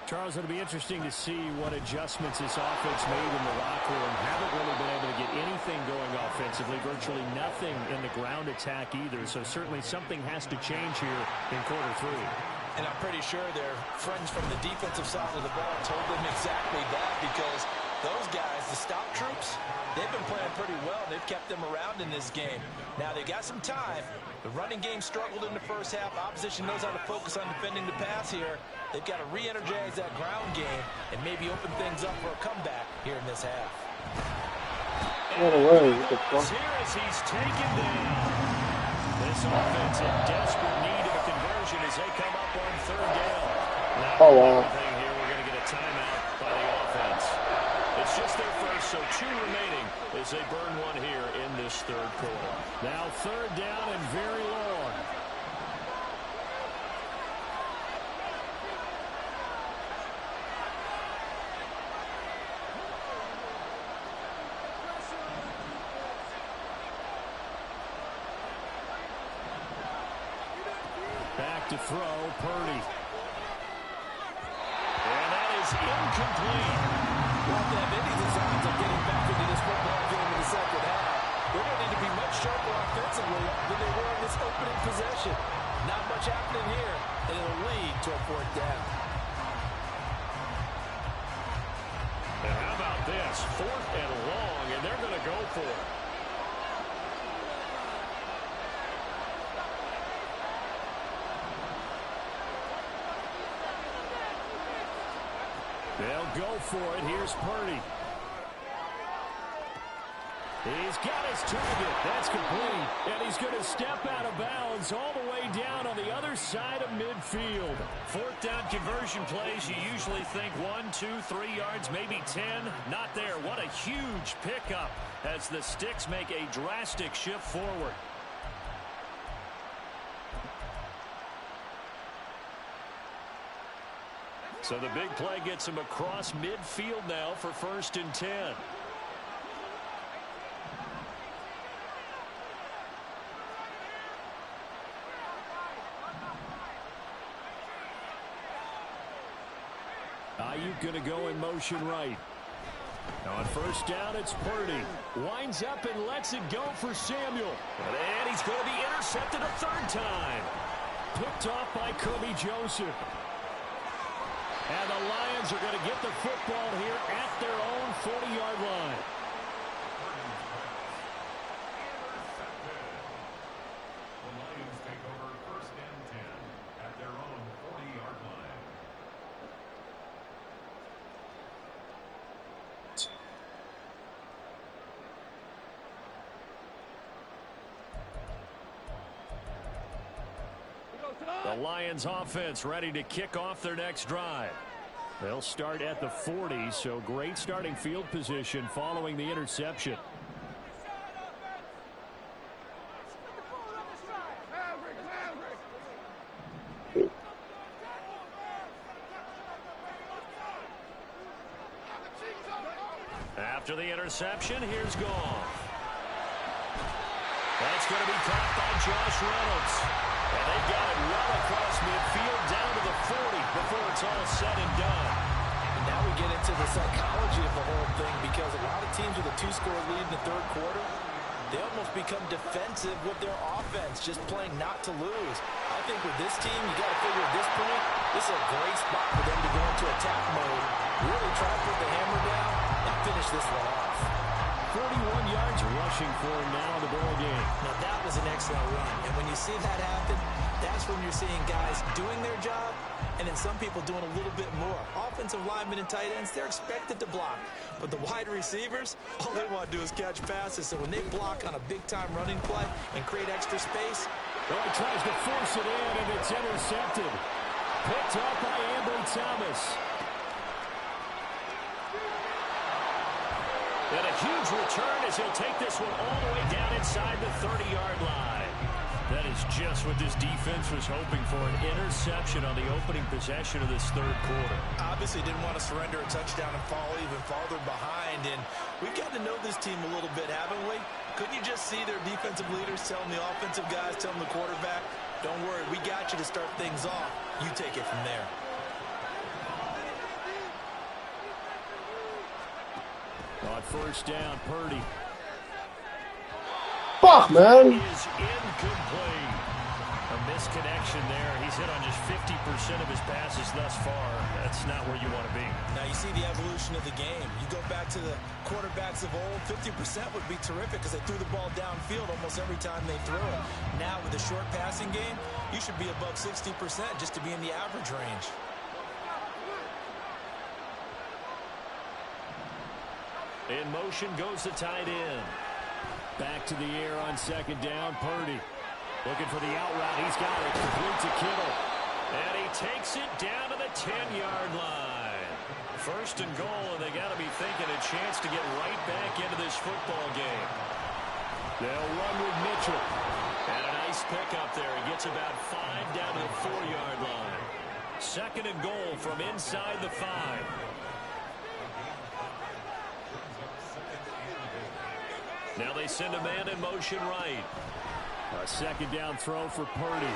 Charles, it'll be interesting to see what adjustments this offense made in the locker room. Haven't really been able to get anything going offensively, virtually nothing in the ground attack either. So certainly something has to change here in quarter three. And I'm pretty sure their friends from the defensive side of the ball told them exactly that, because those guys, the stop troops, they've been playing pretty well. They've kept them around in this game. Now they got some time. The running game struggled in the first half. Opposition knows how to focus on defending the pass here. They've got to re-energize that ground game and maybe open things up for a comeback here in this half. What a way. What the fuck? Here as he's taken down. This offense in desperate need of a conversion as they come up on third down. Now, Oh, wow. here we're going to get a timeout by the offense. It's just their first, so 2 remaining as they burn one here in this third quarter. Now third down and very long. Back to throw, Purdy. And that is incomplete. Well, they have any designs of getting back into this football game in the second half. They're going to need to be much sharper offensively than they were in this opening possession. Not much happening here, and it'll lead to a fourth down. And how about this? 4th and long, and they're going to go for it. They'll go for it. Here's Purdy. He's got his target. That's complete. And he's going to step out of bounds all the way down on the other side of midfield. 4th down conversion plays, you usually think 1, 2, 3 yards, maybe 10. Not there. What a huge pickup as the Sticks make a drastic shift forward. So the big play gets him across midfield now for 1st and 10. Ayuk going to go in motion right. On 1st down, it's Purdy. Winds up and lets it go for Samuel. And he's going to be intercepted a 3rd time. Picked off by Kirby Joseph. And the Lions are going to get the football here at their own 40-yard line. The Lions take over 1st and 10 at their own 40-yard line. The Lions offense ready to kick off their next drive. They'll start at the 40, so great starting field position following the interception. After the interception, here's Goff. That's going to be caught by Josh Reynolds. And they've got it well across midfield down to the 40 before it's all said and done. And now we get into the psychology of the whole thing, because a lot of teams with a 2-score lead in the third quarter, they almost become defensive with their offense, just playing not to lose. I think with this team, you got to figure at this point, this is a great spot for them to go into attack mode, really try to put the hammer down and finish this one off. 41 yards rushing for him now in the ball game. Now that was an excellent run, and when you see that happen, that's when you're seeing guys doing their job and then some people doing a little bit more. Offensive linemen and tight ends, they're expected to block, but the wide receivers, all they want to do is catch passes. So when they block on a big-time running play and create extra space, Well, he tries to force it in, and it's intercepted. Picked up by Ambry Thomas. And a huge return as he'll take this one all the way down inside the 30-yard line. That is just what this defense was hoping for, an interception on the opening possession of this third quarter. Obviously didn't want to surrender a touchdown and fall even farther behind. And we've got to know this team a little bit, haven't we? Couldn't you just see their defensive leaders telling the offensive guys, telling the quarterback, don't worry, we got you to start things off. You take it from there. On first down, Purdy. Fuck, man. Is incomplete. A misconnection there. He's hit on just 50% of his passes thus far. That's not where you want to be. Now you see the evolution of the game. You go back to the quarterbacks of old, 50% would be terrific because they threw the ball downfield almost every time they threw it. Now with the short passing game, you should be above 60% just to be in the average range. In motion goes the tight end. Back to the air on second down, Purdy. Looking for the out route. He's got it. Complete to Kittle. And he takes it down to the 10-yard line. First and goal, and they got to be thinking a chance to get right back into this football game. They'll run with Mitchell. And a nice pickup there. He gets about 5 down to the 4-yard line. Second and goal from inside the 5. Now they send a man in motion right. A second down throw for Purdy.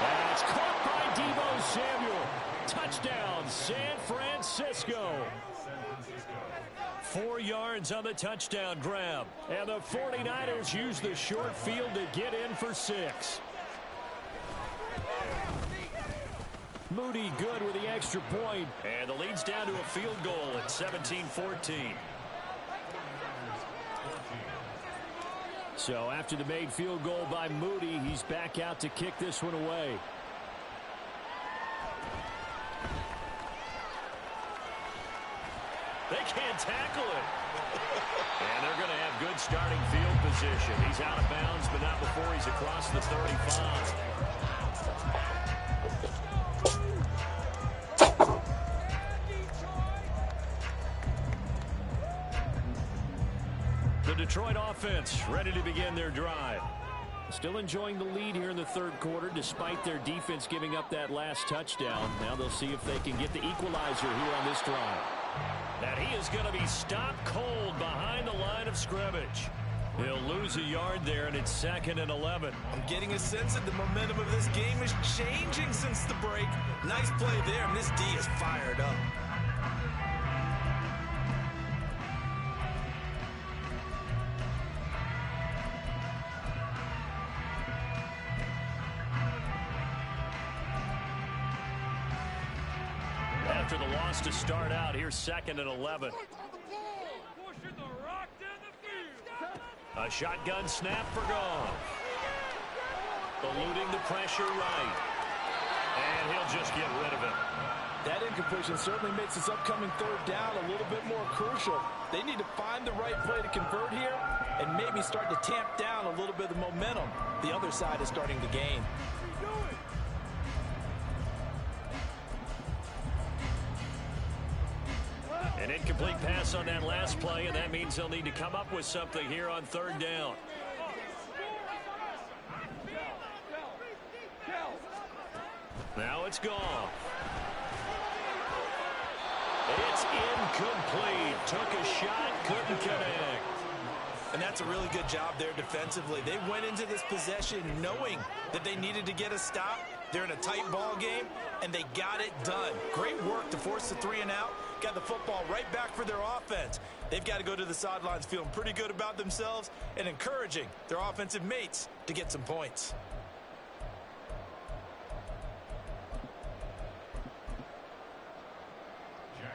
That's caught by Deebo Samuel. Touchdown, San Francisco. 4 yards on the touchdown grab. And the 49ers use the short field to get in for 6. Moody good with the extra point. And the lead's down to a field goal at 17-14. So after the made field goal by Moody, he's back out to kick this one away. They can't tackle it. And they're going to have good starting field position. He's out of bounds, but not before he's across the 35. The Detroit offense ready to begin their drive. Still enjoying the lead here in the third quarter despite their defense giving up that last touchdown. Now they'll see if they can get the equalizer here on this drive. And he is going to be stopped cold behind the line of scrimmage. He'll lose a yard there, and it's 2nd and 11. I'm getting a sense that the momentum of this game is changing since the break. Nice play there, and this D is fired up. After the loss to start out, here's 2nd and 11. A shotgun snap for Goff. Eluding the pressure right. And he'll just get rid of it. That incompletion certainly makes this upcoming third down a little bit more crucial. They need to find the right play to convert here and maybe start to tamp down a little bit of momentum. The other side is starting to gain. An incomplete pass on that last play, and that means they'll need to come up with something here on third down. Now it's gone. It's incomplete. Took a shot, couldn't connect. And that's a really good job there defensively. They went into this possession knowing that they needed to get a stop. They're in a tight ball game, and they got it done. Great work to force the 3 and out. Got the football right back for their offense. They've got to go to the sidelines feeling pretty good about themselves and encouraging their offensive mates to get some points.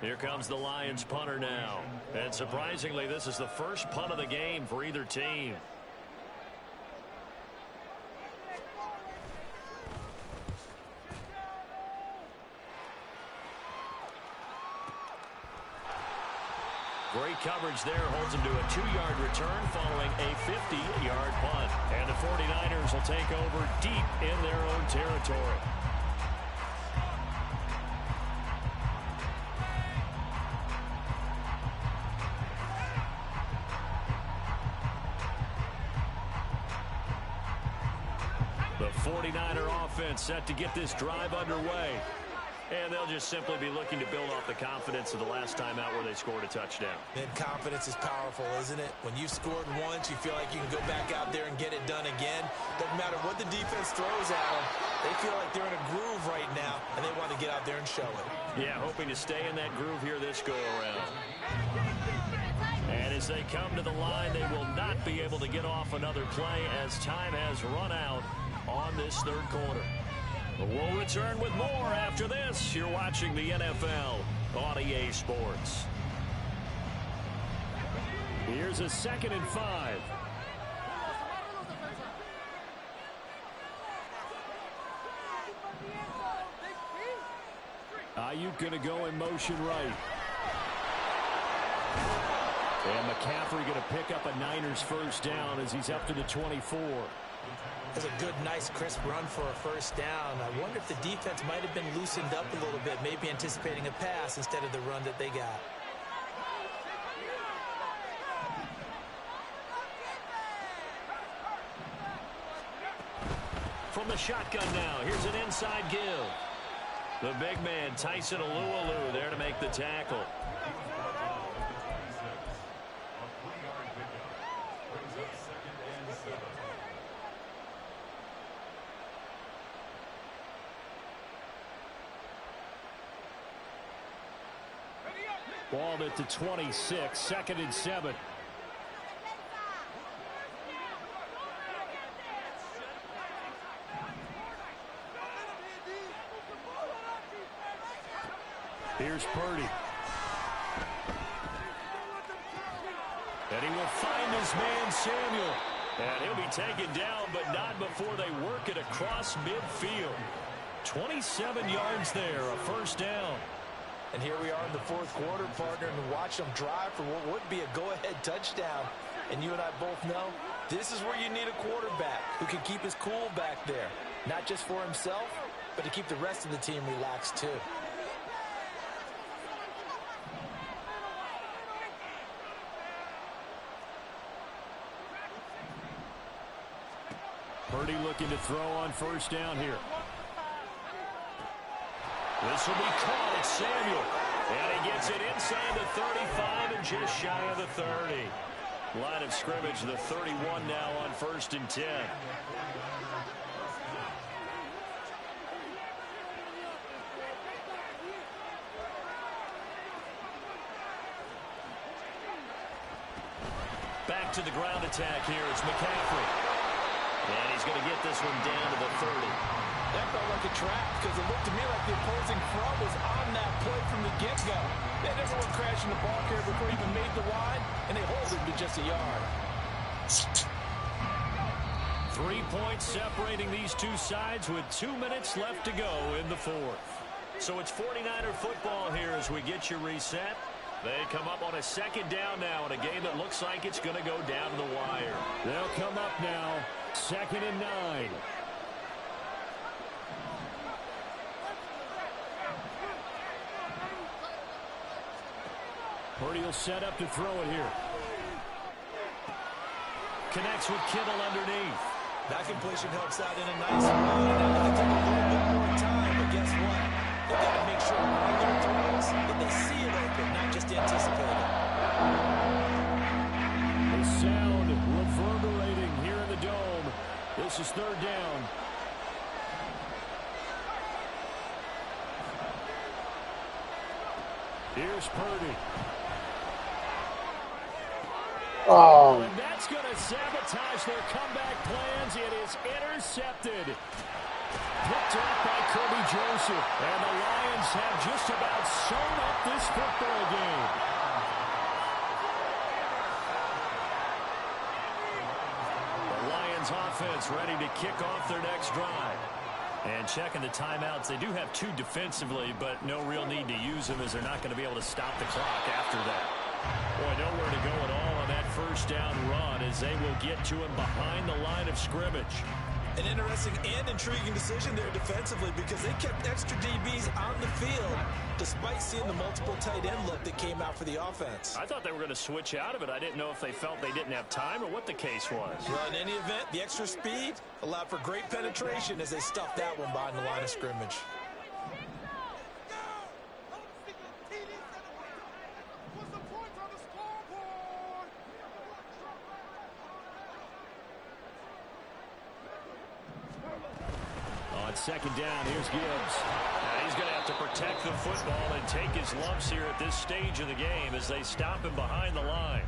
Here comes the Lions punter now. And surprisingly, this is the first punt of the game for either team. Great coverage there. Holds him to a 2-yard return following a 50-yard punt. And the 49ers will take over deep in their own territory. The 49er offense set to get this drive underway. And they'll just simply be looking to build off the confidence of the last time out where they scored a touchdown. And confidence is powerful, isn't it? When you've scored once, you feel like you can go back out there and get it done again. Doesn't matter what the defense throws at them. They feel like they're in a groove right now, and they want to get out there and show it. Yeah, hoping to stay in that groove here this go-around. And as they come to the line, they will not be able to get off another play as time has run out on this third quarter. We'll return with more after this. You're watching the NFL on EA Sports. Here's a 2nd and 5. Ayuk going to go in motion right. And McCaffrey going to pick up a Niners first down as he's up to the 24. That's a good, nice, crisp run for a first down. I wonder if the defense might have been loosened up a little bit, maybe anticipating a pass instead of the run that they got. From the shotgun now, here's an inside give. The big man, Tyson Alualu, there to make the tackle. Ball at the 26, 2nd and 7. Here's Purdy. And he will find his man Samuel. And he'll be taken down, but not before they work it across midfield. 27 yards there, a first down. And here we are in the fourth quarter, partner, and watch them drive for what would be a go-ahead touchdown. And you and I both know this is where you need a quarterback who can keep his cool back there. Not just for himself, but to keep the rest of the team relaxed too. Purdy looking to throw on first down here. This will be caught at Samuel. And he gets it inside the 35 and just shy of the 30. Line of scrimmage, the 31 now on 1st and 10. Back to the ground attack here. It's McCaffrey. And he's going to get this one down to the 30. That felt like a trap because it looked to me like the opposing front was on that play from the get-go. They never went crashing the ball carrier before he even made the line, and they hold it to just a yard. 3 points separating these two sides with 2 minutes left to go in the fourth. So it's 49er football here as we get you reset. They come up on a 2nd down now in a game that looks like it's going to go down to the wire. They'll come up now, 2nd and 9. Purdy will set up to throw it here. Connects with Kittle underneath. That completion helps out in a nice way. Now they take a little bit more time, but guess what? They've got to make sure when they're throws that they see it open, not just anticipate it. The sound reverberating here in the dome. This is 3rd down. Here's Purdy. Oh. And that's going to sabotage their comeback plans. It is intercepted. Picked off by Kirby Joseph. And the Lions have just about sewn up this football game. The Lions offense ready to kick off their next drive. And checking the timeouts, they do have 2 defensively, but no real need to use them as they're not going to be able to stop the clock after that. Boy, nowhere to go at all on that first down run as they will get to him behind the line of scrimmage. An interesting and intriguing decision there defensively because they kept extra DBs on the field despite seeing the multiple tight end look that came out for the offense. I thought they were going to switch out of it. I didn't know if they felt they didn't have time or what the case was. Well, in any event, the extra speed allowed for great penetration as they stuffed that one behind the line of scrimmage. Second down, here's Gibbs. Now he's going to have to protect the football and take his lumps here at this stage of the game as they stop him behind the line.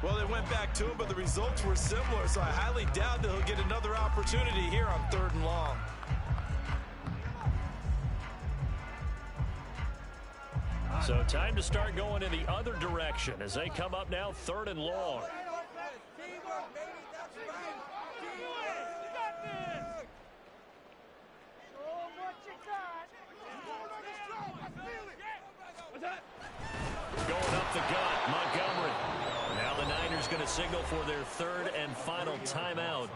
Well, they went back to him, but the results were similar, so I highly doubt that he'll get another opportunity here on 3rd and long. So time to start going in the other direction as they come up now 3rd and long. Going up the gut, Montgomery. Now the Niners going to signal for their 3rd and final timeout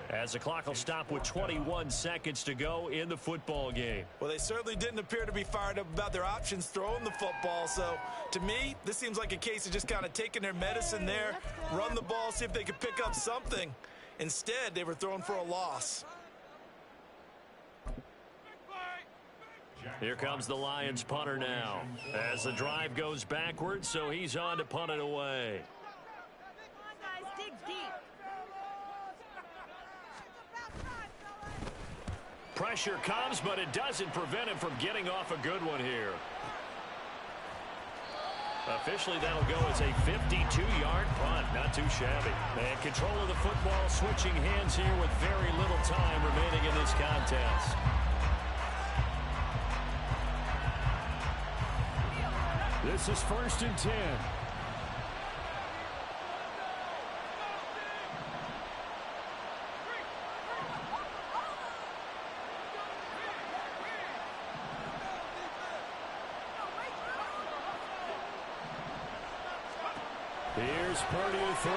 as the clock will stop with 21 seconds to go in the football game. Well, they certainly didn't appear to be fired up about their options throwing the football. So, to me, this seems like a case of just kind of taking their medicine there, run the ball, see if they could pick up something. Instead, they were throwing for a loss. Here comes the Lions punter now as the drive goes backwards, so he's on to punt it away. Pressure comes, but it doesn't prevent him from getting off a good one here. Officially, that'll go as a 52-yard punt. Not too shabby. And control of the football switching hands here with very little time remaining in this contest. This is 1st and 10. Here's Purdy to throw.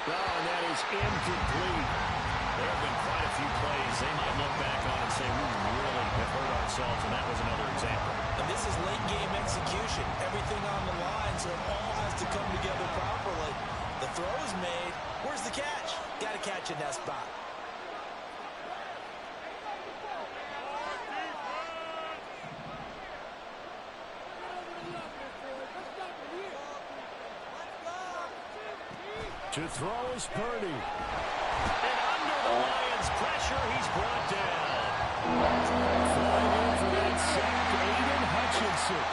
Oh, and that is incomplete. There have been quite a few plays they might look back on and say, we really have hurt ourselves, and that was another example. And this is late game execution. Everything on the line, so it all has to come together properly. The throw is made. Where's the catch? Got to catch in that spot. To throw is Purdy. And under the Lions' pressure, he's brought down. Flying in for that sack, Aiden Hutchinson.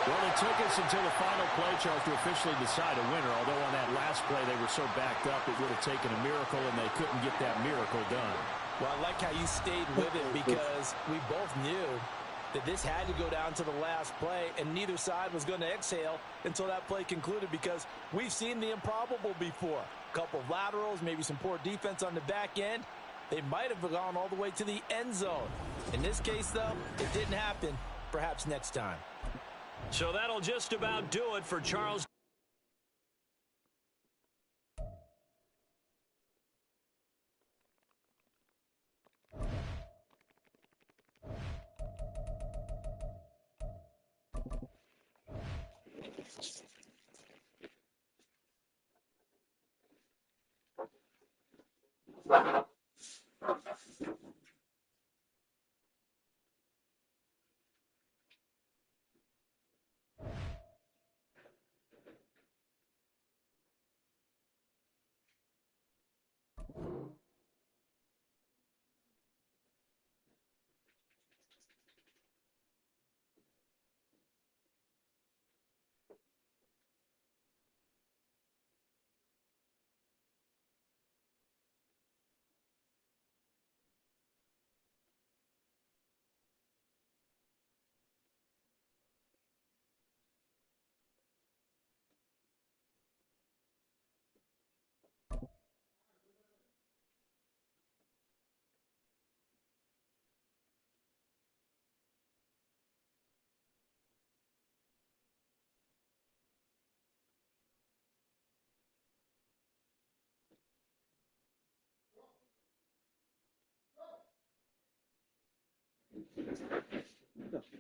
Well, it took us until the final play, Charles, to officially decide a winner. Although on that last play they were so backed up, it would have taken a miracle, and they couldn't get that miracle done. Well, I like how you stayed with it because we both knew that this had to go down to the last play, and neither side was going to exhale until that play concluded because we've seen the improbable before. A couple of laterals, maybe some poor defense on the back end. They might have gone all the way to the end zone. In this case, though, it didn't happen. Perhaps next time. So that'll just about do it for Charles.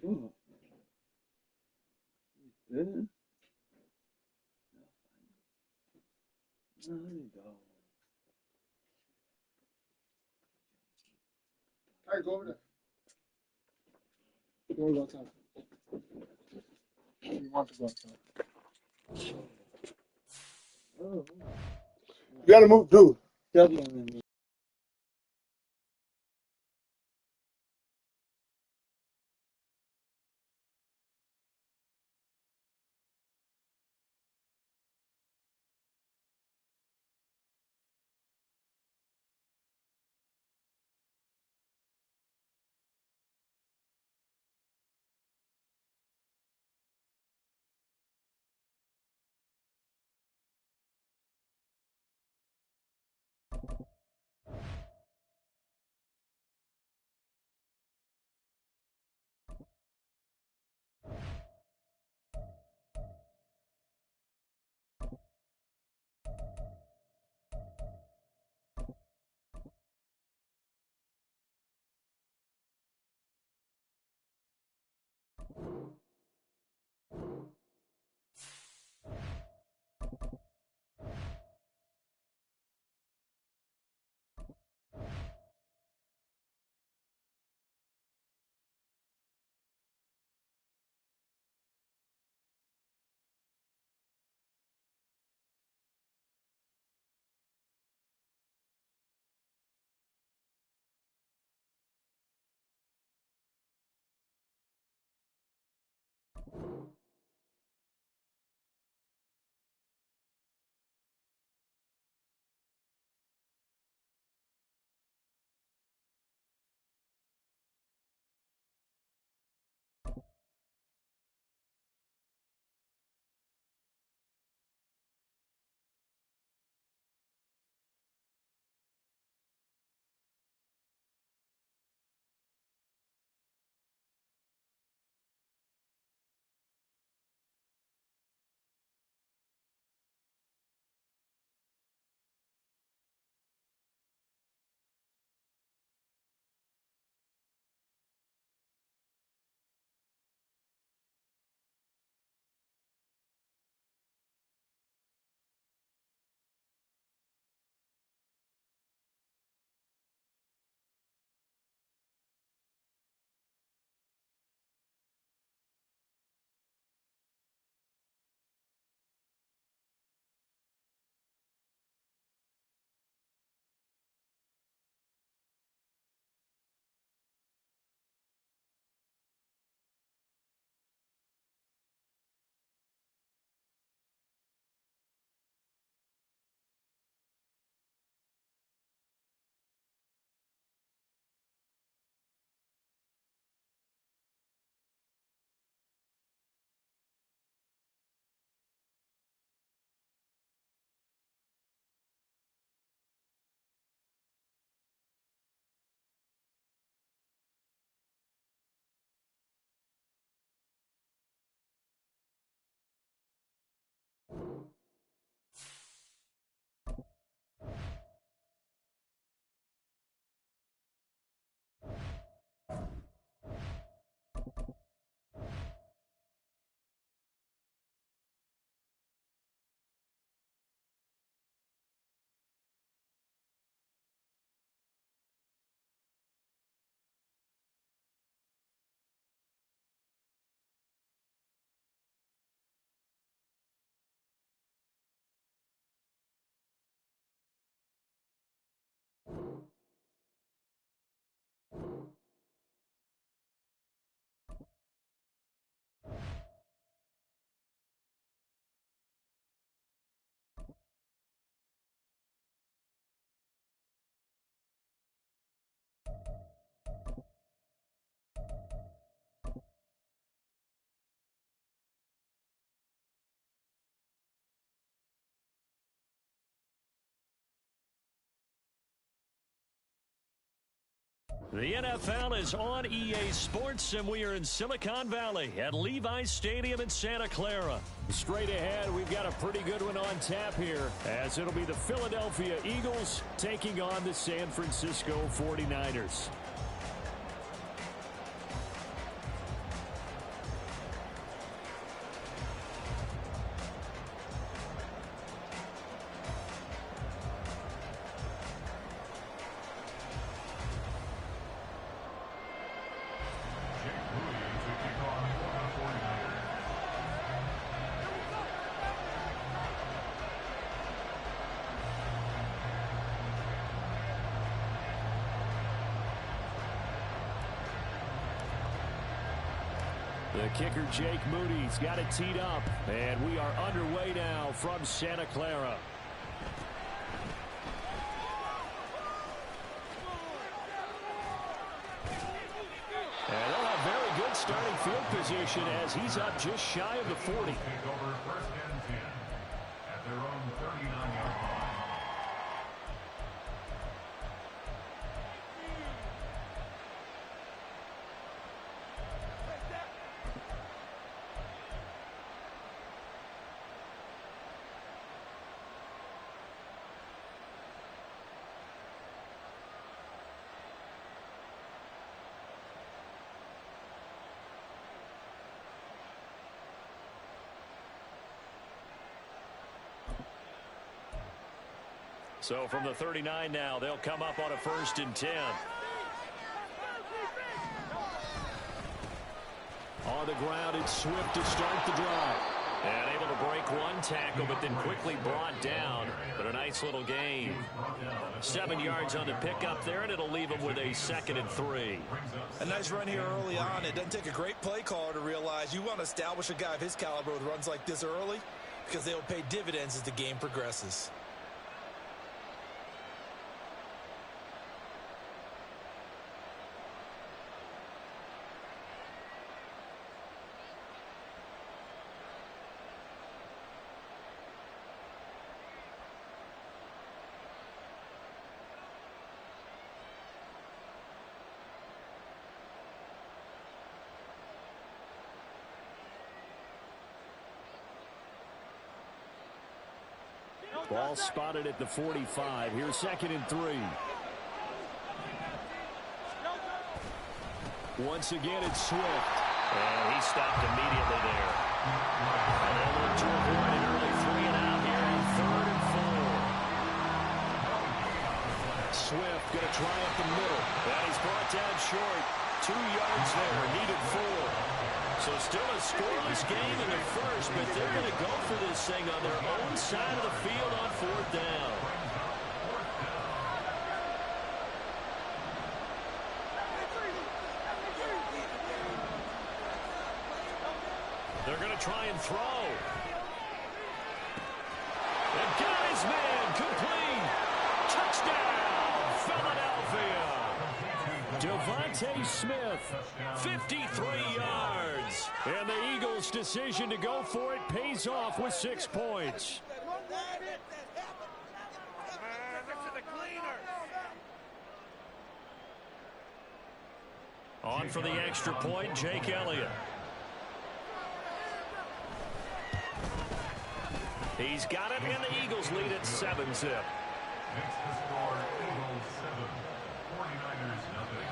Oh. Good. There you go. All right, go over there. Go outside. You want to go outside. Oh. You gotta move, dude. Definitely. The NFL is on EA Sports, and we are in Silicon Valley at Levi's Stadium in Santa Clara. Straight ahead, we've got a pretty good one on tap here, as it'll be the Philadelphia Eagles taking on the San Francisco 49ers. The kicker, Jake Moody's got it teed up. And we are underway now from Santa Clara. And they'll have very good starting field position as he's up just shy of the 40. Take over first and 10 at their own 39-yard line. So from the 39 now, they'll come up on a 1st and 10. On the ground, it's Swift to start the drive. And able to break one tackle, but then quickly brought down. But a nice little gain. 7 yards on the pickup there, and it'll leave him with a 2nd and 3. A nice run here early on. It doesn't take a great play caller to realize you want to establish a guy of his caliber with runs like this early because they'll pay dividends as the game progresses. Ball spotted at the 45. Here's 2nd and 3. Once again, it's Swift. And he stopped immediately there. And they'll look to avoid an early 3 and out here on 3rd and 4. Swift going to try up the middle. And he's brought down short. 2 yards there. Needed 4. So still a scoreless game in the first, but they're going to go for this thing on their own side of the field on 4th down. They're going to try and throw. And got his man complete. Touchdown, Philadelphia. Devontae Smith, 53 yards. And the Eagles' decision to go for it pays off with 6 points. On for the extra point, Jake Elliott. He's got it, and the Eagles lead at 7-zip. Next to score, Eagles 7, 49ers nothing.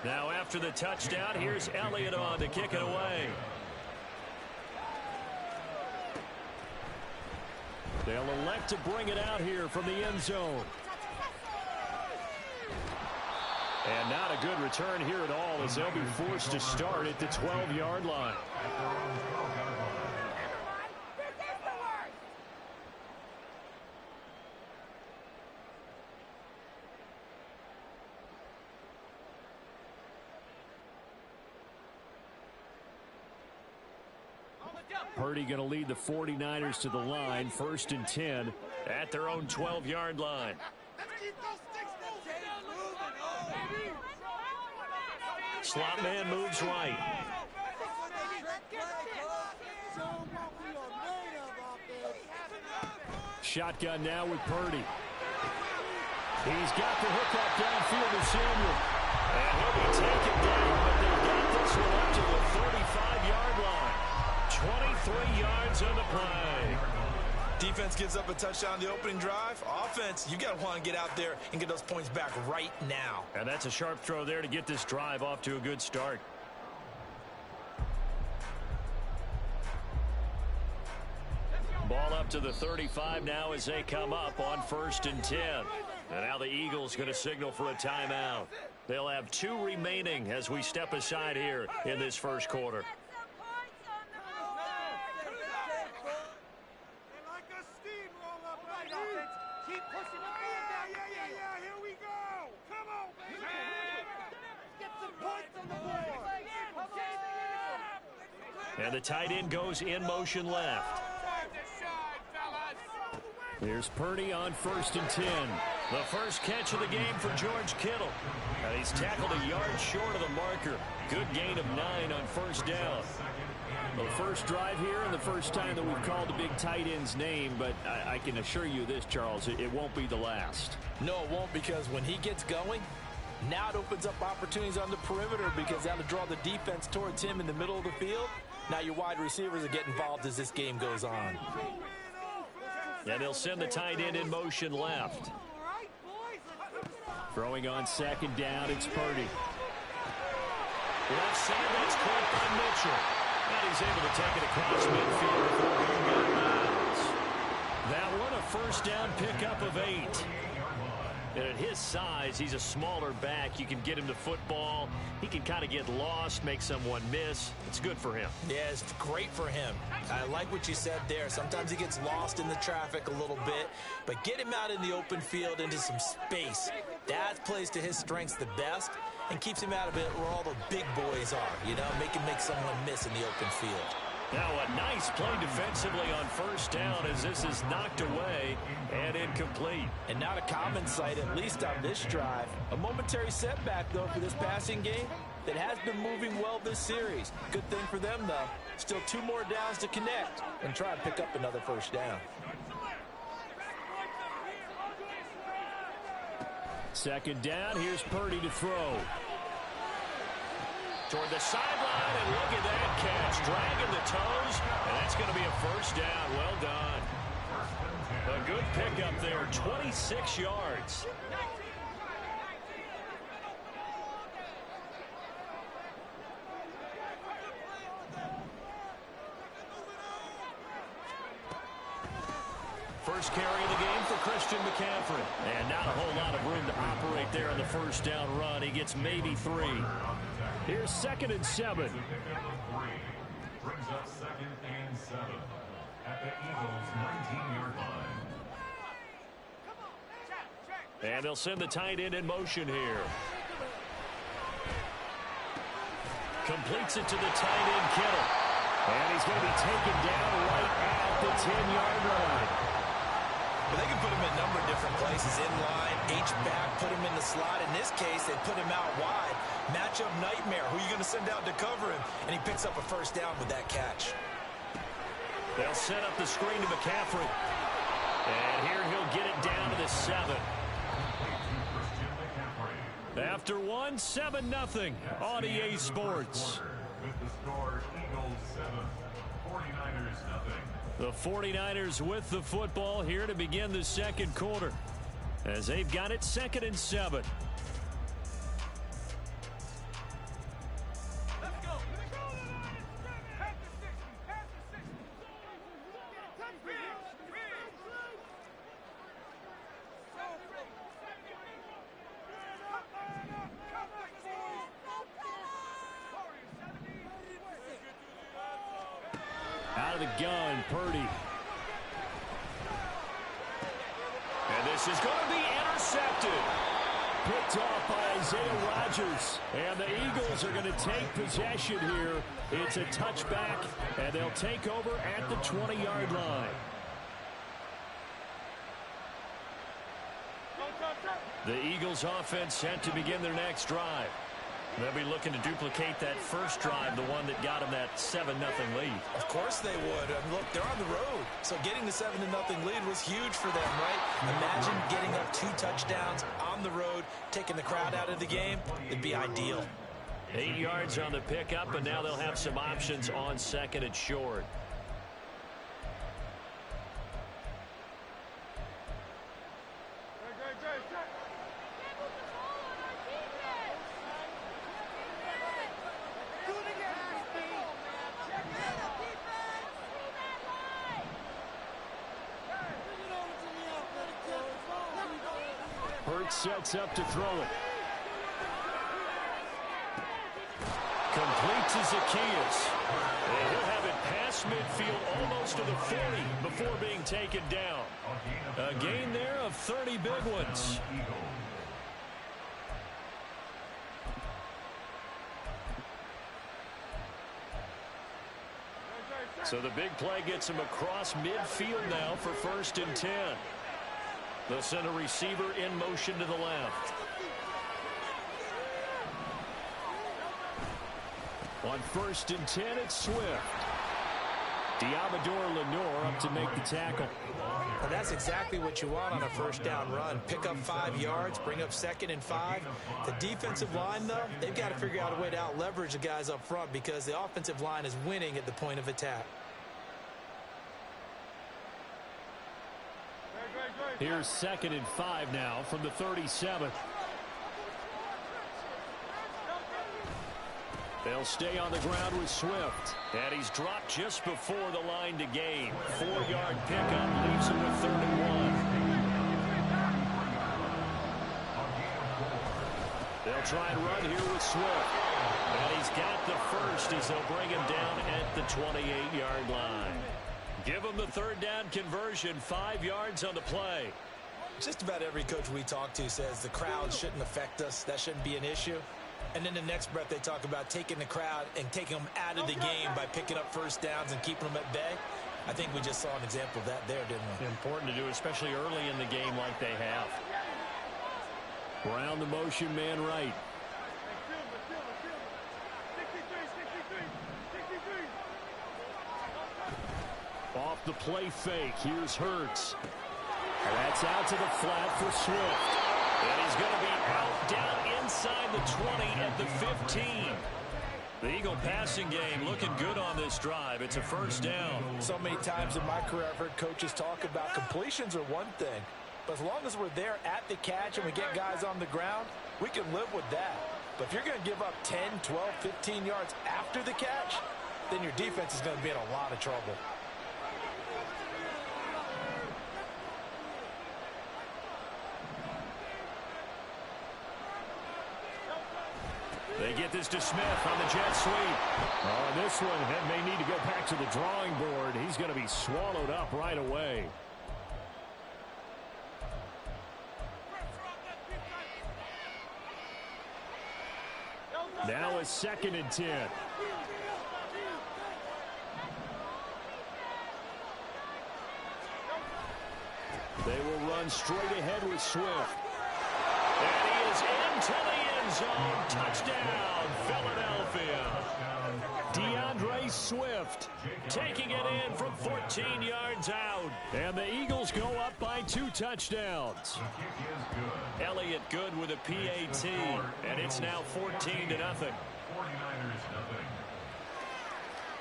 Now after the touchdown, here's Elliott on to kick it away. They'll elect to bring it out here from the end zone. And not a good return here at all as they'll be forced to start at the 12-yard line. Purdy going to lead the 49ers to the line, 1st and 10 at their own 12-yard line. Slot man moves right. Shotgun now with Purdy. He's got the hook up downfield to Samuel. And he'll be taken down, but they've got this one up to the 35-yard line. 23 yards on the play. Defense gives up a touchdown on the opening drive. Offense, you got to want to get out there and get those points back right now. And that's a sharp throw there to get this drive off to a good start. Ball up to the 35 now as they come up on 1st and 10. And now the Eagles going to signal for a timeout. They'll have 2 remaining as we step aside here in this first quarter. Keep pushing the ball. Yeah, here we go. Come on, baby. Get some points on the board. And the tight end goes in motion left. Here's Purdy on 1st and 10. The first catch of the game for George Kittle. And he's tackled a yard short of the marker. Good gain of 9 on 1st down. Well, the first drive here and the first time that we've called the big tight end's name, but I can assure you this, Charles, it won't be the last. No, it won't, because when he gets going, now it opens up opportunities on the perimeter because that'll draw the defense towards him in the middle of the field. Now your wide receivers are getting involved as this game goes on. And they'll send the tight end in motion left. Throwing on 2nd down, it's Purdy. Left side, that's caught by Mitchell. And he's able to take it across midfield before being out of bounds. That one, a 1st down pickup of 8. And at his size, he's a smaller back. You can get him to football. He can kind of get lost, make someone miss. It's good for him. Yeah, it's great for him. I like what you said there. Sometimes he gets lost in the traffic a little bit, but get him out in the open field into some space. That plays to his strengths the best and keeps him out of it where all the big boys are, you know, make him make someone miss in the open field. Now a nice play defensively on 1st down as this is knocked away and incomplete. And not a common sight, at least on this drive. A momentary setback, though, for this passing game that has been moving well this series. Good thing for them, though. Still 2 more downs to connect and try and pick up another 1st down. 2nd down, here's Purdy to throw. Toward the sideline, and look at that catch. Dragging the toes, and that's going to be a 1st down. Well done. A good pickup there, 26 yards. First carry of the game for Christian McCaffrey. And not a whole lot of room to operate there on the 1st down run. He gets maybe 3. Here's 2nd and 7. Brings up 2nd and 7 at the Eagles' 19-yard line. And they'll send the tight end in motion here. Completes it to the tight end, Kittle. And he's going to be taken down right at the 10-yard line. But they can put him in a number of different places. In line, H-back, put him in the slot. In this case, they put him out wide. Matchup nightmare. Who are you going to send out to cover him? And he picks up a 1st down with that catch. They'll set up the screen to McCaffrey. And here he'll get it down to the 7. After 1, 7-0 on EA Sports. With the score, Eagles 7, 49ers 0. The 49ers with the football here to begin the 2nd quarter as they've got it 2nd and 7. Out of the gun, Purdy. And this is going to be intercepted. Picked off by Isaiah Rodgers. And the Eagles are going to take possession here. It's a touchback, and they'll take over at the 20-yard line. The Eagles offense set to begin their next drive. They'll be looking to duplicate that first drive, the one that got them that 7-0 lead. Of course they would. Look, they're on the road. So getting the 7-0 lead was huge for them, right? Imagine getting up 2 touchdowns on the road, taking the crowd out of the game. It'd be ideal. 8 yards on the pickup, and now they'll have some options on 2nd and short. Sets up to throw it. Complete to Zacchaeus. And he'll have it past midfield almost to the 40 before being taken down. A gain there of 30 big ones. So the big play gets him across midfield now for 1st and 10. They'll send a receiver in motion to the left. On 1st and 10, it's Swift. Diamador Lenore up to make the tackle. And that's exactly what you want on a 1st down run. Pick up 5 yards, bring up 2nd and 5. The defensive line, though, they've got to figure out a way to out-leverage the guys up front because the offensive line is winning at the point of attack. Here's 2nd and 5 now from the 37. They'll stay on the ground with Swift. And he's dropped just before the line to gain. 4-yard pickup leaves him with 3rd and 1. They'll try and run here with Swift. And he's got the first as they'll bring him down at the 28-yard line. Give him the 3rd down conversion, 5 yards on the play. Just about every coach we talk to says the crowd shouldn't affect us. That shouldn't be an issue. And then the next breath they talk about taking the crowd and taking them out of the game by picking up 1st downs and keeping them at bay. I think we just saw an example of that there, didn't we? Important to do, especially early in the game like they have. Brown the motion man right. Off the play fake. Here's Hurts. That's out to the flat for Swift. And he's going to be out down inside the 20 at the 15. The Eagle passing game looking good on this drive. It's a 1st down. So many times in my career I've heard coaches talk about completions are one thing. But as long as we're there at the catch and we get guys on the ground, we can live with that. But if you're going to give up 10, 12, 15 yards after the catch, then your defense is going to be in a lot of trouble. They get this to Smith on the jet sweep. Oh, this one may need to go back to the drawing board. He's going to be swallowed up right away. Now it's 2nd and 10. They will run straight ahead with Swift. And he is into the end zone. Touchdown, Philadelphia. DeAndre Swift taking it in from 14 yards out. And the Eagles go up by 2 touchdowns. Elliott good with a PAT. And it's now 14-0.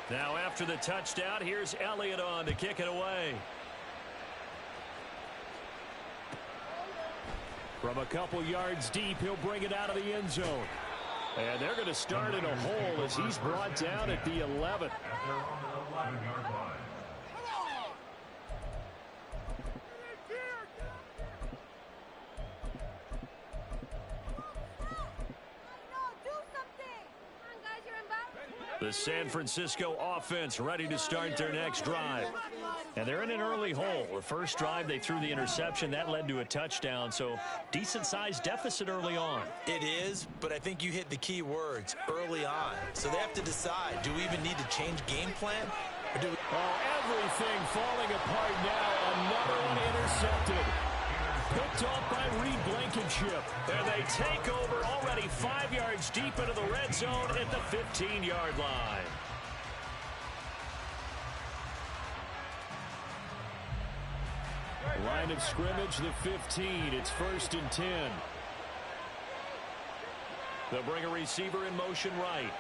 Now after the touchdown, here's Elliott on to kick it away. From a couple yards deep, he'll bring it out of the end zone. And they're going to start in a hole as he's brought down at the 11. The San Francisco offense ready to start their next drive. And they're in an early hole. The first drive, they threw the interception. That led to a touchdown, so decent-sized deficit early on. It is, but I think you hit the key words, early on. So they have to decide, do we even need to change game plan? Or do we... Oh, everything falling apart now. Another one intercepted. Picked off by Reed Blankenship. And they take over already 5 yards deep into the red zone at the 15-yard line. Line of scrimmage, the 15. It's 1st and 10. They'll bring a receiver in motion right.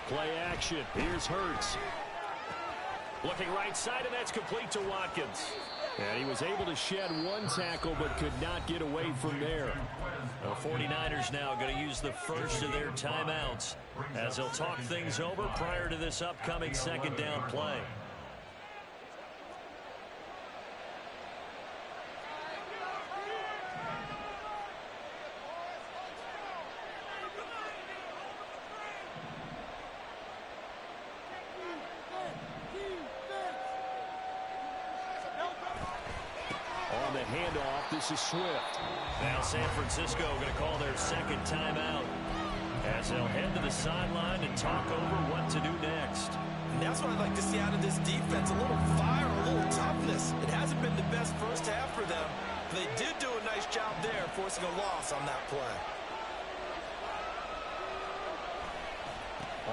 Play action. Here's Hurts. Looking right side, and that's complete to Watkins. And he was able to shed 1 tackle, but could not get away from there. The 49ers now going to use the first of their timeouts as they'll talk things over prior to this upcoming 2nd down play. On the handoff, this is Swift. Now San Francisco going to call their second timeout as they'll head to the sideline and talk over what to do next. And that's what I'd like to see out of this defense, a little fire, a little toughness. It hasn't been the best first half for them. They did do a nice job there, forcing a loss on that play.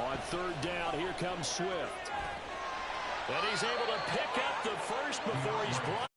On third down, here comes Swift. And he's able to pick up the first before he's blocked.